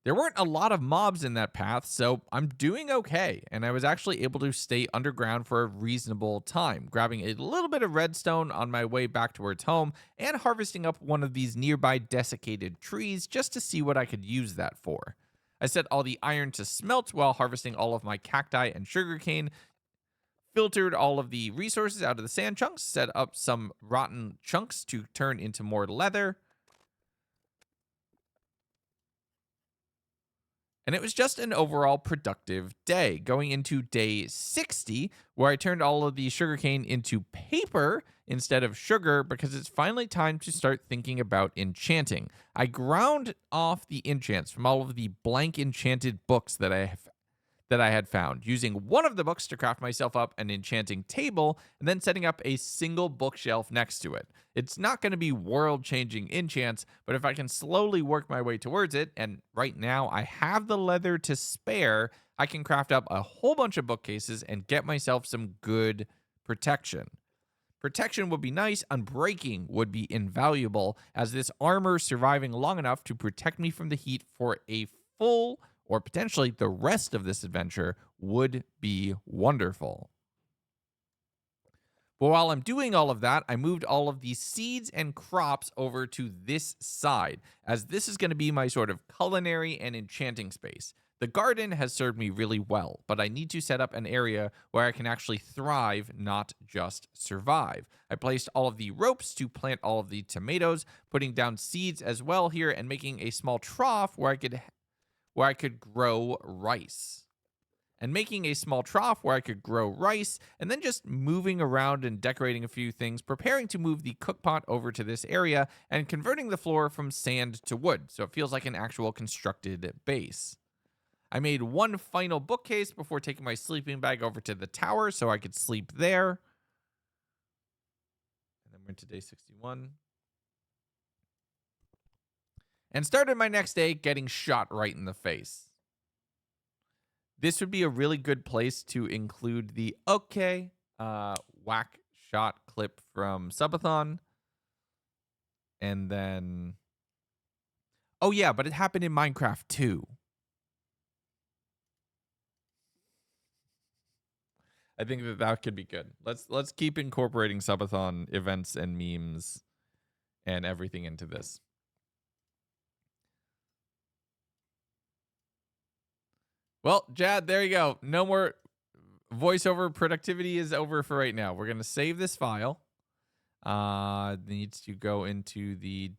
There weren't a lot of mobs in that path, so I'm doing okay, and I was actually able to stay underground for a reasonable time, grabbing a little bit of redstone on my way back towards home, and harvesting up one of these nearby desiccated trees just to see what I could use that for. I set all the iron to smelt while harvesting all of my cacti and sugarcane, filtered all of the resources out of the sand chunks, set up some rotten chunks to turn into more leather. And it was just an overall productive day, going into day 60, where I turned all of the sugarcane into paper instead of sugar because it's finally time to start thinking about enchanting. I ground off the enchants from all of the blank enchanted books that I had found, using one of the books to craft myself up an enchanting table, and then setting up a single bookshelf next to it. It's not going to be world-changing enchants, but if I can slowly work my way towards it, and right now I have the leather to spare, I can craft up a whole bunch of bookcases and get myself some good protection. Protection would be nice, unbreaking would be invaluable, as this armor surviving long enough to protect me from the heat for a full or potentially the rest of this adventure would be wonderful. But while I'm doing all of that, I moved all of these seeds and crops over to this side, as this is going to be my sort of culinary and enchanting space. The garden has served me really well, but I need to set up an area where I can actually thrive, not just survive. I placed all of the ropes to plant all of the tomatoes, putting down seeds as well here, and making a small trough where I could grow rice. And making a small trough where I could grow rice, and then just moving around and decorating a few things, preparing to move the cookpot over to this area, and converting the floor from sand to wood, so it feels like an actual constructed base. I made one final bookcase before taking my sleeping bag over to the tower so I could sleep there. And then we're into day 61. And started my next day getting shot right in the face. This would be a really good place to include the whack shot clip from Subathon. And then... oh yeah, but it happened in Minecraft too. I think that could be good. Let's keep incorporating Subathon events and memes and everything into this. Well, Jad, there you go. No more voiceover. Productivity is over for right now. We're going to save this file. Needs to go into the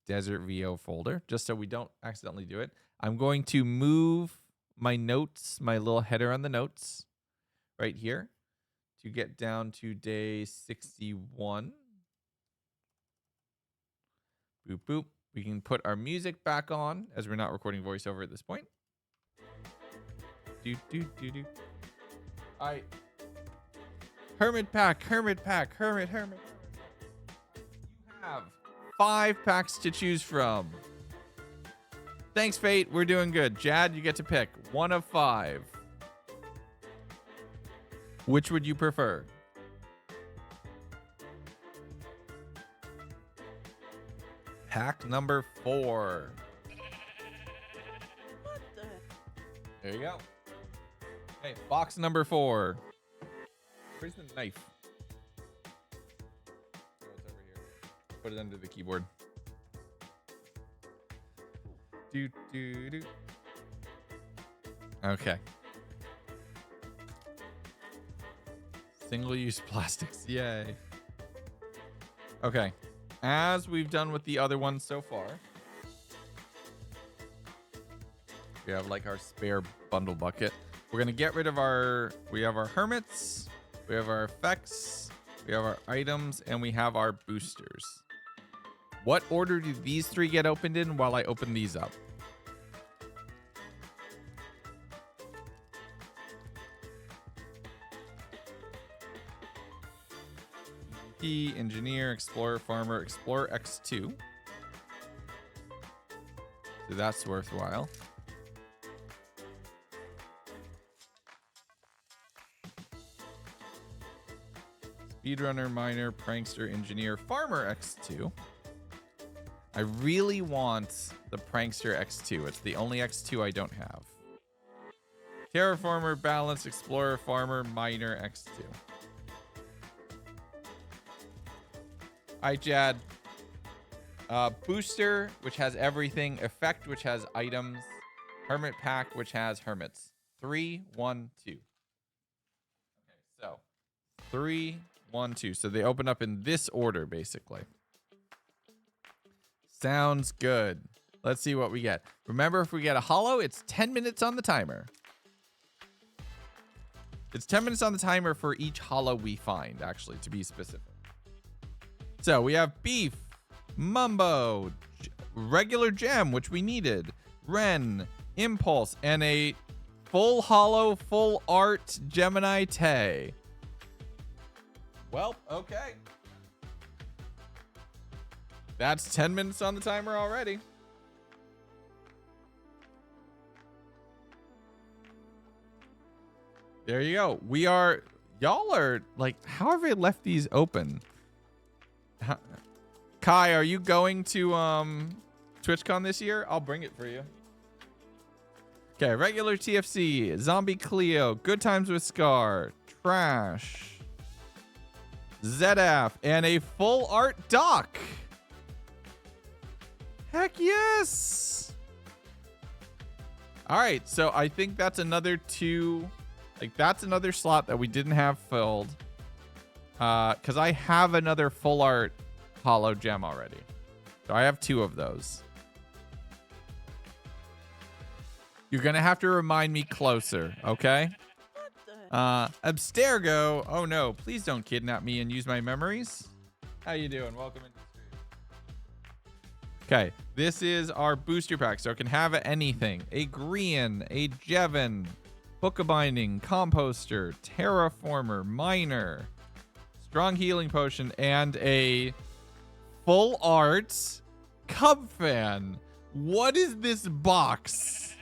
Desert VO folder, just so we don't accidentally do it. I'm going to move my notes, my little header on the notes, right here to get down to day 61. Boop, boop. We can put our music back on, as we're not recording voiceover at this point. All right. Hermit pack. You have 5 packs to choose from. Thanks, Fate. We're doing good. Jad, you get to pick 1 of 5. Which would you prefer? Pack number 4. What the? There you go. Okay, box number 4. Where's the knife? Oh, it's over here. Put it under the keyboard. Do. Okay. Single-use plastics. Yay. Okay. As we've done with the other ones so far, we have like our spare bundle bucket. We're going to get rid of we have our hermits, we have our effects, we have our items, and we have our boosters. What order do these 3 get opened in while I open these up? Engineer, Explorer, Farmer, Explorer X2. So that's worthwhile. Speedrunner, Miner, Prankster, Engineer, Farmer X2. I really want the Prankster X2. It's the only X2 I don't have. Terraformer, Balance, Explorer, Farmer, Miner X2. Alright, Jad. Booster, which has everything. Effect, which has items. Hermit pack, which has hermits. 3, 1, 2. Okay, so 3, 1, 2. So they open up in this order, basically. Sounds good. Let's see what we get. Remember, if we get a holo, it's 10 minutes on the timer. It's 10 minutes on the timer for each holo we find, actually, to be specific. So we have beef, mumbo, regular gem, which we needed, Ren, impulse, and a full holo, full art Gemini Tay. Well, okay. That's 10 minutes on the timer already. There you go. Y'all are like, how have they left these open? Kai, are you going to TwitchCon this year? I'll bring it for you. Okay, regular TFC, Zombie Cleo, Good Times with Scar, Trash, ZF, and a full art doc. Heck yes. All right, so I think that's another two. Like, that's another slot that we didn't have filled. Because I have another full art holo gem already. So I have 2 of those. You're going to have to remind me closer, okay? Abstergo. Oh, no. Please don't kidnap me and use my memories. How you doing? Welcome into the stream. Okay. This is our booster pack. So it can have anything. A Grian, a Jevin, Book of Binding, Composter, Terraformer, Miner, Strong Healing Potion, and a full art Cub Fan. What is this box?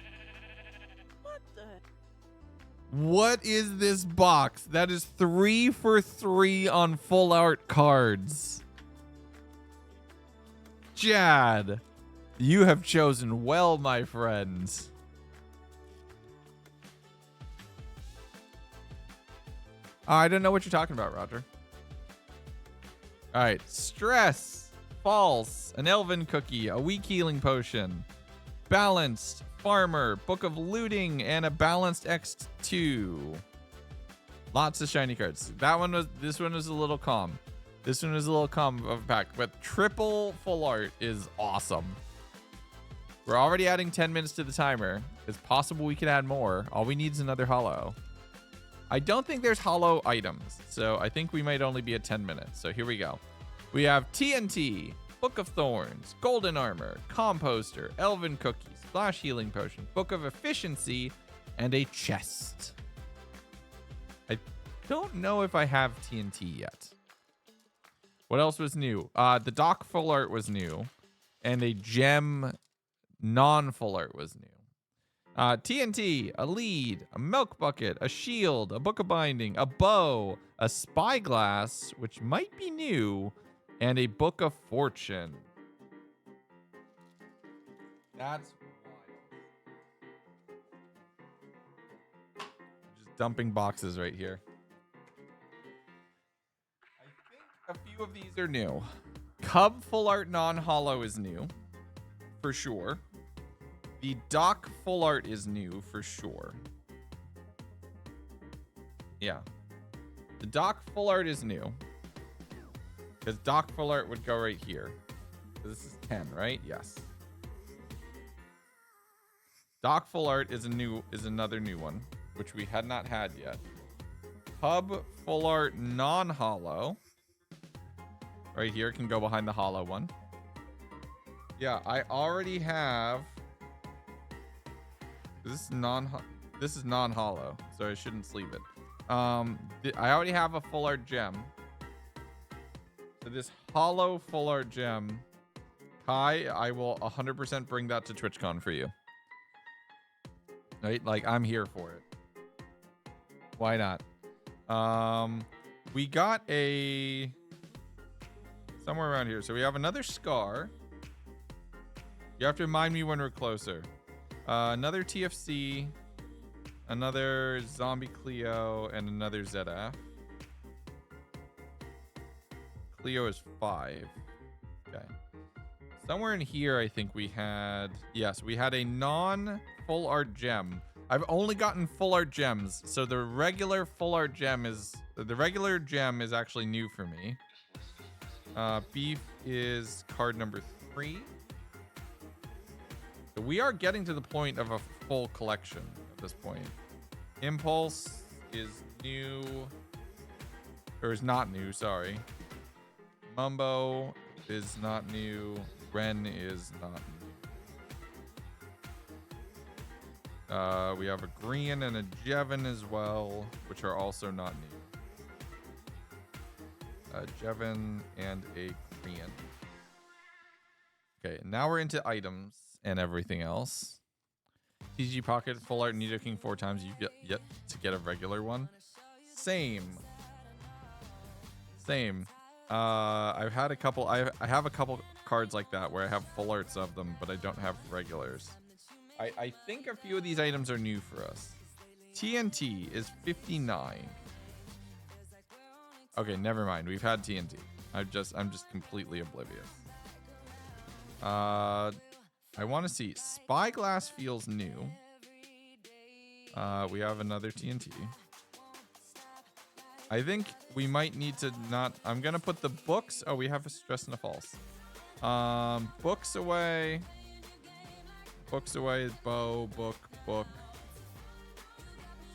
What the? What is this box? That is 3 for 3 on full art cards. Jad, you have chosen well, my friends. I don't know what you're talking about, Roger. All right. Stress. False. An Elven Cookie. A Weak Healing Potion. Balanced. Farmer. Book of Looting. And a Balanced X2. Lots of shiny cards. This one was a little calm. This one was a little calm of a pack. But triple full art is awesome. We're already adding 10 minutes to the timer. It's possible we could add more. All we need is another holo. I don't think there's holo items, so I think we might only be at 10 minutes. So here we go. We have TNT, Book of Thorns, Golden Armor, Composter, Elven Cookie, Splash Healing Potion, Book of Efficiency, and a chest. I don't know if I have TNT yet. What else was new? The Doc full art was new, and a gem non-full art was new. TNT, a lead, a milk bucket, a shield, a book of binding, a bow, a spyglass, which might be new, and a book of fortune. That's wild. Just dumping boxes right here. I think a few of these are new. Cub full art non-holo is new, for sure. The Doc full art is new for sure. Yeah. The Doc full art is new. Because Doc full art would go right here. So this is 10, right? Yes. Doc full art is another new one, which we had not had yet. Hub full art non-holo. Right here can go behind the holo one. Yeah, I already have. This is non-holo, so I shouldn't sleeve it. I already have a full art gem. So this holo full art gem, Kai, I will 100% bring that to TwitchCon for you. Right? Like, I'm here for it. Why not? We got a somewhere around here. So we have another Scar. You have to remind me when we're closer. Another TFC, another Zombie Cleo, and another ZF. Cleo is 5. Okay. somewhere in here, I think we had, yes, we had a non-full art gem. I've only gotten full art gems, so the regular full art gem is, the regular gem is actually new for me. Beef is card number 3. So we are getting to the point of a full collection at this point. Impulse is new, or is not new, sorry. Mumbo is not new. Ren is not new. We have a Grian and a Jevin as well, which are also not new. Jevin and a Grian. Okay, now we're into items and everything else. TG Pocket, full art, Nido King 4 times. You get yet to get a regular one. Same. I've had a couple. I have a couple cards like that where I have full arts of them, but I don't have regulars. I think a few of these items are new for us. TNT is 59. Okay, never mind. We've had TNT. I'm just completely oblivious. I want to see. Spyglass feels new. We have another TNT. I think we might need to not. I'm gonna put the books. Oh, we have a stress and a false. Books away. Books away. Bow, book.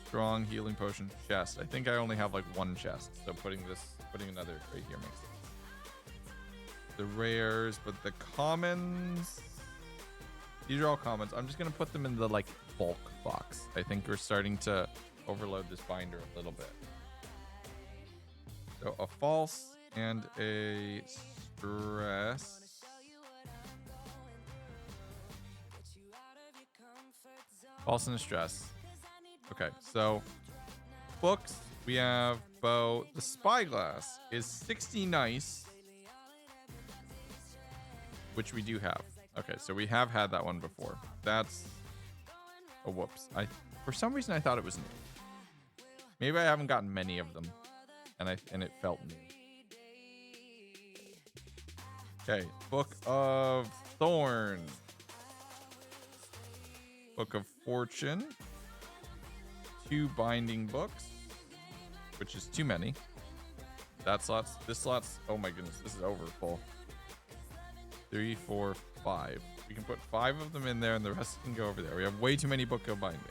Strong healing potion, chest. I think I only have like one chest, so putting another right here makes sense. The rares, but the commons. These are all commons. I'm just gonna put them in the like bulk box. I think we're starting to overload this binder a little bit. So a false and a stress. False and a stress. Okay, so books, we have bow. The spyglass is 60 nice, which we do have. Okay, so we have had that one before. That's a whoops. For some reason I thought it was new. Maybe I haven't gotten many of them, and it felt new. Okay, Book of Thorn, Book of Fortune, 2 binding books, which is too many. That slots. This slot's. Oh my goodness, this is over full. 3, 4, 5. We can put 5 of them in there, and the rest can go over there. We have way too many Book of Binding,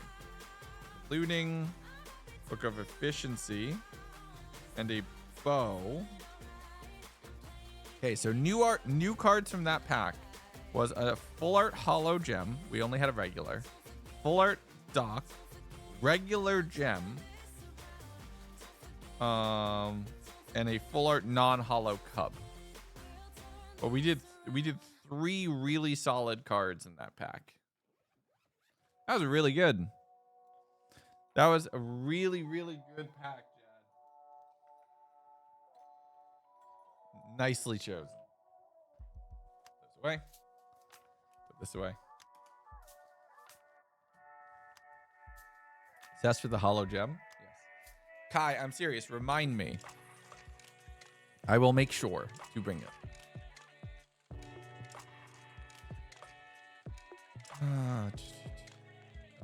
including Book of Efficiency and a bow. Okay, so new cards from that pack was a full art hollow gem. We only had a regular. Full art dock, regular gem, and a full art non-hollow cub. But we did 3 really solid cards in that pack. That was really good. That was a really, really good pack, Jad. Nicely chosen. Put this away. Put this away. Test for the hollow gem. Yes. Kai, I'm serious. Remind me. I will make sure to bring it.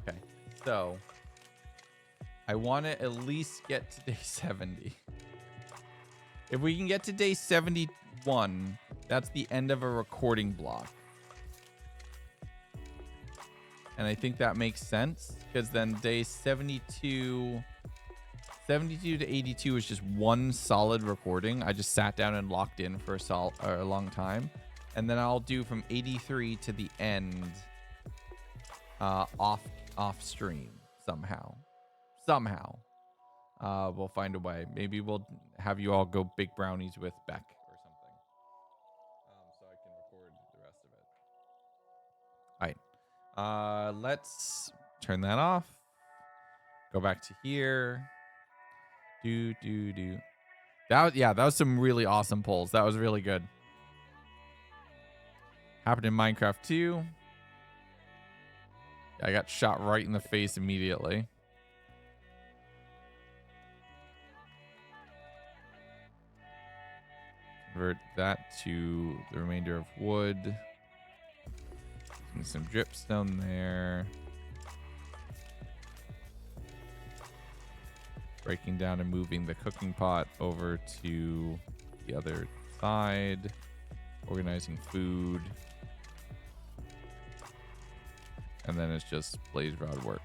Okay, so I want to at least get to day 70. If we can get to day 71, that's the end of a recording block. And I think that makes sense, because then day 72 to 82 is just one solid recording. I just sat down and locked in for a long time. And then I'll do from 83 to the end off stream somehow. We'll find a way. Maybe we'll have you all go big brownies with Beck or something, so I can record the rest of it. All right. Let's turn that off. Go back to here. That was some really awesome pulls. That was really good. Happened in Minecraft too. I got shot right in the face immediately. Convert that to the remainder of wood. Making some dripstone there. Breaking down and moving the cooking pot over to the other side. Organizing food. And then it's just blaze rod work.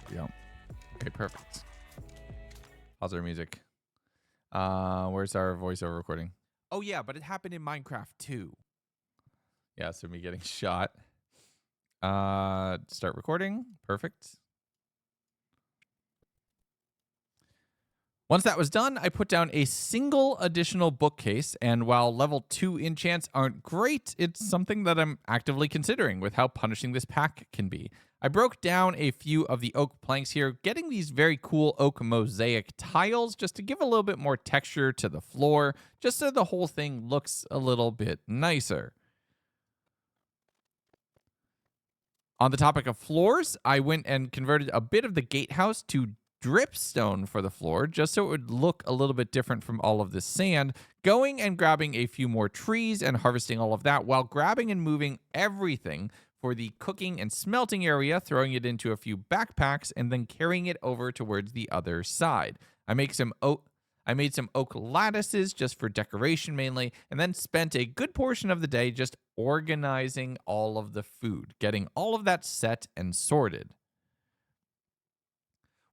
Yeah. Okay, perfect. How's our music? Where's our voiceover recording? Oh yeah, but it happened in Minecraft too. Yeah, so me getting shot. Start recording. Perfect. Once that was done, I put down a single additional bookcase, and while level 2 enchants aren't great, it's something that I'm actively considering with how punishing this pack can be. I broke down a few of the oak planks here, getting these very cool oak mosaic tiles just to give a little bit more texture to the floor, just so the whole thing looks a little bit nicer. On the topic of floors, I went and converted a bit of the gatehouse to dripstone for the floor, just so it would look a little bit different from all of this sand, going and grabbing a few more trees and harvesting all of that while grabbing and moving everything for the cooking and smelting area, throwing it into a few backpacks, and then carrying it over towards the other side. I made some oak lattices just for decoration mainly, and then spent a good portion of the day just organizing all of the food, getting all of that set and sorted.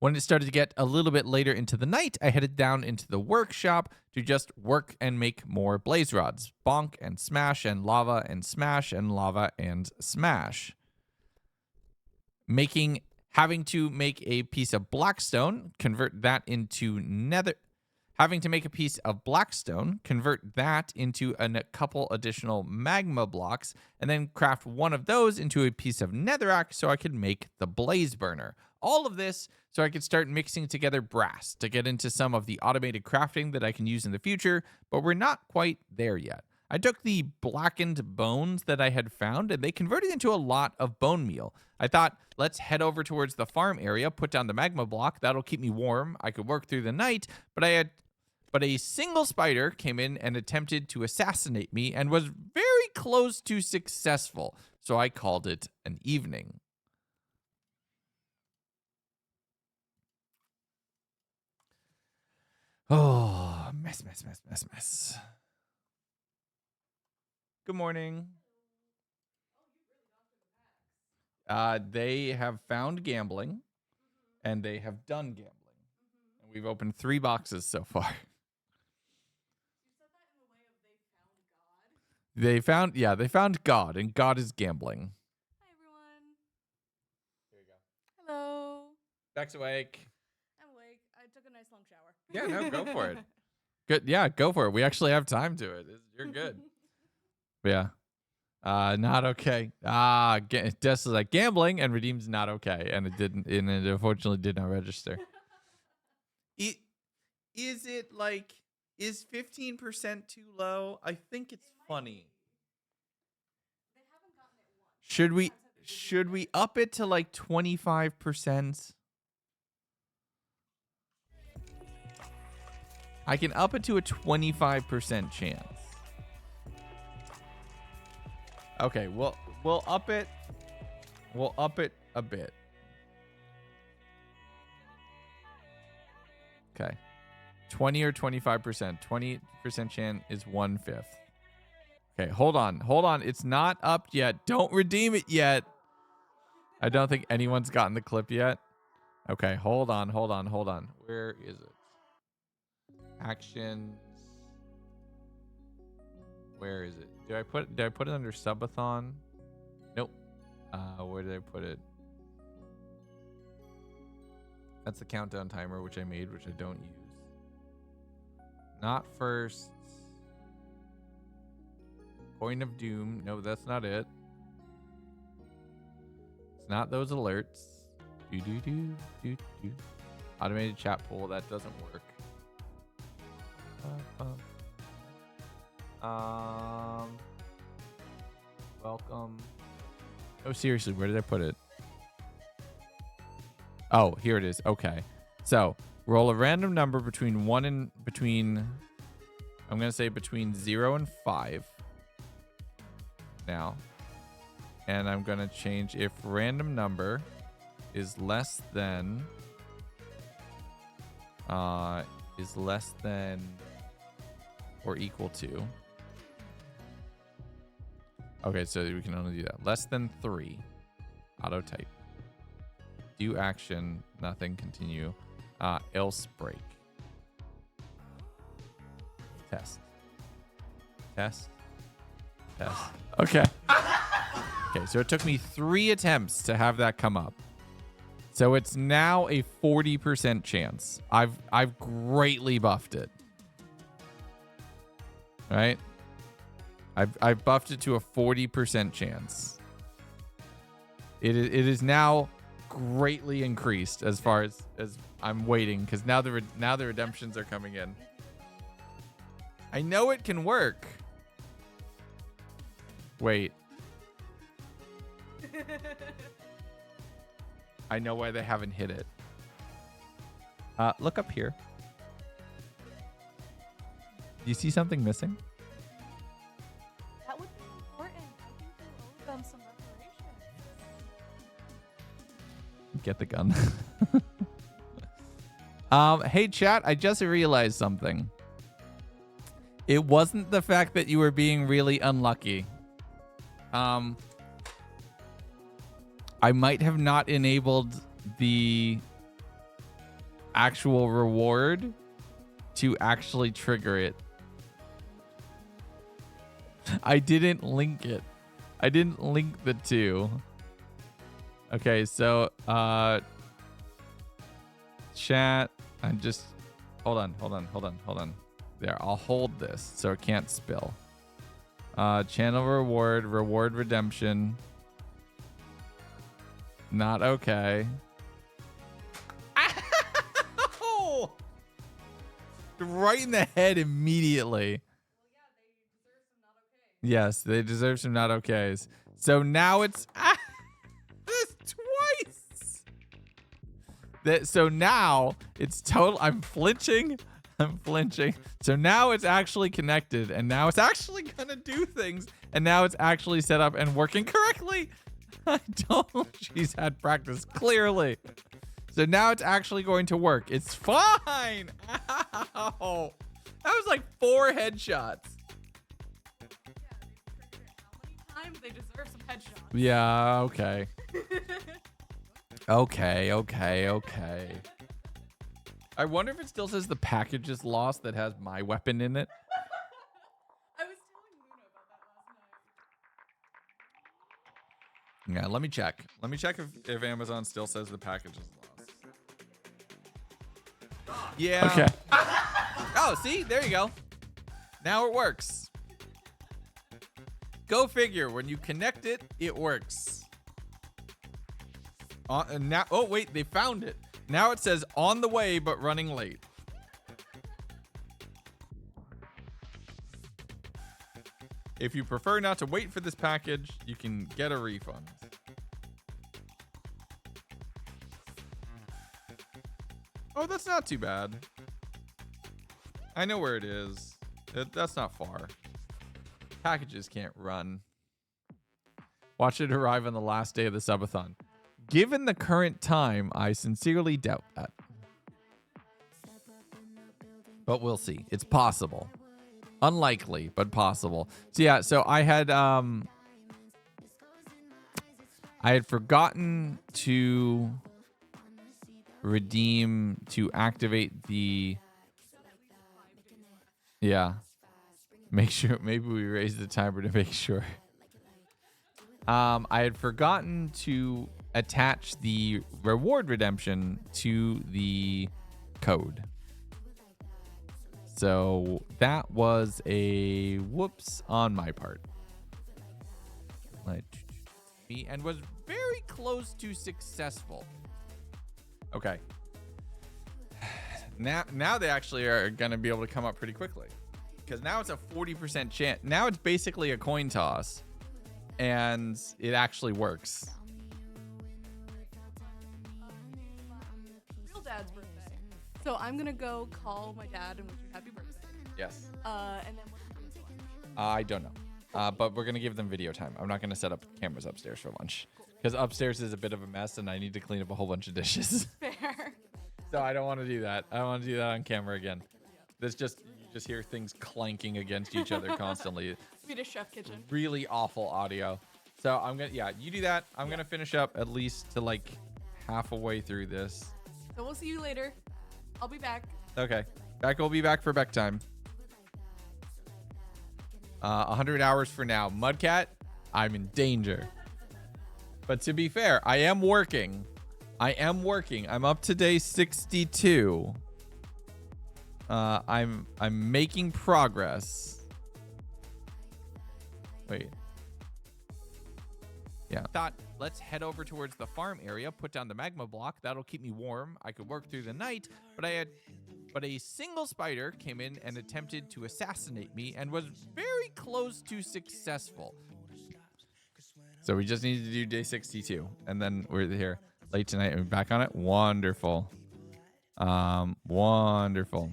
When it started to get a little bit later into the night, I headed down into the workshop to just work and make more blaze rods. Bonk and smash and lava and smash and lava and smash. Having to make a piece of blackstone, convert that into nether. Having to make a piece of blackstone, convert that into a couple additional magma blocks, and then craft one of those into a piece of netherrack so I could make the blaze burner. All of this so I could start mixing together brass to get into some of the automated crafting that I can use in the future, but we're not quite there yet. I took the blackened bones that I had found, and they converted into a lot of bone meal. I thought, let's head over towards the farm area, put down the magma block. That'll keep me warm. I could work through the night, but a single spider came in and attempted to assassinate me and was very close to successful, so I called it an evening. Oh, mess. Good morning. They have found gambling, and they have done gambling. And we've opened 3 boxes so far. They found God, and God is gambling. Hi, everyone. There you go. Hello. Beck's awake. I'm awake. I took a nice long shower. Yeah, no, go for it. Good. Yeah, go for it. We actually have time to it. You're good. Yeah. Not okay. Des is like gambling, and redeem's not okay, and it unfortunately did not register. Is 15% too low? I think it's funny. Should we up it to like 25%? I can up it to a 25% chance. Okay, we'll up it. We'll up it a bit. Okay. 20 or 25%. 20% chance is 1/5. Okay, hold on. It's not up yet. Don't redeem it yet. I don't think anyone's gotten the clip yet. Okay, hold on. Where is it? Actions. Where is it? Did I put it under subathon? Nope. Where did I put it? That's the countdown timer, which I made, which I don't use. Not first. Coin of Doom. No, that's not it. It's not those alerts. Do. Automated chat pool. That doesn't work. Welcome. Oh, seriously, where did I put it? Oh, here it is. Okay. So roll a random number between I'm going to say between 0 and 5 now. And I'm going to change if random number is less than or equal to. Okay, so we can only do that. Less than 3. Auto type. Do action, nothing, continue. Else break. Test. Okay. Okay, so it took me 3 attempts to have that come up. So it's now a 40% chance. I've greatly buffed it. Right? I've buffed it to a 40% chance. It is now greatly increased as far as I'm waiting, because now the redemptions are coming in. I know it can work. Wait. I know why they haven't hit it. Look up here. Do you see something missing? That would be important. I think they owe them some reparations. Get the gun. Hey chat, I just realized something. It wasn't the fact that you were being really unlucky. I might have not enabled the actual reward to actually trigger it. I didn't link it. I didn't link the two. Okay, so chat, I'm just hold on. There, I'll hold this so it can't spill. Channel reward redemption. Not okay. Ow! Right in the head immediately. Yes, they deserve some not okays. So now it's this twice. So now it's total. I'm flinching. So now it's actually connected, and now it's actually gonna do things, and now it's actually set up and working correctly. I don't. She's had practice clearly. So now it's actually going to work. It's fine. Ow. That was like 4 headshots. They deserve some headshots. Yeah, okay. Okay. I wonder if it still says the package is lost that has my weapon in it. I was telling Luna about that last night. Yeah, let me check. Let me check if Amazon still says the package is lost. Yeah. Okay. Oh, see? There you go. Now it works. Go figure. When you connect it, it works. Now, oh, wait. They found it. Now it says on the way, but running late. If you prefer not to wait for this package, you can get a refund. Oh, that's not too bad. I know where it is. That's not far. Packages can't run. Watch it arrive on the last day of the subathon. Given the current time, I sincerely doubt that. But we'll see. It's possible. Unlikely, but possible. So yeah, so I had forgotten to redeem to activate the make sure. Maybe we raise the timer to make sure. I had forgotten to attach the reward redemption to the code. So that was a whoops on my part. And was very close to successful. Okay. Now they actually are going to be able to come up pretty quickly. Because now it's a 40% chance. Now it's basically a coin toss. And it actually works. Real Dad's birthday. So I'm gonna go call my dad and wish him happy birthday. Yes. And then what are we doing for lunch? I don't know. But we're going to give them video time. I'm not going to set up cameras upstairs for lunch. Because upstairs is a bit of a mess and I need to clean up a whole bunch of dishes. Fair. So I don't want to do that. I don't want to do that on camera again. There's just, you just hear things clanking against each other constantly. Swedish Chef Kitchen. Really awful audio. So I'm going to, yeah, you do that. I'm going to finish up at least to like half a way through this. So we'll see you later. I'll be back. Okay. Beck will be back for Beck time. 100 hours for now. Mudcat, I'm in danger. But to be fair, I am working. I'm up to day 62. I'm making progress. Wait. Yeah. Thought, let's head over towards the farm area, put down the magma block. That'll keep me warm. I could work through the night, but a single spider came in and attempted to assassinate me and was very close to successful. So we just need to do day 62 and then we're here late tonight and we're back on it. Wonderful. Wonderful.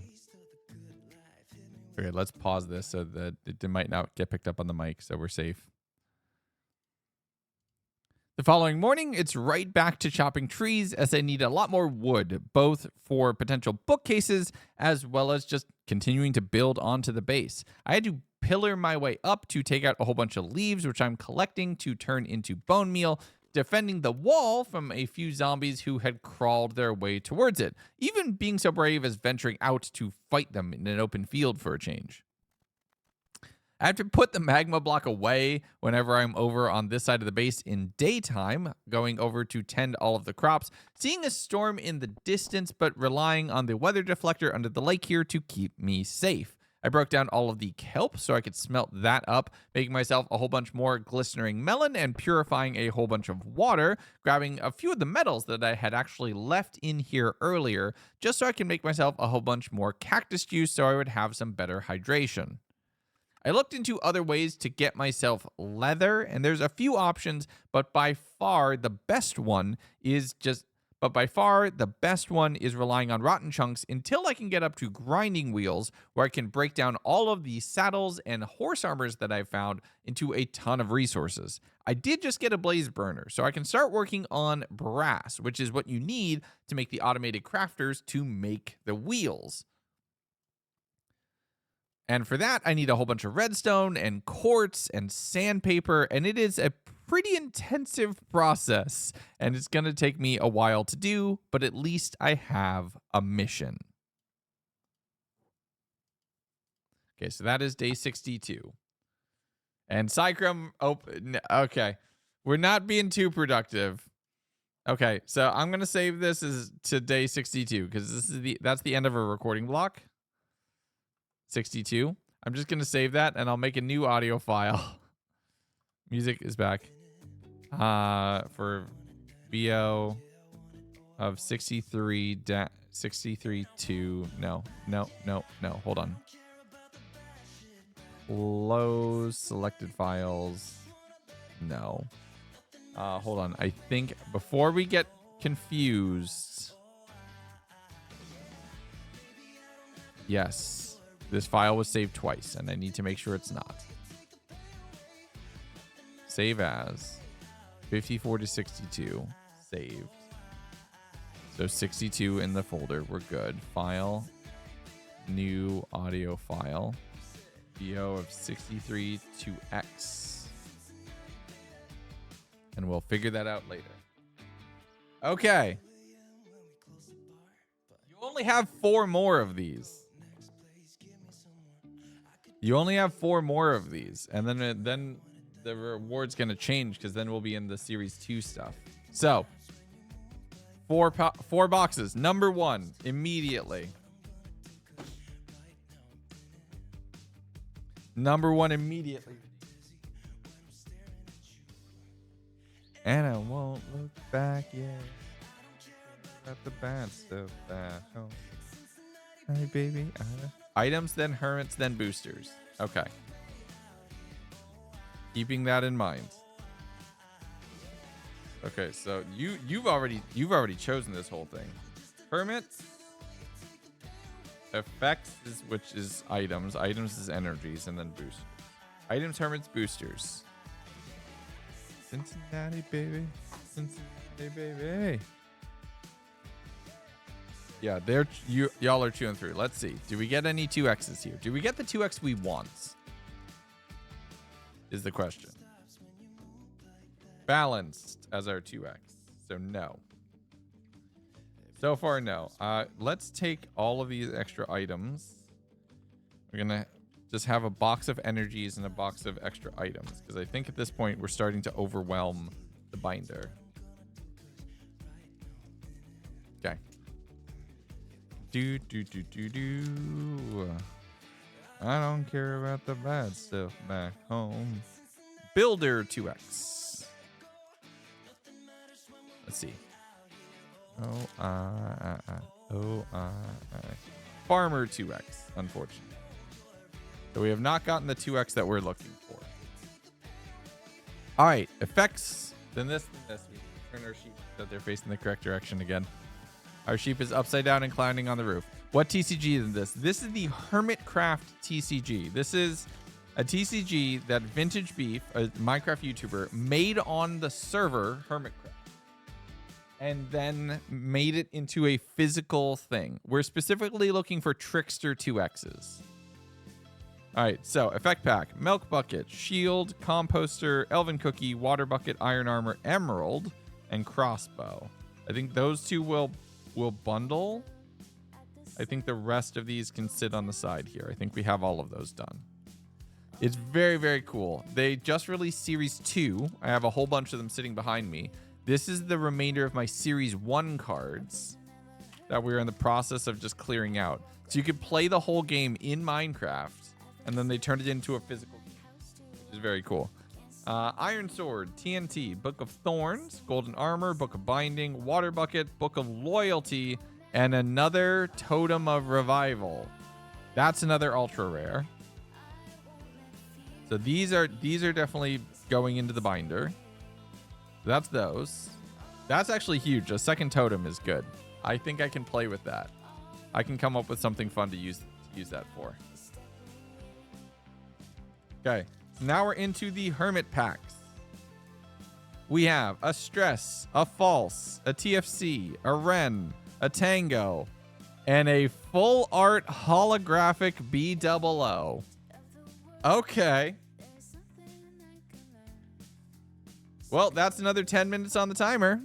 Okay, let's pause this so that it might not get picked up on the mic so we're safe. The following morning, it's right back to chopping trees as I need a lot more wood, both for potential bookcases as well as just continuing to build onto the base. I had to pillar my way up to take out a whole bunch of leaves, which I'm collecting to turn into bone meal, defending the wall from a few zombies who had crawled their way towards it, even being so brave as venturing out to fight them in an open field for a change. I have to put the magma block away whenever I'm over on this side of the base in daytime, going over to tend all of the crops, seeing a storm in the distance, but relying on the weather deflector under the lake here to keep me safe. I broke down all of the kelp so I could smelt that up, making myself a whole bunch more glistening melon and purifying a whole bunch of water, grabbing a few of the metals that I had actually left in here earlier, just so I can make myself a whole bunch more cactus juice so I would have some better hydration. I looked into other ways to get myself leather, and there's a few options, but by far the best one is relying on rotten chunks until I can get up to grinding wheels, where I can break down all of the saddles and horse armors that I've found into a ton of resources. I did just get a blaze burner, so I can start working on brass, which is what you need to make the automated crafters to make the wheels. And for that, I need a whole bunch of redstone and quartz and sandpaper, and it is a pretty intensive process, and it's going to take me a while to do, but at least I have a mission. Okay, so that is day 62. And Cycrum, okay. We're not being too productive. Okay, so I'm going to save this as to day 62, because that's the end of a recording block. 62. I'm just going to save that and I'll make a new audio file. Music is back. For VO of 63 to no. Hold on. Close selected files. No. Hold on. I think before we get confused. Yes. This file was saved twice, and I need to make sure it's not. Save as 54 to 62. Saved. So 62 in the folder. We're good. File. New audio file. VO of 63 to X. And we'll figure that out later. Okay. You only have 4 more of these. You only have 4 more of these, and then the reward's gonna change because then we'll be in the series 2 stuff. So 4 boxes. Number 1 immediately. Number 1 immediately. And I won't look back yet. At the bad stuff at home. Hey baby. Items, then hermits, then boosters. Okay. Keeping that in mind. Okay, so you've already chosen this whole thing. Hermit. effects is, which is items. Items is energies, and then boosters. Items, hermits, boosters. Cincinnati, baby. Cincinnati, baby. Yeah, y'all are chewing through. Let's see. Do we get any 2Xs here? Do we get the 2X we want? Is the question. Balanced as our 2X. So no. So far, no. Let's take all of these extra items. We're going to just have a box of energies and a box of extra items. Because I think at this point, we're starting to overwhelm the binder. Okay. Do. I don't care about the bad stuff back home. Builder 2X. Let's see. Farmer 2X, unfortunately. So we have not gotten the 2X that we're looking for. All right, effects. Then this. We turn our sheep so that they're facing the correct direction again. Our sheep is upside down and climbing on the roof. What TCG is this? This is the Hermitcraft TCG. This is a TCG that Vintage Beef, a Minecraft YouTuber, made on the server Hermitcraft. And then made it into a physical thing. We're specifically looking for Trickster 2Xs. All right, so effect pack, Milk Bucket, Shield, Composter, Elven Cookie, Water Bucket, Iron Armor, Emerald, and Crossbow. I think those two will bundle. I think the rest of these can sit on the side here. I think we have all of those done. It's very, very cool. They just released Series 2. I have a whole bunch of them sitting behind me. This is the remainder of my Series 1 cards that we're in the process of just clearing out. So you could play the whole game in Minecraft, and then they turned it into a physical game, which is very cool. Iron Sword, TNT, Book of Thorns, Golden Armor, Book of Binding, Water Bucket, Book of Loyalty, and another Totem of Revival. That's another ultra rare. So these are definitely going into the binder. That's those. That's actually huge. A second totem is good. I think I can play with that. I can come up with something fun to use that for. Okay. Now we're into the Hermit packs. We have a Stress, a False, a TFC, a Ren, a Tango, and a full art holographic BOO. Okay. Well, that's another 10 minutes on the timer.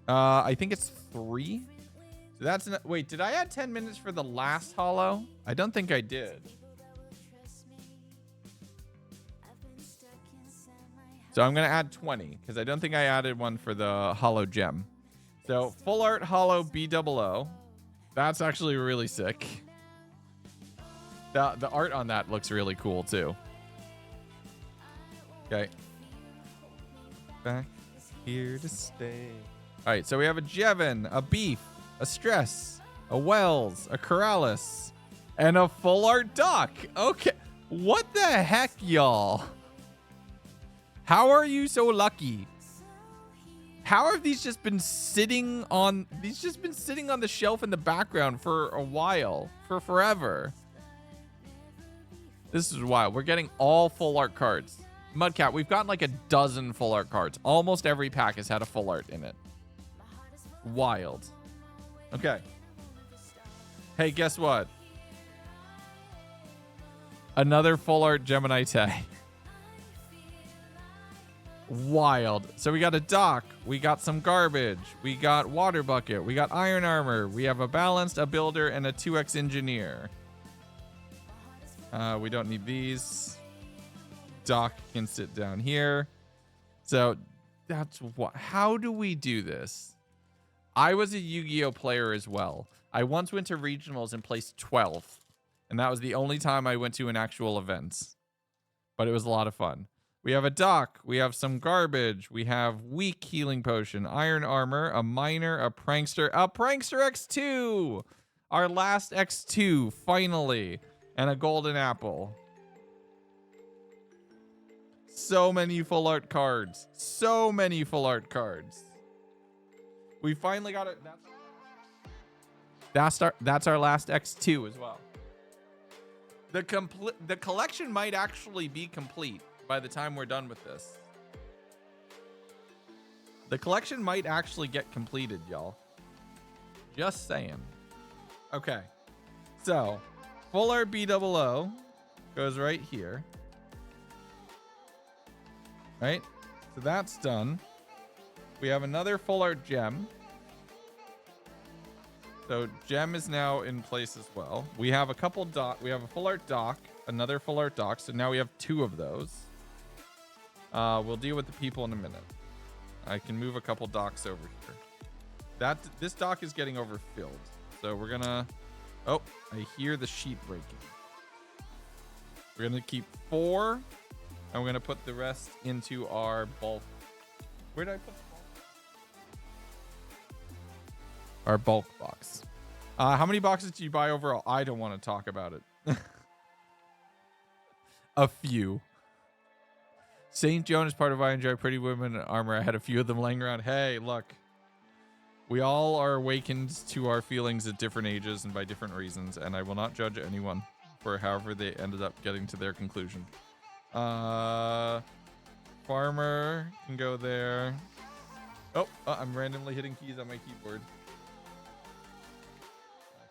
I think it's 3. So that's wait, did I add 10 minutes for the last holo? I don't think I did. So I'm going to add 20 because I don't think I added one for the holo gem. So full art holo BOO. That's actually really sick. The art on that looks really cool too. Okay. Back here to stay. All right, so we have a Jevin, a Beef, a Stress, a Wells, a Corrales, and a full art Doc. Okay. What the heck, y'all? How are you so lucky? How have these just been sitting on the shelf in the background for a while, for forever? This is wild. We're getting all full art cards. Mudcat, we've gotten like a dozen full art cards. Almost every pack has had a full art in it. Wild. Okay. Hey, guess what? Another full art Gemini Tay. Wild. So we got a Doc. We got some garbage. We got Water Bucket. We got Iron Armor. We have a Balanced, a Builder, and a 2X Engineer. We don't need these. Doc can sit down here. So that's what. How do we do this? I was a Yu-Gi-Oh player as well. I once went to regionals and placed 12th, and that was the only time I went to an actual event. But it was a lot of fun. We have a Doc. We have some garbage. We have weak healing potion, Iron Armor, a Miner, a Prankster X2. Our last X2 finally, and a Golden Apple. So many full art cards. So many full art cards. We finally got it. That's our last X2 as well. The collection might actually be complete by the time we're done with this. The collection might actually get completed, y'all. Just saying. Okay. So, full art BOO goes right here. Right? So that's done. We have another full art gem. So gem is now in place as well. We have a couple we have a full art dock, another full art dock. So now we have 2 of those. We'll deal with the people in a minute. I can move a couple docks over here. This dock is getting overfilled. So we're gonna, oh, I hear the sheet breaking. We're gonna keep 4 and we're gonna put the rest into our bulk. Where did I put the bulk? Our bulk box. How many boxes do you buy overall? I don't want to talk about it. A few. St. Joan is part of I Enjoy Pretty Women in Armor. I had a few of them laying around. Hey, look. We all are awakened to our feelings at different ages and by different reasons, and I will not judge anyone for however they ended up getting to their conclusion. Farmer can go there. Oh, I'm randomly hitting keys on my keyboard.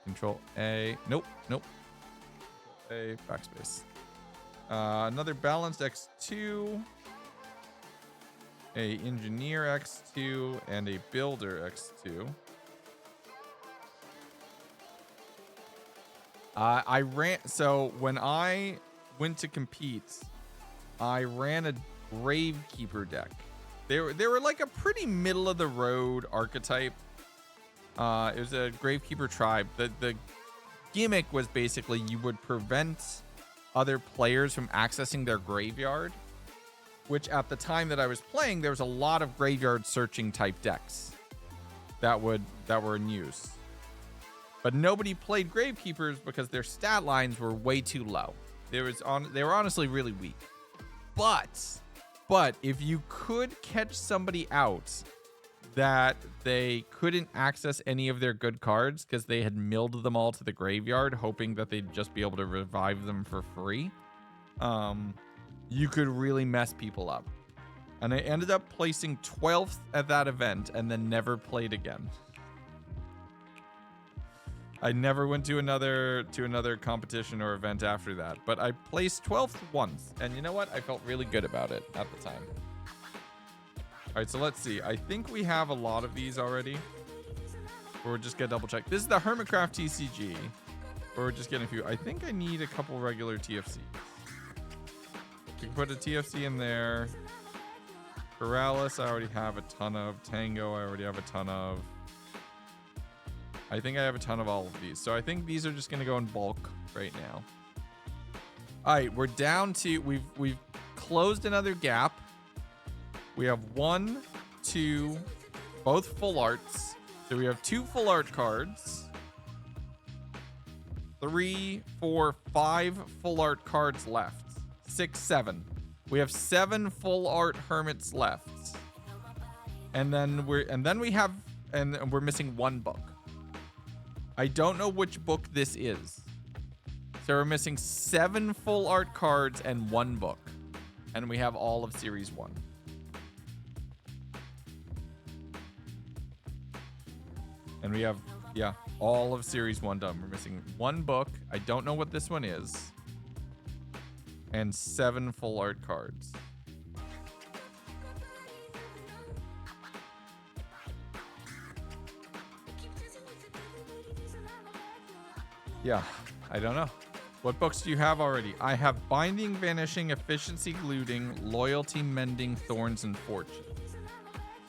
Control A. Nope. A backspace. Another balanced X2. A engineer X2 and a builder X2. So when I went to compete, I ran a Gravekeeper deck. They were like a pretty middle of the road archetype. It was a Gravekeeper tribe. The gimmick was basically you would prevent other players from accessing their graveyard, which at the time that I was playing, there was a lot of graveyard searching type decks that were in use. But nobody played Gravekeepers because their stat lines were way too low. They were honestly really weak. But if you could catch somebody out that they couldn't access any of their good cards because they had milled them all to the graveyard, hoping that they'd just be able to revive them for free, you could really mess people up. And I ended up placing 12th at that event and then never played again. I never went to another competition or event after that, but I placed 12th once, and you know what? I felt really good about it at the time. All right, so let's see. I think we have a lot of these already. Or we're just gonna double check. This is the Hermitcraft TCG. Or we're just getting a few. I think I need a couple regular TFCs. We can put a TFC in there. Paralysis, I already have a ton of. Tango, I already have a ton of. I think I have a ton of all of these. So I think these are just gonna go in bulk right now. All right, we're down to, we've closed another gap. We have 1, 2, both full arts. So we have 2 full art cards. 3, 4, 5 full art cards left. 6, 7. We have 7 full art hermits left. And then we're missing 1 book. I don't know which book this is. So we're missing 7 full art cards and 1 book. And we have all of series 1. And we have, yeah, all of series 1 done. We're missing 1 book. I don't know what this one is. And 7 full art cards. Yeah, I don't know. What books do you have already? I have Binding, Vanishing, Efficiency, Looting, Loyalty, Mending, Thorns, and Fortune.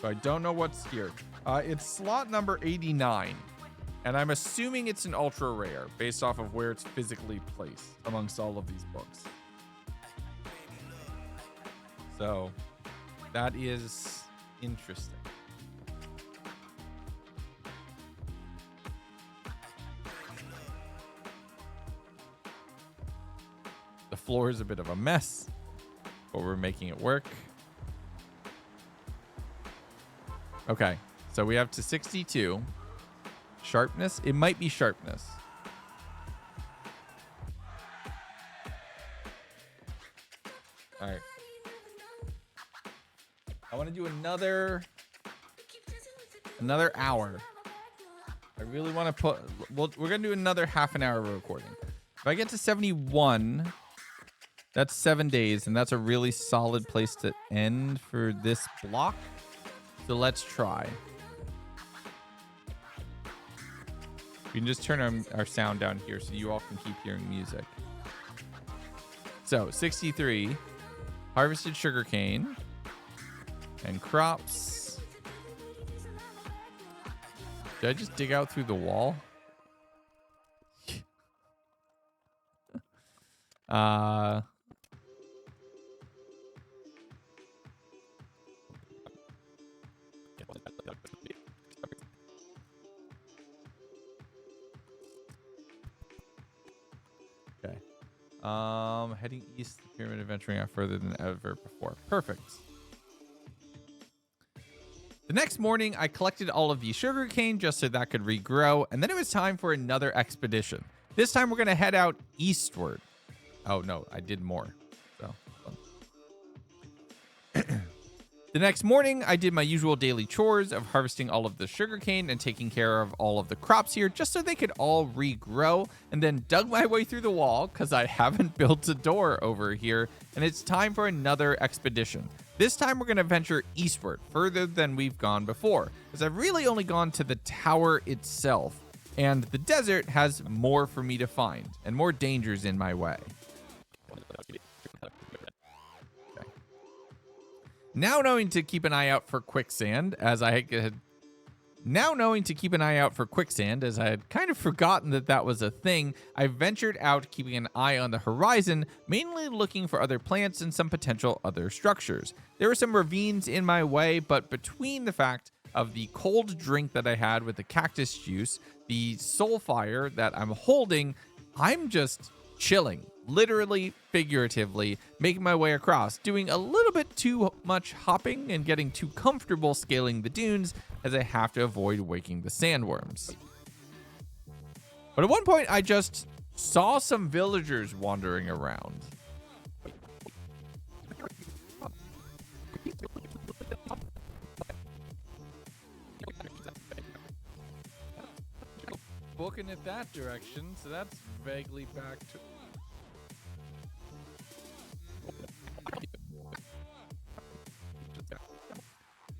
So I don't know what's here. It's slot number 89. And I'm assuming it's an ultra rare based off of where it's physically placed amongst all of these books. So that is interesting. The floor is a bit of a mess, but we're making it work. Okay, so we have to 62. Sharpness? It might be sharpness. All right. I want to do another hour. I really want to put... Well, we're going to do another half an hour of recording. If I get to 71, that's 7 days, and that's a really solid place to end for this block. So let's try. We can just turn our sound down here so you all can keep hearing music. So, 63. Harvested sugarcane. And crops. Did I just dig out through the wall? Okay. Heading east, the pyramid, venturing out further than ever before. Perfect. The next morning, I collected all of the sugarcane just so that could regrow, and then it was time for another expedition. This time, we're going to head out eastward. Oh, no, I did more. So, the next morning, I did my usual daily chores of harvesting all of the sugarcane and taking care of all of the crops here just so they could all regrow, and then dug my way through the wall because I haven't built a door over here, and it's time for another expedition. This time we're going to venture eastward, further than we've gone before, as I've really only gone to the tower itself, and the desert has more for me to find, and more dangers in my way. Okay. Now knowing to keep an eye out for quicksand, as I had kind of forgotten that was a thing, I ventured out keeping an eye on the horizon, mainly looking for other plants and some potential other structures. There were some ravines in my way, but between the fact of the cold drink that I had with the cactus juice, the soul fire that I'm holding, I'm just chilling, literally, figuratively, making my way across, doing a little bit too much hopping and getting too comfortable scaling the dunes as I have to avoid waking the sandworms. But at one point, I just saw some villagers wandering around. Booking it that direction, so that's vaguely back to...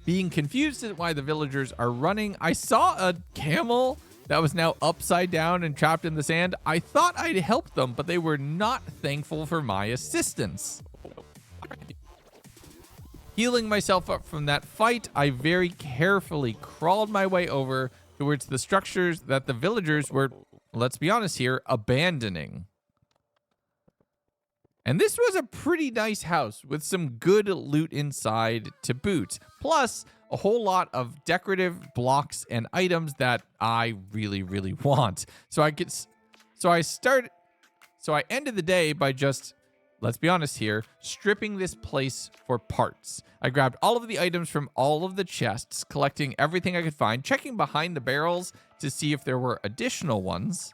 Being confused at why the villagers are running, I saw a camel that was now upside down and trapped in the sand. I thought I'd help them, but they were not thankful for my assistance. Healing myself up from that fight, I very carefully crawled my way over towards the structures that the villagers were, let's be honest here, abandoning. And this was a pretty nice house with some good loot inside to boot, plus a whole lot of decorative blocks and items that I really, really want. So I ended the day by just, let's be honest here, stripping this place for parts. I grabbed all of the items from all of the chests, collecting everything I could find, checking behind the barrels to see if there were additional ones,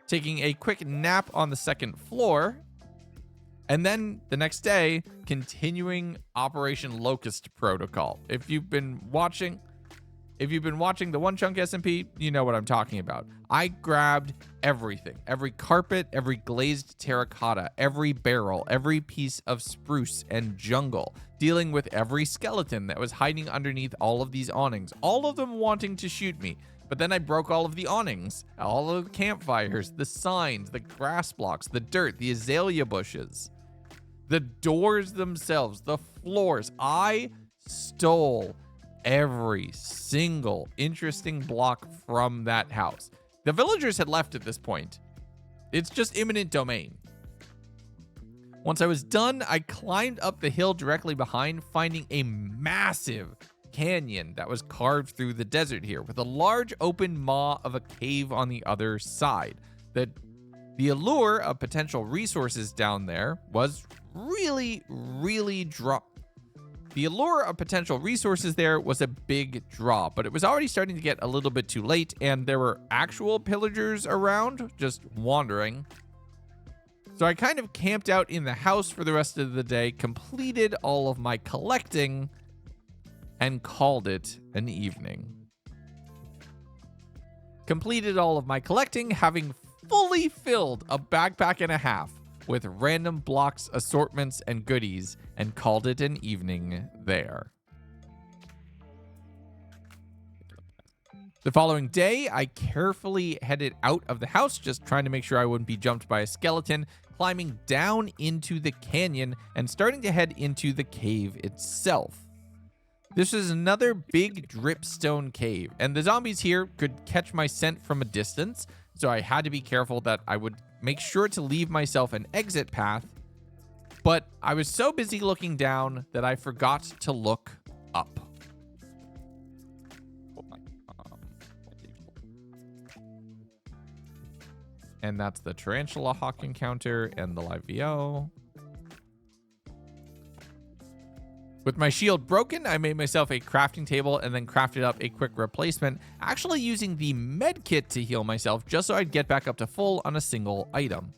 taking a quick nap on the second floor, and then the next day, continuing Operation Locust Protocol. If you've been watching the One Chunk SMP, you know what I'm talking about. I grabbed everything. Every carpet, every glazed terracotta, every barrel, every piece of spruce and jungle, dealing with every skeleton that was hiding underneath all of these awnings, all of them wanting to shoot me. But then I broke all of the awnings, all of the campfires, the signs, the grass blocks, the dirt, the azalea bushes, the doors themselves, the floors. I stole every single interesting block from that house. The villagers had left at this point. It's just imminent domain. Once I was done, I climbed up the hill directly behind, finding a massive canyon that was carved through the desert here, with a large open maw of a cave on the other side. The allure of potential resources down there was really, really The allure of potential resources there was a big draw, but it was already starting to get a little bit too late, and there were actual pillagers around, just wandering. So I kind of camped out in the house for the rest of the day, completed all of my collecting, and called it an evening. Completed all of my collecting, having fully filled a backpack and a half with random blocks, assortments, and goodies, and called it an evening there. The following day, I carefully headed out of the house, just trying to make sure I wouldn't be jumped by a skeleton, climbing down into the canyon and starting to head into the cave itself. This is another big dripstone cave, and the zombies here could catch my scent from a distance, so I had to be careful that I would make sure to leave myself an exit path, but I was so busy looking down that I forgot to look up. And that's the Tarantula Hawk encounter and the live VO. With my shield broken, I made myself a crafting table and then crafted up a quick replacement, actually using the med kit to heal myself just so I'd get back up to full on a single item.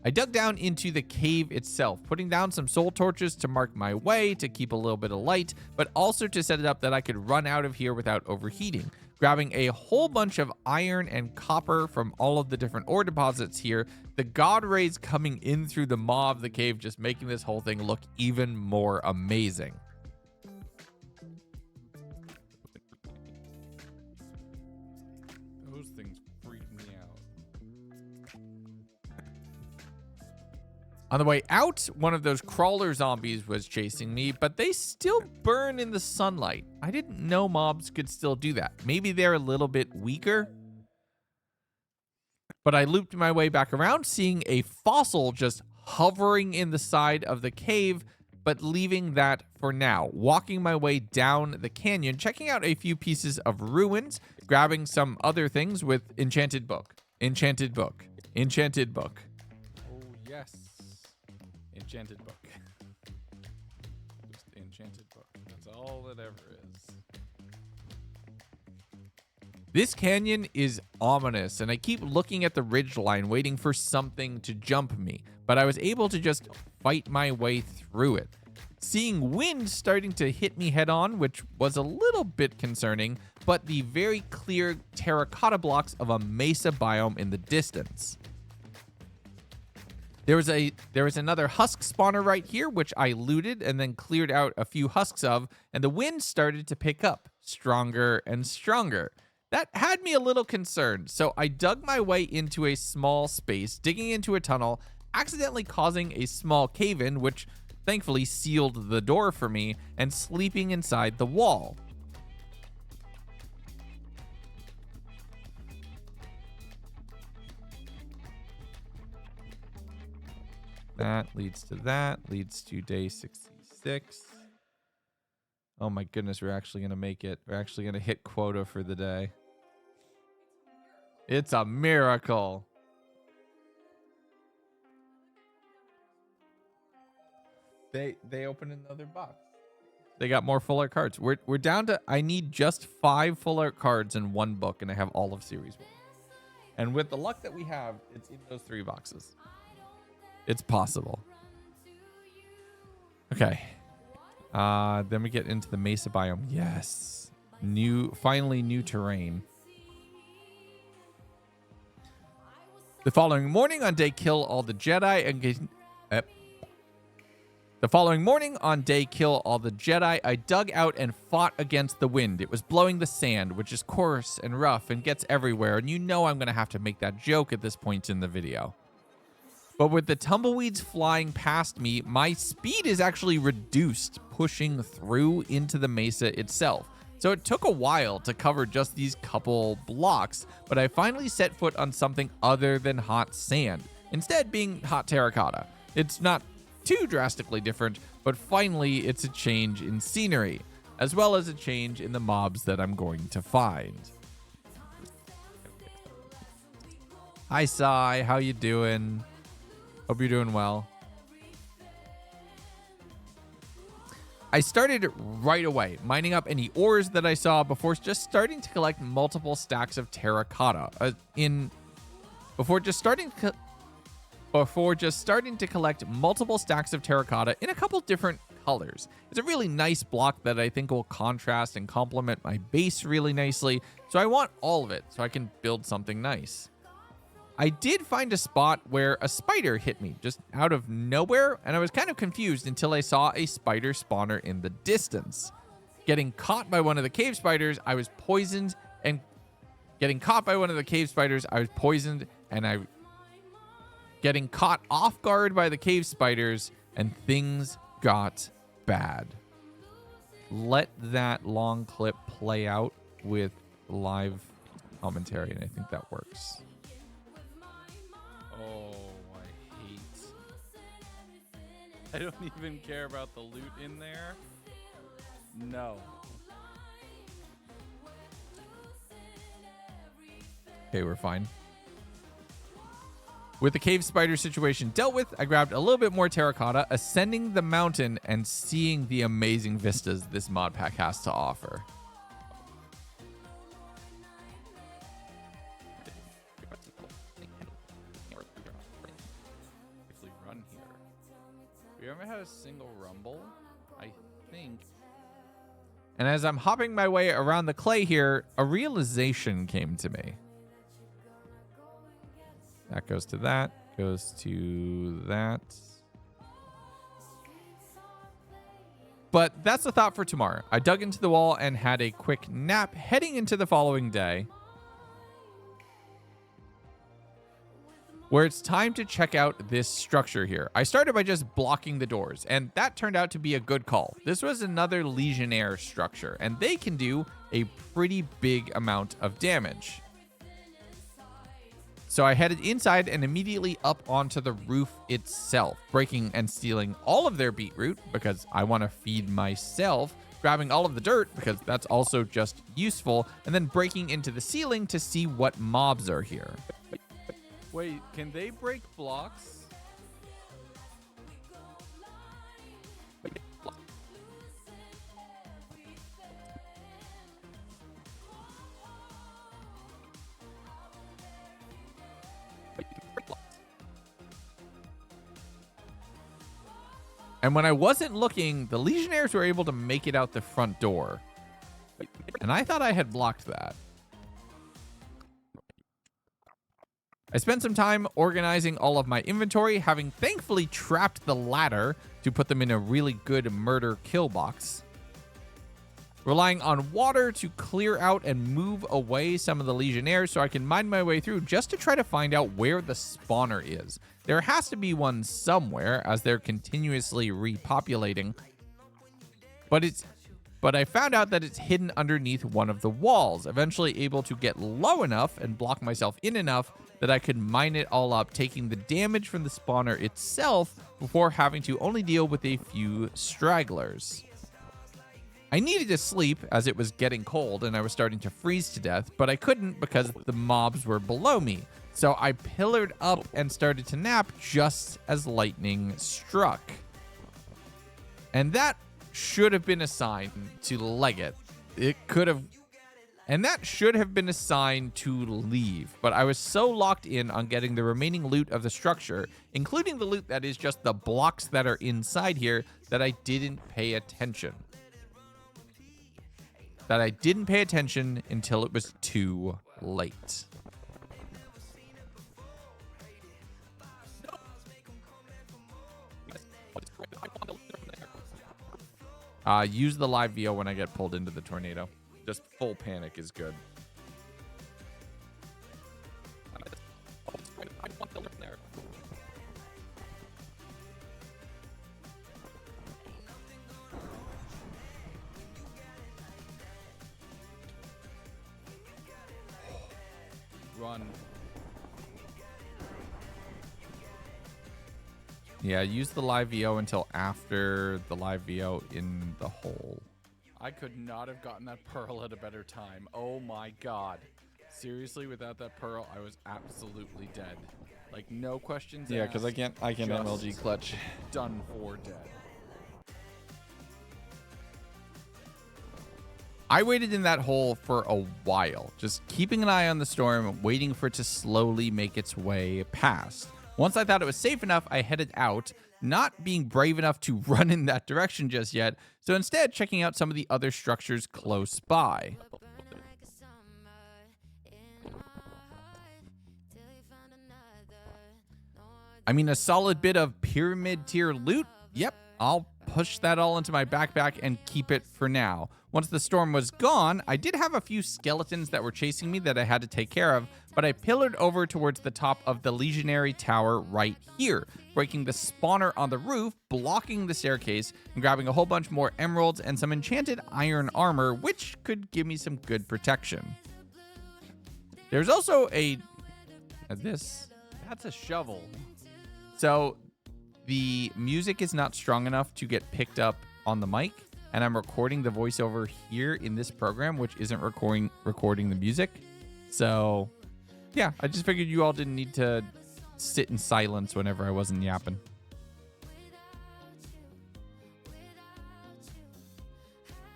I dug down into the cave itself, putting down some soul torches to mark my way to keep a little bit of light, but also to set it up that I could run out of here without overheating. Grabbing a whole bunch of iron and copper from all of the different ore deposits here, the god rays coming in through the maw of the cave just making this whole thing look even more amazing. Those things freak me out. On the way out, one of those crawler zombies was chasing me, but they still burn in the sunlight. I didn't know mobs could still do that. Maybe they're a little bit weaker. But I looped my way back around, seeing a fossil just hovering in the side of the cave, but leaving that for now. Walking my way down the canyon, checking out a few pieces of ruins, grabbing some other things with enchanted book, enchanted book, enchanted book. Oh, yes. Enchanted book. Just enchanted book. That's all it ever is. This canyon is ominous, and I keep looking at the ridgeline, waiting for something to jump me, but I was able to just fight my way through it. Seeing wind starting to hit me head on, which was a little bit concerning, but the very clear terracotta blocks of a mesa biome in the distance. There was another husk spawner right here, which I looted and then cleared out a few husks of, and the wind started to pick up, stronger and stronger. That had me a little concerned, so I dug my way into a small space, digging into a tunnel, accidentally causing a small cave-in, which thankfully sealed the door for me, and sleeping inside the wall. That leads to day 66. Oh my goodness, we're actually going to make it. We're actually going to hit quota for the day. It's a miracle. They opened another box. They got more full art cards. We're down to, I need just 5 full art cards in one book, and I have all of series 1. And with the luck that we have, it's in those 3 boxes. It's possible. Okay. Then we get into the mesa biome. Yes. Finally new terrain. The following morning on day kill all the Jedi and The following morning on day kill all the Jedi, I dug out and fought against the wind. It was blowing the sand, which is coarse and rough and gets everywhere, and you know I'm going to have to make that joke at this point in the video. But with the tumbleweeds flying past me, my speed is actually reduced, pushing through into the mesa itself. So it took a while to cover just these couple blocks, but I finally set foot on something other than hot sand, instead being hot terracotta. It's not too drastically different, but finally it's a change in scenery, as well as a change in the mobs that I'm going to find. Hi Sai, how you doing? Hope you're doing well. I started right away, mining up any ores that I saw before just starting to collect multiple stacks of terracotta. Before just starting to collect multiple stacks of terracotta in a couple different colors. It's a really nice block that I think will contrast and complement my base really nicely, so I want all of it so I can build something nice. I did find a spot where a spider hit me just out of nowhere, and I was kind of confused until I saw a spider spawner in the distance. Getting caught by one of the cave spiders, I was poisoned, and getting caught off guard by the cave spiders, and things got bad. Let that long clip play out with live commentary, and I think that works. Oh, I don't even care about the loot in there. No. Okay, we're fine. With the cave spider situation dealt with, I grabbed a little bit more terracotta, ascending the mountain and seeing the amazing vistas this mod pack has to offer. Run here. We haven't had a single rumble, I think. And as I'm hopping my way around the clay here, a realization came to me. That goes to that, goes to that. But that's the thought for tomorrow. I dug into the wall and had a quick nap heading into the following day, where it's time to check out this structure here. I started by just blocking the doors, and that turned out to be a good call. This was another Legionnaire structure, and they can do a pretty big amount of damage. So I headed inside and immediately up onto the roof itself, breaking and stealing all of their beetroot because I want to feed myself, grabbing all of the dirt because that's also just useful, and then breaking into the ceiling to see what mobs are here. Wait, can they break blocks? And when I wasn't looking, the Legionnaires were able to make it out the front door. And I thought I had blocked that. I spent some time organizing all of my inventory, having thankfully trapped the ladder to put them in a really good murder kill box. Relying on water to clear out and move away some of the Legionnaires so I can mine my way through just to try to find out where the spawner is. There has to be one somewhere as they're continuously repopulating. But I found out that it's hidden underneath one of the walls, eventually able to get low enough and block myself in enough that I could mine it all up, taking the damage from the spawner itself before having to only deal with a few stragglers. I needed to sleep as it was getting cold and I was starting to freeze to death, but I couldn't because the mobs were below me. So I pillared up and started to nap just as lightning struck. And that should have been a sign to leg it. And that should have been a sign to leave. But I was so locked in on getting the remaining loot of the structure, including the loot that is just the blocks that are inside here, that I didn't pay attention. Until it was too late. Use the live VO when I get pulled into the tornado. Just full panic is good. Run. Yeah, use the live VO until after the live VO in the hole. I could not have gotten that pearl at a better time. Oh my god. Seriously, without that pearl, I was absolutely dead. Like, no questions Yeah, asked. because I can't just MLG clutch. Done for dead. I waited in that hole for a while, just keeping an eye on the storm, waiting for it to slowly make its way past. Once I thought it was safe enough, I headed out, not being brave enough to run in that direction just yet, so instead checking out some of the other structures close by. I mean, a solid bit of pyramid tier loot? Yep, I'll push that all into my backpack and keep it for now. Once the storm was gone, I did have a few skeletons that were chasing me that I had to take care of, but I pillared over towards the top of the Legionary Tower right here, breaking the spawner on the roof, blocking the staircase, and grabbing a whole bunch more emeralds and some enchanted iron armor, which could give me some good protection. There's also that's a shovel. So the music is not strong enough to get picked up on the mic, and I'm recording the voiceover here in this program, which isn't recording the music. So yeah, I just figured you all didn't need to sit in silence whenever I wasn't yapping.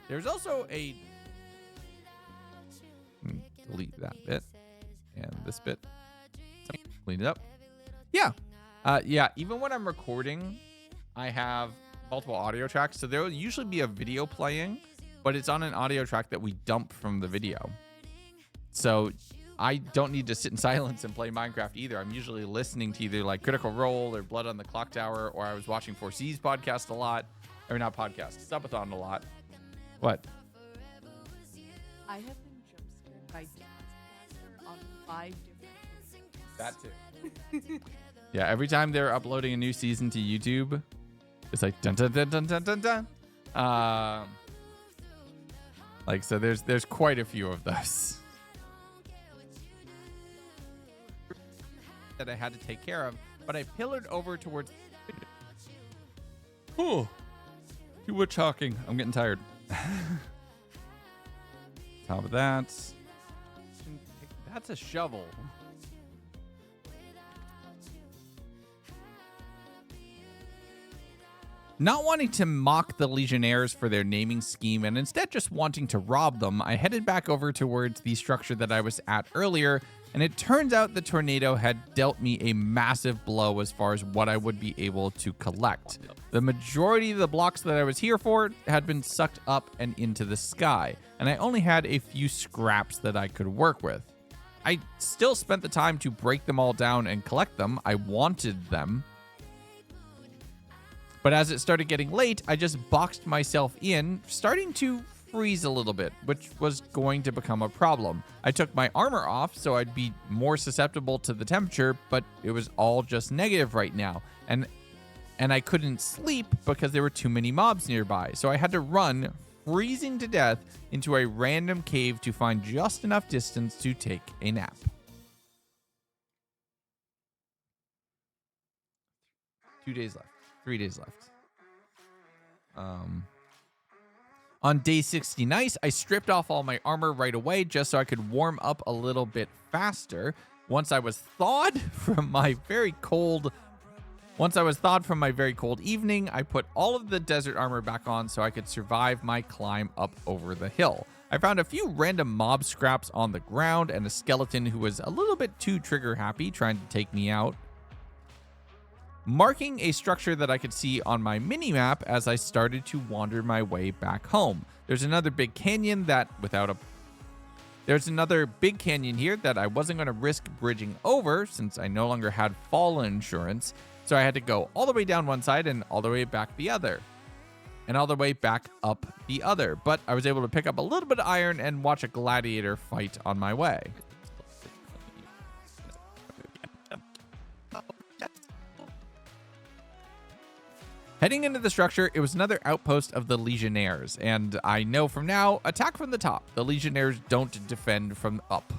There's also delete that bit and this bit. Clean it up. Yeah. Yeah, even when I'm recording, I have multiple audio tracks. So there will usually be a video playing, but it's on an audio track that we dump from the video. So I don't need to sit in silence and play Minecraft either. I'm usually listening to either like Critical Role or Blood on the Clock Tower, or I was watching 4C's podcast a lot. Or not podcast, SUBATHON a lot. What? I have been jump scared by Dance on 5 different That too. Yeah, every time they're uploading a new season to YouTube, it's like dun dun dun dun dun dun dun. Like, so there's quite a few of those that I had to take care of, but I pillared over towards. Oh, too much talking. I'm getting tired. Top of that. That's a shovel. Not wanting to mock the Legionnaires for their naming scheme and instead just wanting to rob them, I headed back over towards the structure that I was at earlier, and it turns out the tornado had dealt me a massive blow as far as what I would be able to collect. The majority of the blocks that I was here for had been sucked up and into the sky, and I only had a few scraps that I could work with. I still spent the time to break them all down and collect them. I wanted them. But as it started getting late, I just boxed myself in, starting to freeze a little bit, which was going to become a problem. I took my armor off so I'd be more susceptible to the temperature, but it was all just negative right now. And I couldn't sleep because there were too many mobs nearby. So I had to run, freezing to death, into a random cave to find just enough distance to take a nap. 2 days left. 3 days left. On day 60 nice, I stripped off all my armor right away just so I could warm up a little bit faster. Once I was thawed from my very cold evening, I put all of the desert armor back on so I could survive my climb up over the hill. I found a few random mob scraps on the ground and a skeleton who was a little bit too trigger happy trying to take me out, marking a structure that I could see on my mini-map as I started to wander my way back home. There's another big canyon here that I wasn't going to risk bridging over since I no longer had fall insurance, so I had to go all the way down one side and all the way back the other. And all the way back up the other. But I was able to pick up a little bit of iron and watch a gladiator fight on my way. Heading into the structure, it was another outpost of the Legionnaires, and I know from now, attack from the top. The Legionnaires don't defend from up.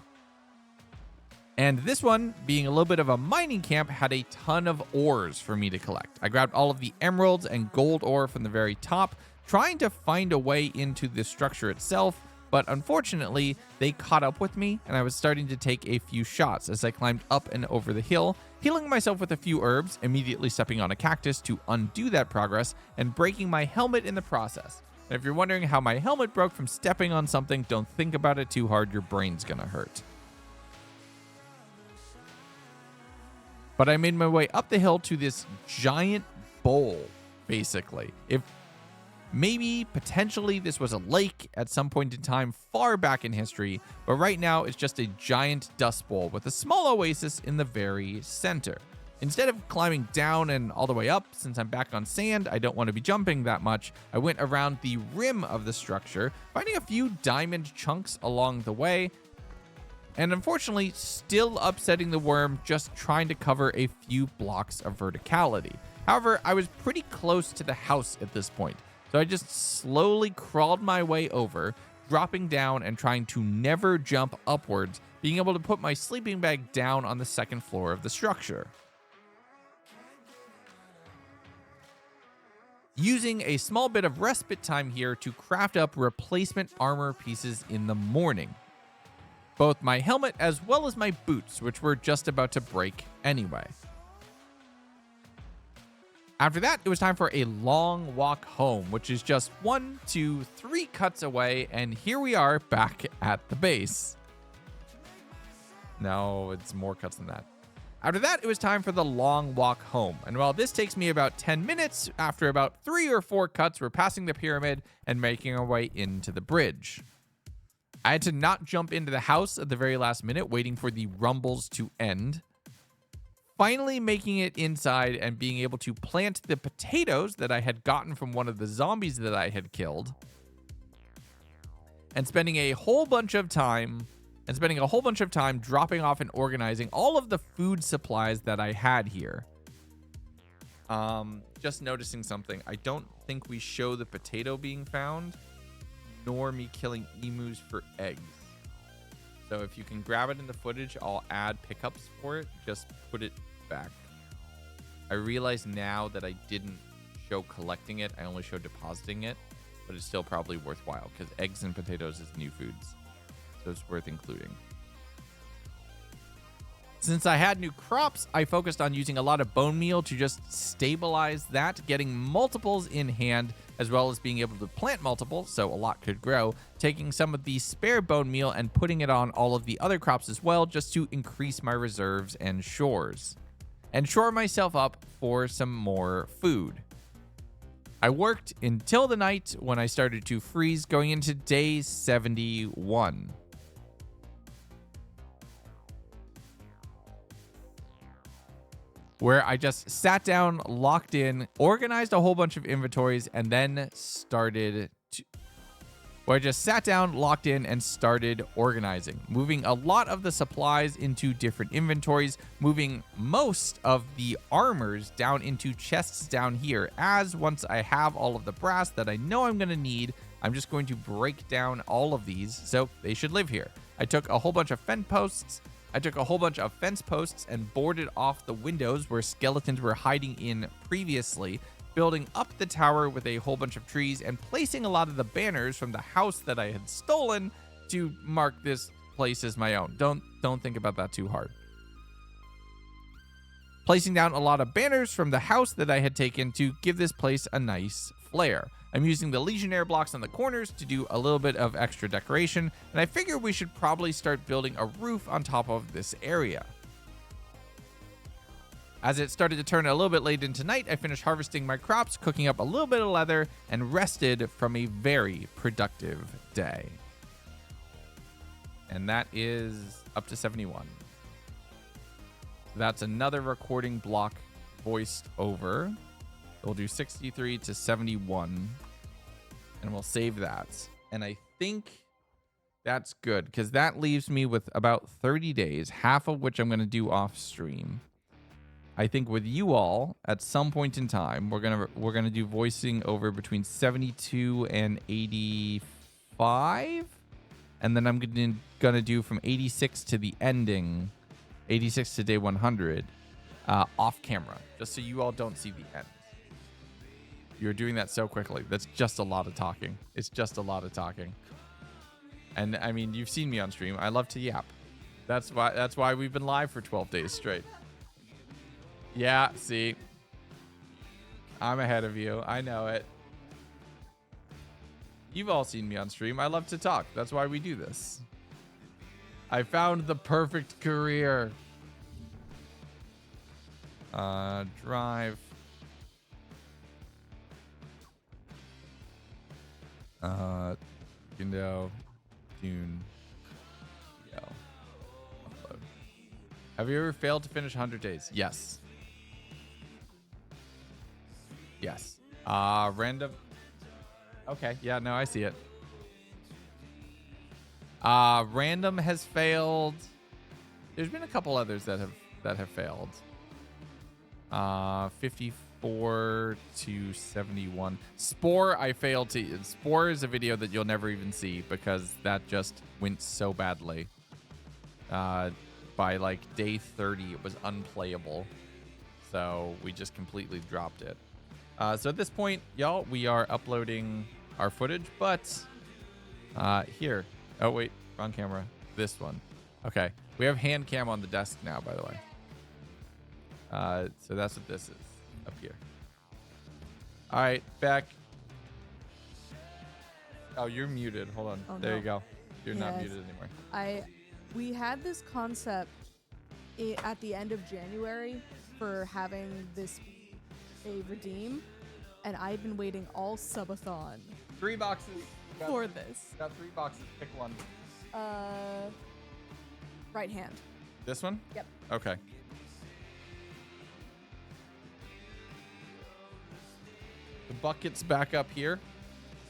And this one, being a little bit of a mining camp, had a ton of ores for me to collect. I grabbed all of the emeralds and gold ore from the very top, trying to find a way into the structure itself, but unfortunately, they caught up with me, and I was starting to take a few shots as I climbed up and over the hill, healing myself with a few herbs, immediately stepping on a cactus to undo that progress, and breaking my helmet in the process. And if you're wondering how my helmet broke from stepping on something, don't think about it too hard. Your brain's gonna hurt. But I made my way up the hill to this giant bowl, basically. If maybe, potentially, this was a lake at some point in time far back in history, but right now it's just a giant dust bowl with a small oasis in the very center. Instead of climbing down and all the way up, since I'm back on sand, I don't want to be jumping that much, I went around the rim of the structure, finding a few diamond chunks along the way, and unfortunately still upsetting the worm just trying to cover a few blocks of verticality. However, I was pretty close to the house at this point, so I just slowly crawled my way over, dropping down and trying to never jump upwards, being able to put my sleeping bag down on the second floor of the structure. Using a small bit of respite time here to craft up replacement armor pieces in the morning. Both my helmet as well as my boots, which were just about to break anyway. After that, it was time for a long walk home, which is just 1, 2, 3 cuts away, and here we are back at the base. No, it's more cuts than that. After that, it was time for the long walk home, and while this takes me about 10 minutes, after about 3 or 4 cuts, we're passing the pyramid and making our way into the bridge. I had to not jump into the house at the very last minute, waiting for the rumbles to end. Finally making it inside and being able to plant the potatoes that I had gotten from one of the zombies that I had killed. And spending a whole bunch of time dropping off and organizing all of the food supplies that I had here. Just noticing something. I don't think we show the potato being found, nor me killing emus for eggs. So if you can grab it in the footage, I'll add pickups for it. Just put it back. I realize now that I didn't show collecting it. I only showed depositing it, but it's still probably worthwhile because eggs and potatoes is new foods. So it's worth including. Since I had new crops, I focused on using a lot of bone meal to just stabilize that, getting multiples in hand, as well as being able to plant multiple, so a lot could grow, taking some of the spare bone meal and putting it on all of the other crops as well, just to increase my reserves and shores. And shore myself up for some more food. I worked until the night when I started to freeze, going into day 71. Where I just sat down, locked in, organized a whole bunch of inventories, and then started organizing, moving a lot of the supplies into different inventories, moving most of the armors down into chests down here, as once I have all of the brass that I know I'm going to need, I'm just going to break down all of these, so they should live here. I took a whole bunch of fence posts and boarded off the windows where skeletons were hiding in previously, building up the tower with a whole bunch of trees and placing a lot of the banners from the house that I had stolen to mark this place as my own. Don't think about that too hard. Placing down a lot of banners from the house that I had taken to give this place a nice flair. I'm using the Legionnaire blocks on the corners to do a little bit of extra decoration, and I figure we should probably start building a roof on top of this area. As it started to turn a little bit late into night, I finished harvesting my crops, cooking up a little bit of leather, and rested from a very productive day. And that is up to 71. That's another recording block voiced over. We'll do 63 to 71, and we'll save that. And I think that's good, because that leaves me with about 30 days, half of which I'm going to do off stream. I think with you all, at some point in time, we're gonna do voicing over between 72 and 85, and then I'm gonna do from 86 to the ending, 86 to day 100, off camera, just so you all don't see the end. You're doing that so quickly. That's just a lot of talking. It's just a lot of talking. And I mean, you've seen me on stream. I love to yap. That's why we've been live for 12 days straight. Yeah, see. I'm ahead of you. I know it. You've all seen me on stream. I love to talk. That's why we do this. I found the perfect career. Drive. Window. Tune. Yo. Upload. Have you ever failed to finish 100 days? Yes. Yes. Random. Okay. Yeah, no, I see it. Random has failed. There's been a couple others that have failed. 54 to 71. Spore, I failed to. Spore is a video that you'll never even see because that just went so badly. By like day 30, it was unplayable. So we just completely dropped it. So at this point, y'all, we are uploading our footage, but here. Oh, wait, wrong camera. This one. Okay. We have hand cam on the desk now, by the way. So that's what this is up here. All right, back. Oh, you're muted. Hold on. Oh, there no. you go. You're not Yes. muted anymore. We had this concept at the end of January for having this be a redeem, and I've been waiting all subathon 3 boxes. for this. Got 3 boxes. Pick one. Right hand. This one? Yep. Okay. The bucket's back up here.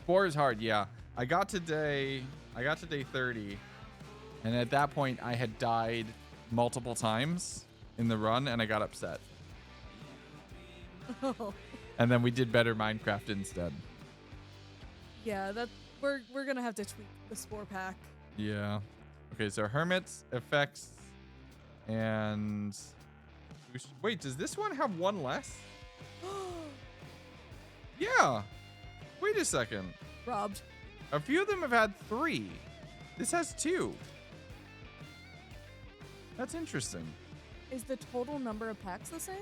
Spore is hard, yeah. I got to day 30, and at that point I had died multiple times in the run, and I got upset. And then we did better Minecraft instead. Yeah, we're gonna have to tweak the spore pack. Yeah. Okay, so hermits, effects, and wait, does this one have one less? Yeah. Wait a second. Robbed. A few of them have had 3. This has 2. That's interesting. Is the total number of packs the same?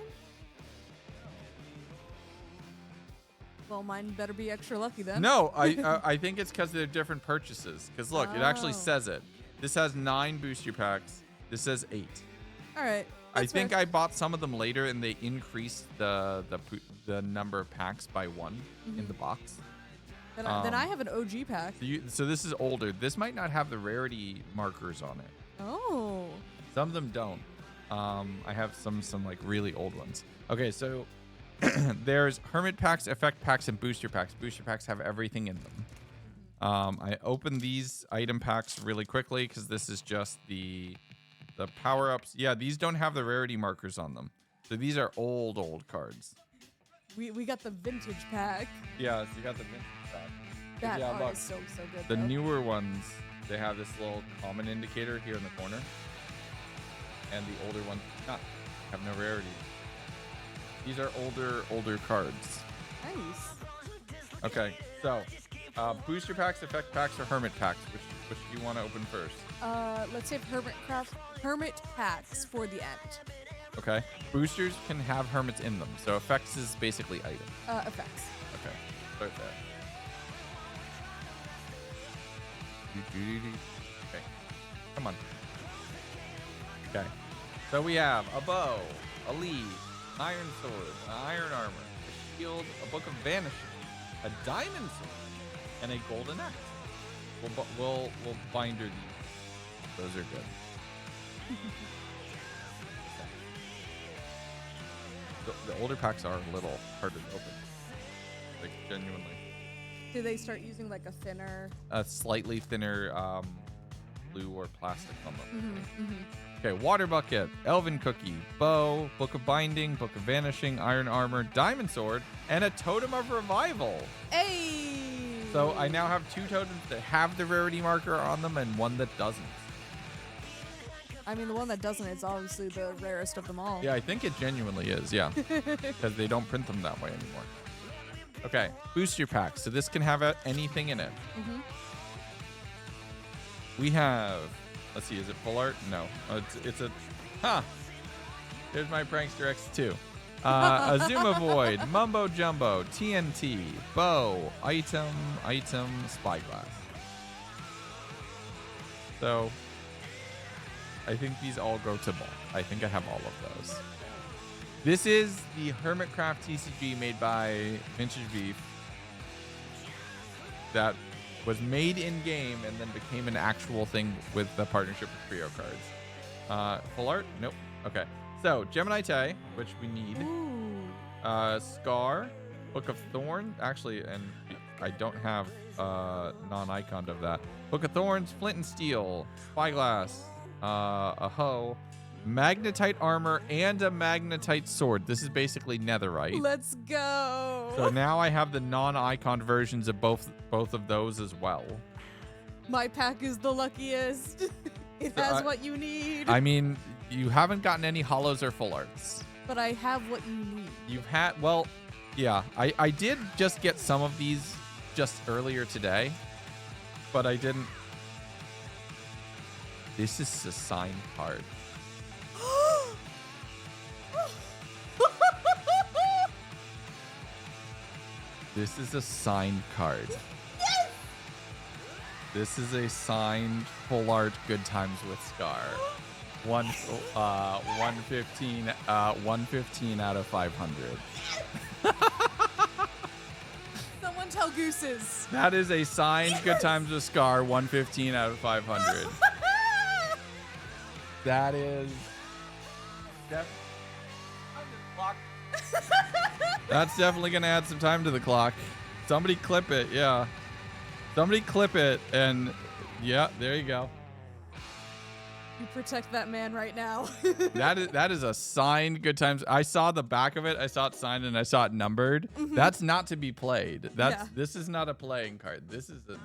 Well, mine better be extra lucky then. No, I think it's because they're different purchases. Because look, it actually Oh. says it. This has 9 booster packs. This says 8. All right. I that's think fair. I bought some of them later, and they increased the number of packs by 1 in the box. Then I have an OG pack. So this is older. This might not have the rarity markers on it. Oh. Some of them don't. I have some like really old ones. Okay, so there's hermit packs, effect packs, and booster packs. Booster packs have everything in them. I opened these item packs really quickly because this is just the power-ups. Yeah, these don't have the rarity markers on them. So these are old cards. We got the vintage pack. Yeah, so you got the vintage pack. That Yeah, art look. is so good. The though. newer ones, they have this little common indicator here in the corner. And the older ones have no rarity. These are older cards. Nice. Okay, so booster packs, effect packs, or hermit packs. Which do you want to open first? Let's save hermit packs for the end. Okay. Boosters can have hermits in them. So effects is basically item. Effects. Okay. Start there. Okay. Come on. Okay. So we have a bow, a leaf, iron sword, an iron armor, a shield, a book of vanishing, a diamond sword, and a golden axe. We'll binder these. Those are good. The older packs are a little harder to open. Like genuinely. Do they start using like a thinner? A slightly thinner glue or plastic on them. Mm-hmm. Okay, water bucket, elven cookie, bow, book of binding, book of vanishing, iron armor, diamond sword, and a totem of revival. Hey. So I now have 2 totems that have the rarity marker on them and one that doesn't. I mean, the one that doesn't is obviously the rarest of them all. Yeah, I think it genuinely is, yeah. Because they don't print them that way anymore. Okay, booster pack. So this can have anything in it. Mm-hmm. We have, let's see, is it full art? No. It's a, Here's my Prankster X2. Azuma Void, Mumbo Jumbo, TNT, Bow, Item, Spyglass. So, I think these all go to bulk. I think I have all of those. This is the Hermitcraft TCG made by Vintage Beef that was made in-game and then became an actual thing with the partnership with Trio Cards. Full art? Nope. Okay. So, Gemini Tay, which we need. Ooh. Scar, Book of Thorn. Actually, and I don't have non-iconed of that. Book of Thorns, Flint and Steel, Spyglass, a hoe, Magnetite armor, and a Magnetite sword. This is basically Netherite. Let's go. So now I have the non-icon versions of both of those as well. My pack is the luckiest. It has what you need. I mean, you haven't gotten any hollows or full arts. But I have what you need. You've had, well, yeah. I did just get some of these just earlier today, but I didn't. This is a signed card. This is a signed card. Yes! This is a signed full art Good Times with Scar. 115 out of 500. Someone tell Gooses. That is a signed Good Times with Scar, 115 out of 500. That is that's definitely gonna add some time to the clock. Somebody clip it, yeah. Somebody clip it, and yeah, there you go. You protect that man right now. That is a signed Good Times. I saw the back of it. I saw it signed and I saw it numbered. Mm-hmm. That's not to be played. Yeah. This is not a playing card. This is a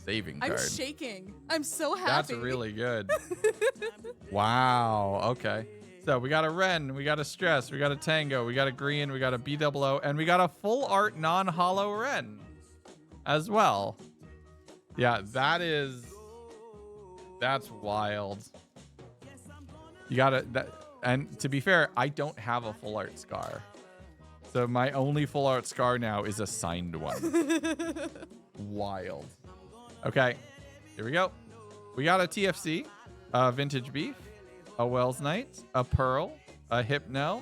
saving card. I'm shaking. I'm so happy. That's really good. Wow. Okay. So we got a Ren, we got a Stress, we got a Tango, we got a Green, we got a BOO, and we got a full art non-hollow Ren as well. Yeah, that's wild. You gotta and to be fair, I don't have a full art Scar. So my only full art Scar now is a signed one. Wild. Okay, here we go. We got a TFC, a Vintage Beef, a Wells Knight, a Pearl, a Hypno,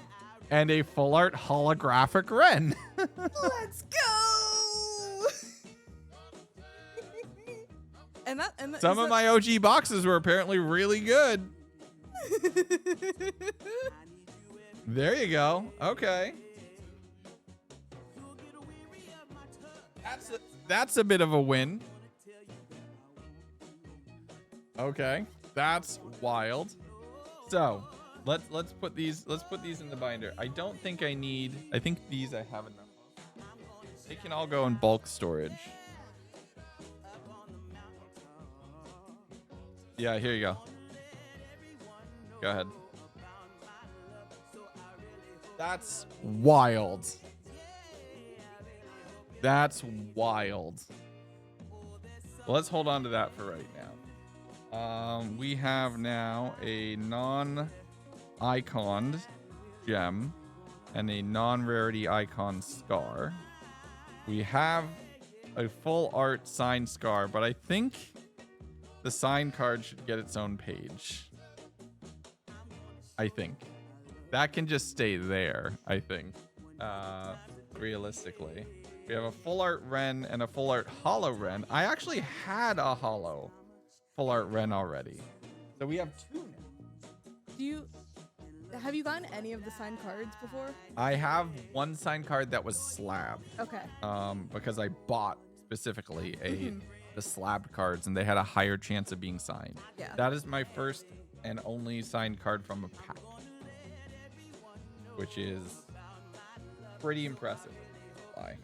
and a full art holographic Ren. Let's go. and Some of my OG boxes were apparently really good. There you go. Okay. That's a bit of a win. Okay. That's wild. So, let's put these in the binder. I don't think I need. I think these I have enough of. They can all go in bulk storage. Yeah, here you go. Go ahead. That's wild. That's wild. Well, let's hold on to that for right now. We have now a non-iconed gem and a non-rarity icon Scar. We have a full art signed Scar, but I think the signed card should get its own page. I think. That can just stay there, I think. Realistically. We have a full art Ren and a full art hollow Ren. I actually had a hollow full art Ren already. So we have two now. Have you gotten any of the signed cards before? I have one signed card that was slabbed. Okay. Because I bought specifically the slabbed cards and they had a higher chance of being signed. Yeah. That is my first and only signed card from a pack, which is pretty impressive. Bye.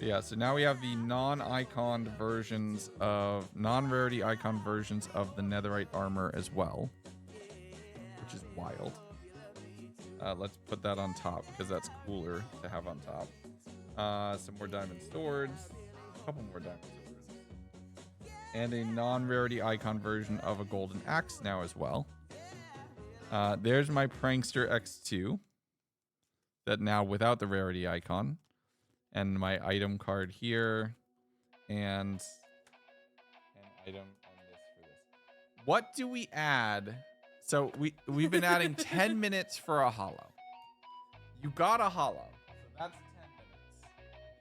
Yeah, so now we have the non-rarity icon versions of the Netherite armor as well, which is wild. Let's put that on top because that's cooler to have on top. Some more diamond swords, a couple more diamond swords, and a non-rarity icon version of a golden axe now as well. There's my Prankster X2. that now without the rarity icon, and my item card here, and an item and this for this. What do we add? So we've been adding 10 minutes for a hollow. You got a hollow, so that's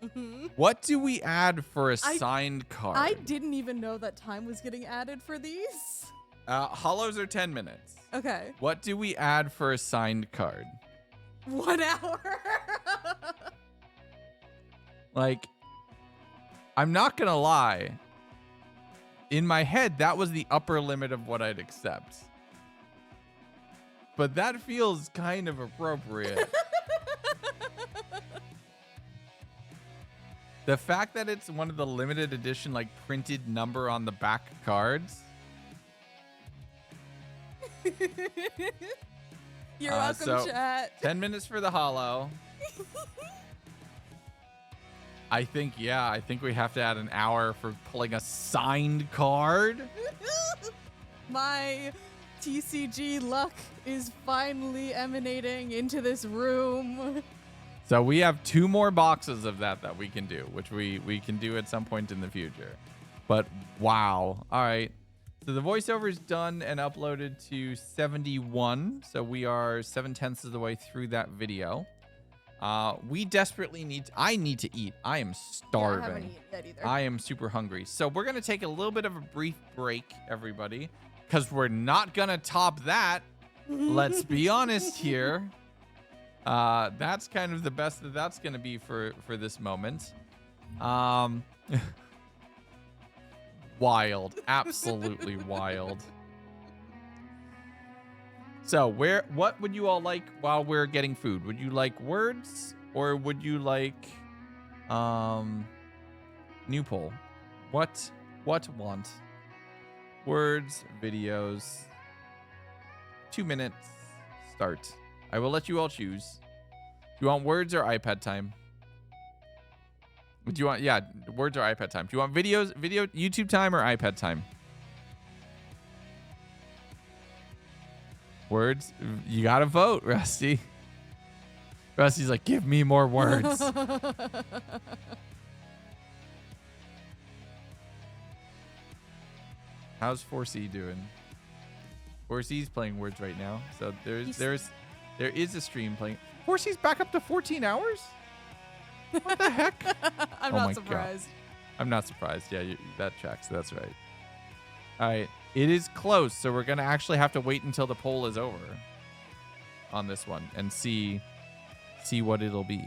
10 minutes. What do we add for a signed card? I didn't even know that time was getting added for these. Hollows are 10 minutes. Okay. What do we add for a signed card? 1 hour. Like, I'm not gonna lie. In my head, that was the upper limit of what I'd accept. But that feels kind of appropriate. The fact that it's one of the limited edition, like, printed number on the back cards. You're welcome, so chat. 10 minutes for the hollow. I think we have to add an hour for pulling a signed card. My TCG luck is finally emanating into this room. So we have 2 more boxes of that we can do, which we can do at some point in the future. But wow. All right. So the voiceover is done and uploaded to 71. So we are 7/10 of the way through that video. We desperately I need to eat. I am starving. Yeah, I haven't eaten yet either. I am super hungry. So we're going to take a little bit of a brief break, everybody, because we're not going to top that. Let's be honest here. That's kind of the best that's going to be for this moment. Wild. Absolutely wild. So what would you all like while we're getting food? Would you like words or would you like new poll? What want? Words, videos. 2 minutes. Start. I will let you all choose. Do you want words or iPad time? Do you want words or iPad time? Do you want video YouTube time or iPad time? Words? You gotta vote, Rusty. Rusty's like, give me more words. How's 4C doing? 4C's playing words right now. So there is a stream playing. 4C's back up to 14 hours? What the heck? I'm not surprised. I'm not surprised. Yeah, that checks. That's right. All right. It is close, so we're going to actually have to wait until the poll is over on this one and see what it'll be.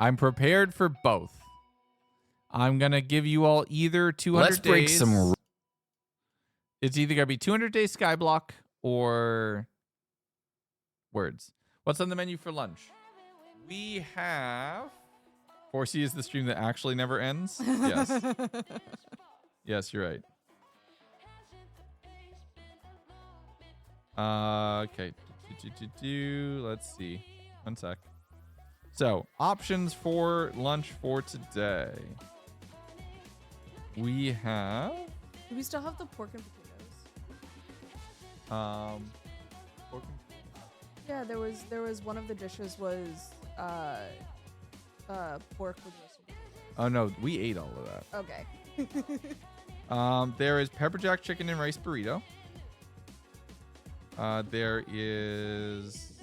I'm prepared for both. I'm going to give you all either 200 Let's break days. some. It's either going to be 200 days Skyblock or words. What's on the menu for lunch? We have 4C is the stream that actually never ends. Yes. Yes, you're right. Okay. Let's see. One sec. So, options for lunch for today. We have Do we still have the pork and potatoes? pork and Yeah, there was one of the dishes was pork with roasted potatoes. oh no, we ate all of that. Okay. There is pepper jack chicken and rice burrito. There is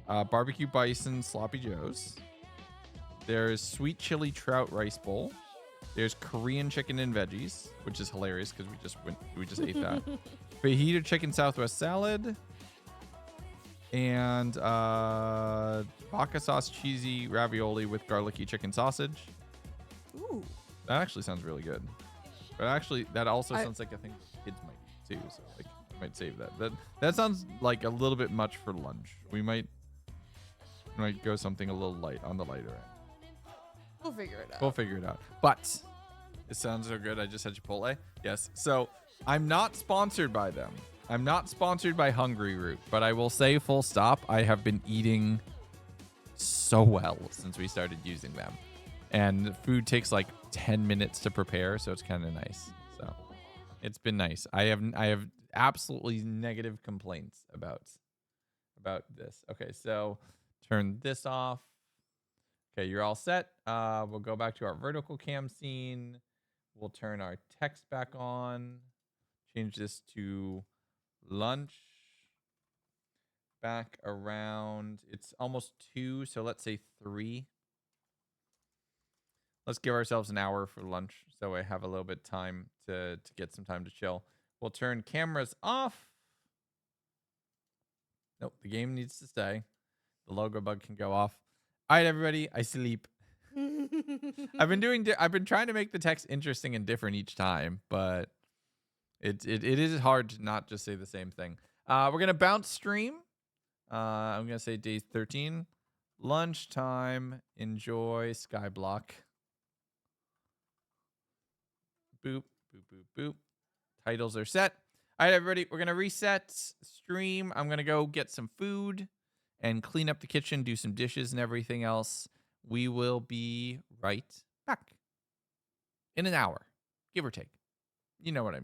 barbecue bison sloppy joes. There's sweet chili trout rice bowl. There's Korean chicken and veggies, which is hilarious because we just ate that. Fajita chicken Southwest salad. And baka sauce cheesy ravioli with garlicky chicken sausage. Ooh. That actually sounds really good. But actually, that also sounds like a thing kids might eat too. So like, I might save that. That sounds like a little bit much for lunch. We might go something a little light on the lighter end. We'll figure it out. We'll figure it out. But it sounds so good. I just had Chipotle. Yes. So I'm not sponsored by them. I'm not sponsored by Hungry Root, but I will say full stop. I have been eating so well since we started using them. And food takes like 10 minutes to prepare, so it's kind of nice. So it's been nice. I have absolutely negative complaints about about this. Okay, so turn this off. Okay, you're all set. We'll go back to our vertical cam scene. We'll turn our text back on. Change this to lunch. Back around, it's almost 2, so let's say 3. Let's give ourselves an hour for lunch so I have a little bit of time to get some time to chill. We'll turn cameras off. Nope, the game needs to stay. The logo bug can go off. All right, everybody, I sleep. I've been trying to make the text interesting and different each time, but it is hard to not just say the same thing. We're gonna bounce stream. I'm gonna say day 13, lunchtime. Enjoy Skyblock. Boop boop boop boop. Titles are set. All right, everybody, we're gonna reset stream. I'm gonna go get some food and clean up the kitchen, do some dishes and everything else. We will be right back in an hour, give or take. You know what I mean.